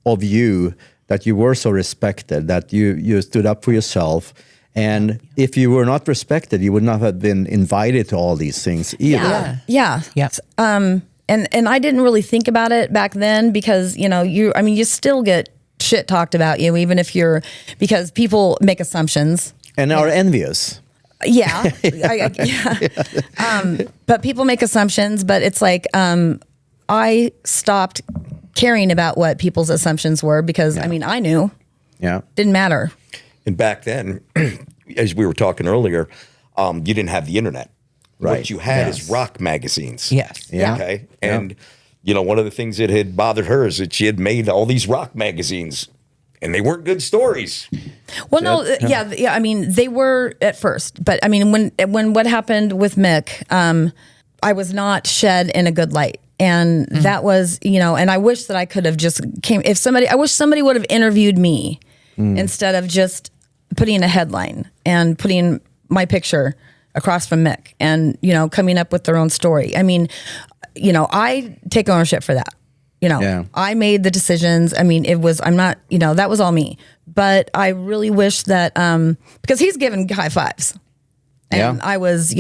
of you that you were so respected, that you stood up for yourself? And if you were not respected, you would not have been invited to all these things either. Yeah. Yeah. And I didn't really think about it back then because, you still get shit talked about you, even if because people make assumptions. And are envious. Yeah. But people make assumptions, but it's like, I stopped caring about what people's assumptions were because, I knew. Yeah. Didn't matter. And back then, as we were talking earlier, you didn't have the internet. Right. What you had Yes. is rock magazines. Yes. Yeah. Okay. And, one of the things that had bothered her is that she had made all these rock magazines and they weren't good stories. Well, no, yeah. They were at first, but when what happened with Mick, I was not shed in a good light. And that was, and I wish that I could have just I wish somebody would have interviewed me instead of just putting a headline and putting my picture across from Mick and, coming up with their own story. I take ownership for that. I made the decisions. That was all me. But I really wish that, because he's given high fives. And I was,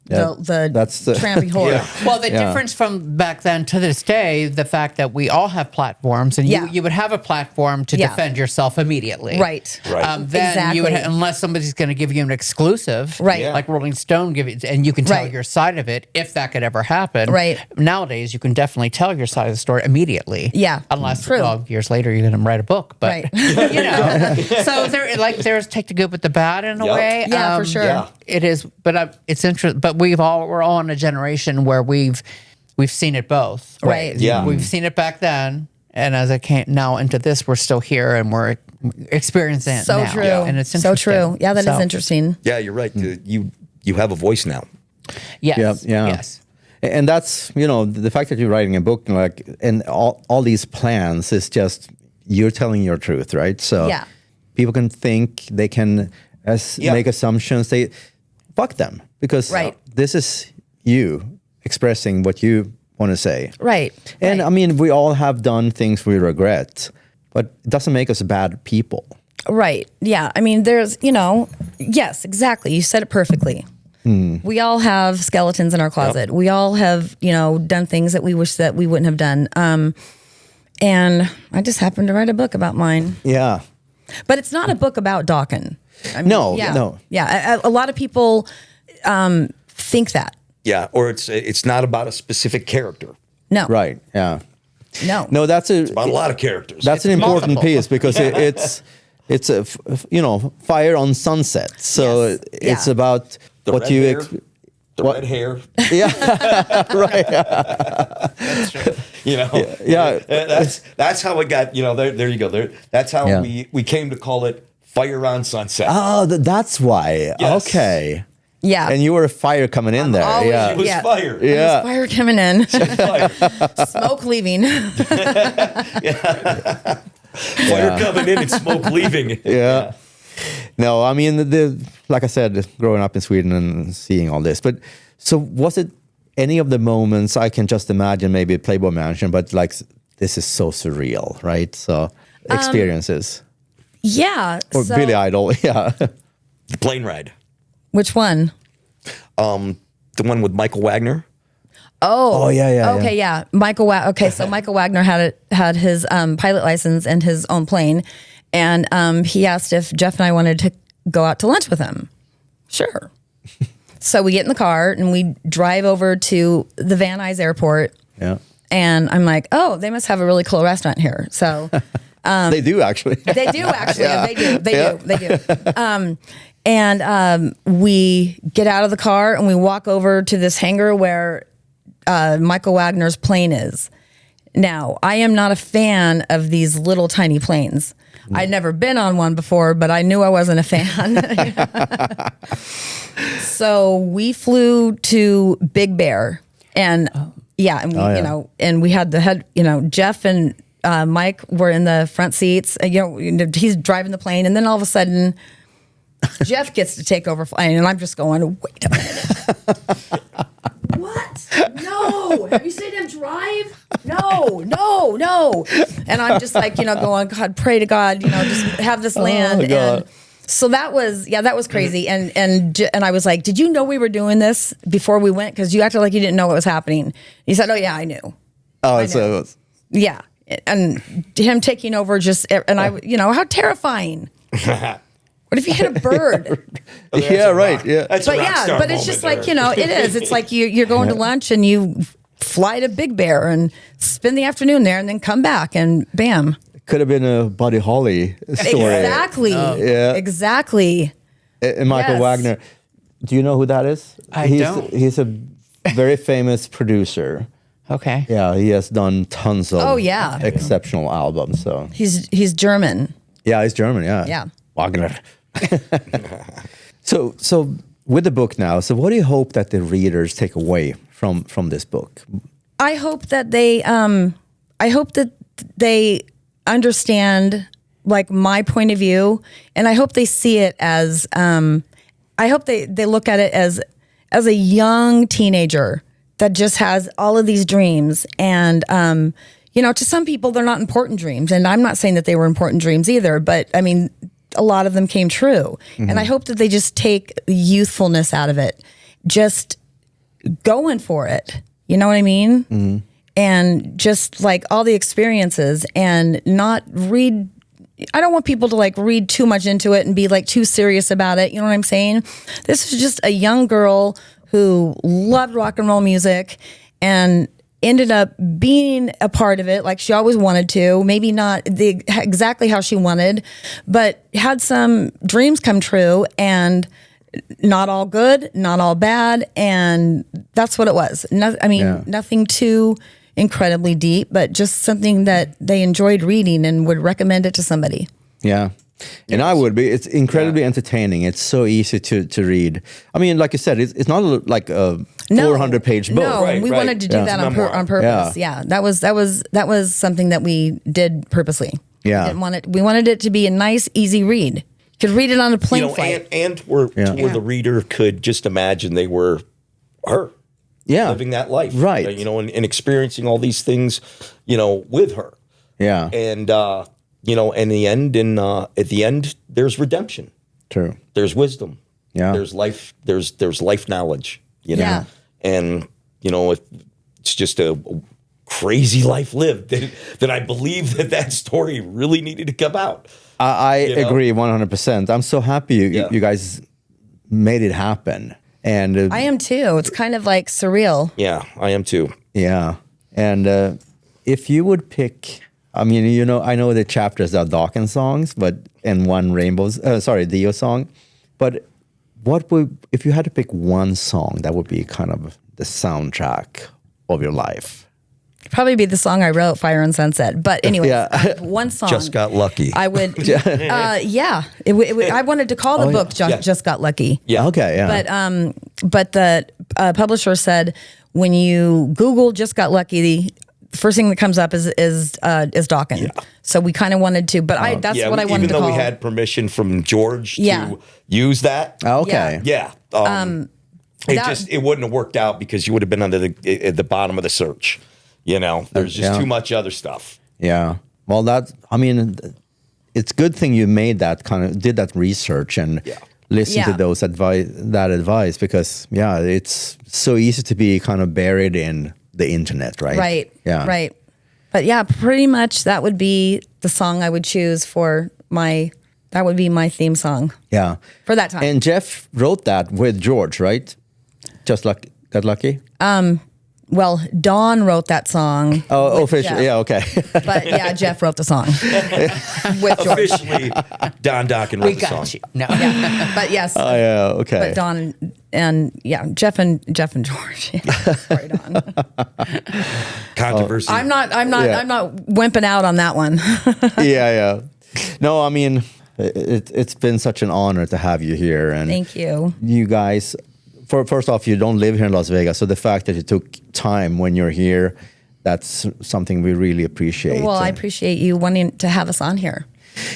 that's the trampy whore. Well, the difference from back then to this day, the fact that we all have platforms, and you would have a platform to defend yourself immediately, Right. Then you would, Exactly. unless somebody's going to give you an exclusive, Right. Yeah. like Rolling Stone, give it, and you can tell Right. your side of it if that could ever happen. Right. Nowadays, you can definitely tell your side of the story immediately. Yeah. Unless True. Years later you're going to write a book, but Right. So there's take the good with the bad in a Yep. way. Yeah, for sure. Yeah. It is, but it's interesting. But we're all in a generation where we've seen it both. Right. Yeah. We've seen it back then, and as I came now into this, we're still here and we're experiencing it So now. true. And it's so interesting. true. Yeah, that is So, interesting. Yeah, you're right. You have a voice now. Yes. Yeah. Yes. And that's, the fact that you're writing a book, and all these plans is just, you're telling your truth, right? So Yeah. people can think, they can make assumptions. They fuck them, because this is you expressing what you want to say. Right. And I mean, we all have done things we regret, but it doesn't make us bad people. Right. Yeah. I mean, there's, yes, exactly. You said it perfectly. We all have skeletons in our closet. We all have, done things that we wish that we wouldn't have done. And I just happened to write a book about mine. Yeah. But it's not a book about Dokken. I mean, No. Yeah. A lot of people think that. Yeah. Or it's not about a specific character. No. Right. Yeah. No. It's about a lot of characters. That's an important piece, because it's a fire on sunset. So it's about the what red you hair, the red hair. Yeah. Right. That's true. That's how it got. There you go. That's how we came to call it Fire on Sunset. Oh, that's why. Yes. Okay. Yeah. And you were a fire coming in there. It was fire. Yeah. Fire coming in. Fire. Smoke leaving. Fire coming in and smoke leaving. Yeah. No, I mean, like I said, growing up in Sweden and seeing all this. But so was it any of the moments, I can just imagine maybe Playboy Mansion, but like, this is so surreal, right? So experiences. Yeah. Or Billy Idol. Yeah. The plane ride. Which one? The one with Michael Wagner. Oh yeah. Okay, yeah. So Michael Wagner had his pilot license and his own plane, and he asked if Jeff and I wanted to go out to lunch with him. Sure. So we get in the car and we drive over to the Van Nuys Airport. Yeah. And I'm like, oh, they must have a really cool restaurant here. So they do actually. They do actually. Yeah. They do. And we get out of the car and we walk over to this hangar where Michael Wagner's plane is. Now, I am not a fan of these little tiny planes. I'd never been on one before, but I knew I wasn't a fan. So we flew to Big Bear, and and we had Jeff and Mike were in the front seats. He's driving the plane, and then all of a sudden, Jeff gets to take over flying, and I'm just going, wait a minute. What? No. Have you seen him drive? No. And I'm just like, going, God, pray to God, just have this land. And so that was crazy. And I was like, did you know we were doing this before we went? Because you acted like you didn't know what was happening. He said, oh yeah, I knew. Oh, so it was. Yeah. And him taking over how terrifying. What if you hit a bird? Yeah, right. Yeah. That's but it's just like, it is. It's like you're going to lunch and you fly to Big Bear and spend the afternoon there and then come back and bam. It could have been a Buddy Holly story. Exactly. Yeah. Exactly. And Michael Wagner. Do you know who that is? I don't. He's a very famous producer. Okay. Yeah, he has done tons of yeah. exceptional albums. So he's German. Yeah, he's German. Yeah. Yeah. Wagner. So with the book now, so what do you hope that the readers take away from this book? I hope that they understand like my point of view, and I hope they see it as I hope they look at it as a young teenager that just has all of these dreams, and to some people they're not important dreams, and I'm not saying that they were important dreams either, but I mean, a lot of them came true. Mm-hmm. And I hope that they just take the youthfulness out of it, just going for it. You know what I mean? Mm-hmm. And just like all the experiences, and not read. I don't want people to like read too much into it and be like too serious about it. You know what I'm saying? This is just a young girl who loved rock and roll music and ended up being a part of it like she always wanted to, maybe not exactly how she wanted, but had some dreams come true, and not all good, not all bad, and that's what it was. Nothing too incredibly deep, but just something that they enjoyed reading and would recommend it to somebody. Yeah. And I would be. It's incredibly entertaining. It's so easy to read. I mean, like you said, it's not like a 400-page book. No, we wanted to do that on purpose. Yeah, that was something that we did purposely. Yeah, we wanted it to be a nice, easy read. Could read it on a plane flight. and where the reader could just imagine they were her. Yeah. Living that life. Right. And experiencing all these things, with her. Yeah. And, in the end, at the end, there's redemption. True. There's wisdom. Yeah. There's life. There's life knowledge, Yeah. And, it's just a crazy life lived that I believe that story really needed to come out. I agree 100%. I'm so happy you guys made it happen. And I am too. It's kind of like surreal. Yeah, I am too. Yeah. And if you would pick, I know the chapters are Dokken songs, and one Dio song, but if you had to pick one song that would be kind of the soundtrack of your life? Probably be the song I wrote, Fire and Sunset. But anyway, one song. Just Got Lucky. I would, I wanted to call the book Just Got Lucky. Yeah. Okay, yeah. But the publisher said, when you Google Just Got Lucky, the first thing that comes up is Dokken. Yeah. So we kind of wanted to, but that's what I wanted to call. Even though we had permission from George to use that. Okay. Yeah. It wouldn't have worked out because you would have been under at the bottom of the search. There's just too much other stuff. Yeah. Well, it's a good thing you did that research and listened to that advice because, it's so easy to be kind of buried in the internet, right? Right. Yeah. Right. But pretty much that would be the song I would choose that would be my theme song. Yeah. For that time. And Jeff wrote that with George, right? Just Got Lucky? Well, Dawn wrote that song. Oh, officially. Yeah, okay. But Jeff wrote the song with George. Officially, Don Dokken wrote the song. You. No. Yeah. But yes. Oh, yeah, okay. But Dawn and Jeff and George. Yeah. Sorry, Dawn. Controversy. I'm not wimping out on that one. Yeah. No, it's been such an honor to have you here. And thank you. You guys, first off, you don't live here in Las Vegas, so the fact that you took time when you're here, that's something we really appreciate. Well, I appreciate you wanting to have us on here.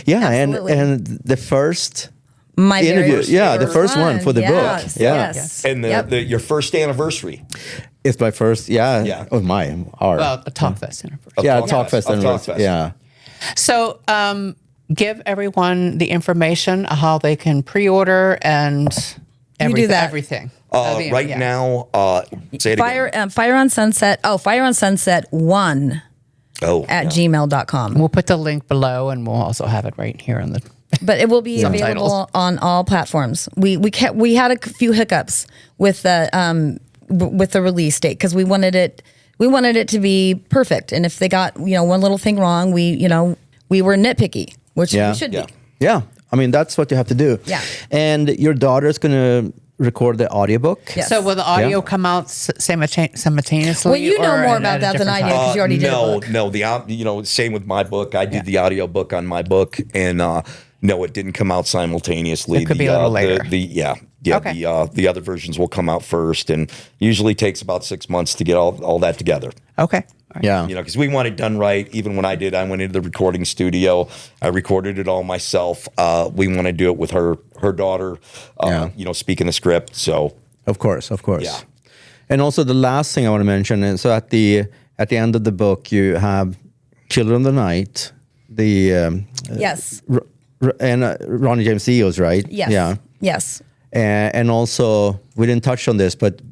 Yeah, Absolutely. and the first interview, the first one for the book. Yeah. Yes. And your first anniversary. It's my first, our. Well, a Talkfest anniversary. Talkfest anniversary. Yeah. So, give everyone the information how they can pre-order and everything. Right now, say it again. Fire on Sunset 1 at gmail.com. We'll put the link below, and we'll also have it right here on the. But it will be available on all platforms. We had a few hiccups with the release date because we wanted it to be perfect. And if they got one little thing wrong, we were nitpicky, which we should be. Yeah, that's what you have to do. Yeah. And your daughter's gonna record the audiobook. Yes. So will the audio come out simultaneously? Well, you know more about that than I do because you already did a book. No. Same with my book. I did the audio book on my book, and no, it didn't come out simultaneously. It could be a little later. Okay. The other versions will come out first, and usually takes about 6 months to get all that together. Okay. Right. Yeah. Because we want it done right. Even when I went into the recording studio. I recorded it all myself. We want to do it with her daughter. Speaking the script. So of course. Yeah. And also the last thing I want to mention is so at the end of the book you have Children of the Night. The yes. And Ronnie James Dio's, right? Yes. Yeah. Yes. And also we didn't touch on this, but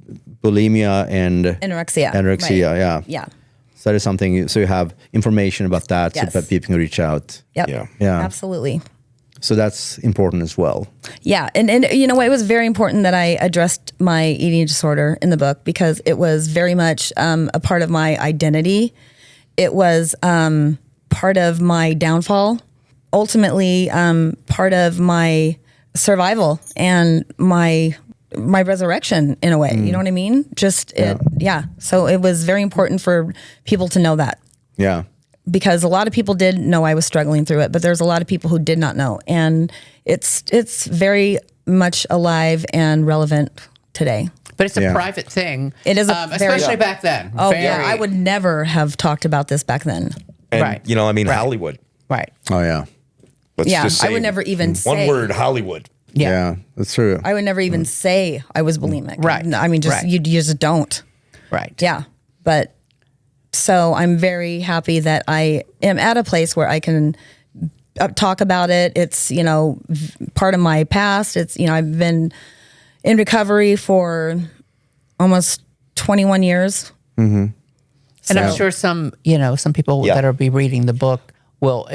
bulimia and anorexia. Right. Yeah. So that is something. So you have information about that, so that people can reach out. Yep. Yeah. Absolutely. So that's important as well. Yeah, and it was very important that I addressed my eating disorder in the book because it was very much a part of my identity. It was part of my downfall. Ultimately, part of my survival and my resurrection in a way. You know what I mean? So it was very important for people to know that. Yeah. Because a lot of people did know I was struggling through it, but there's a lot of people who did not know. And it's very much alive and relevant today. But it's a private thing. It is especially back then. Oh, yeah. I would never have talked about this back then. And, Hollywood. Right. Oh, yeah. Let's just say I would never even say. one word, Hollywood. Yeah, that's true. I would never even say I was bulimic. Right. I mean, just Right. you just don't. Right. Yeah. But so I'm very happy that I am at a place where I can talk about it. It's, part of my past. It's, I've been in recovery for almost 21 years. Mm-hmm. And I'm sure some people that will be reading the book will,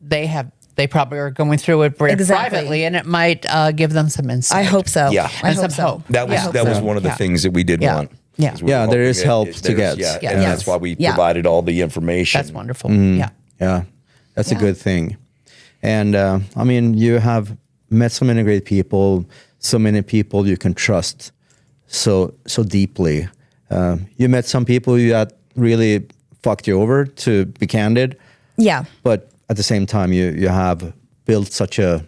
they probably are going through it very privately, and it might give them some insight. I hope so. Yeah. I And hope some so. hope. That was one of the things that we did want. Yeah. 'Cause we were Yeah, there hoping is help to there's- get. Yeah, Yeah. and Yes. that's why we Yeah. provided all the information. That's wonderful. Yeah. Yeah, that's a good thing. And I mean, you have met so many great people, so many people you can trust so deeply. You met some people that really fucked you over, to be candid. Yeah. But at the same time, you have built such a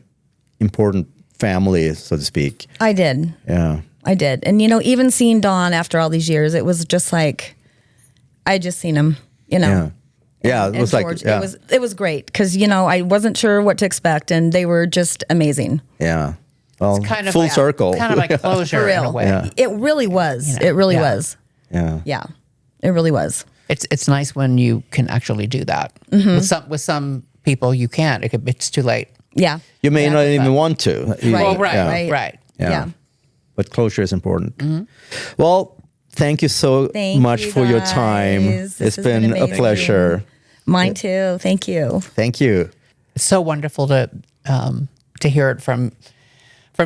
important family, so to speak. I did. Yeah. I did. And, even seeing Don after all these years, it was just like, I just seen him, Yeah. Yeah, it And was like, George, yeah. it was great because, I wasn't sure what to expect, and they were just amazing. Yeah. Well, Kind of full like, circle. Kind of like closure For in a real. way. Yeah. It really was. You know, It really yeah. was. Yeah. Yeah. It really was. It's nice when you can actually do that. With some people you can't. It's too late. Yeah. You may Yeah. not even want to. You- Right. Well, right, Yeah. right. Yeah. But closure is important. Well, thank you so Thank much you, for your time. guys. This It's has been been a amazing. pleasure. Mine too. Thank you. Thank you. It's so wonderful to hear it from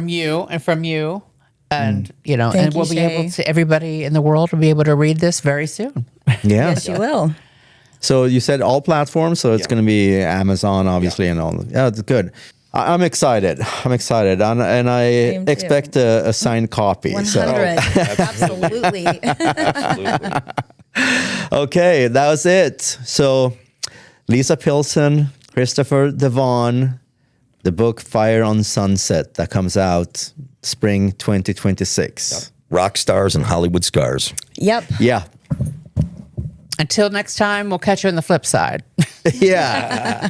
you and from you. And Thank and you, we'll be Shay. able to, everybody in the world will be able to read this very soon. Yeah. Yes, you will. So you said all platforms, so it's going to be Amazon, obviously, and all. Yeah, it's good. I'm excited. And I Same too. expect a signed copy. 100. So. Absolutely. Absolutely. Okay, that was it. So Lisa Pilson, Christopher DeVon, the book Fire on Sunset that comes out spring 2026. Rockstars and Hollywood Scars. Yep. Yeah. Until next time, we'll catch you on the flip side. Yeah.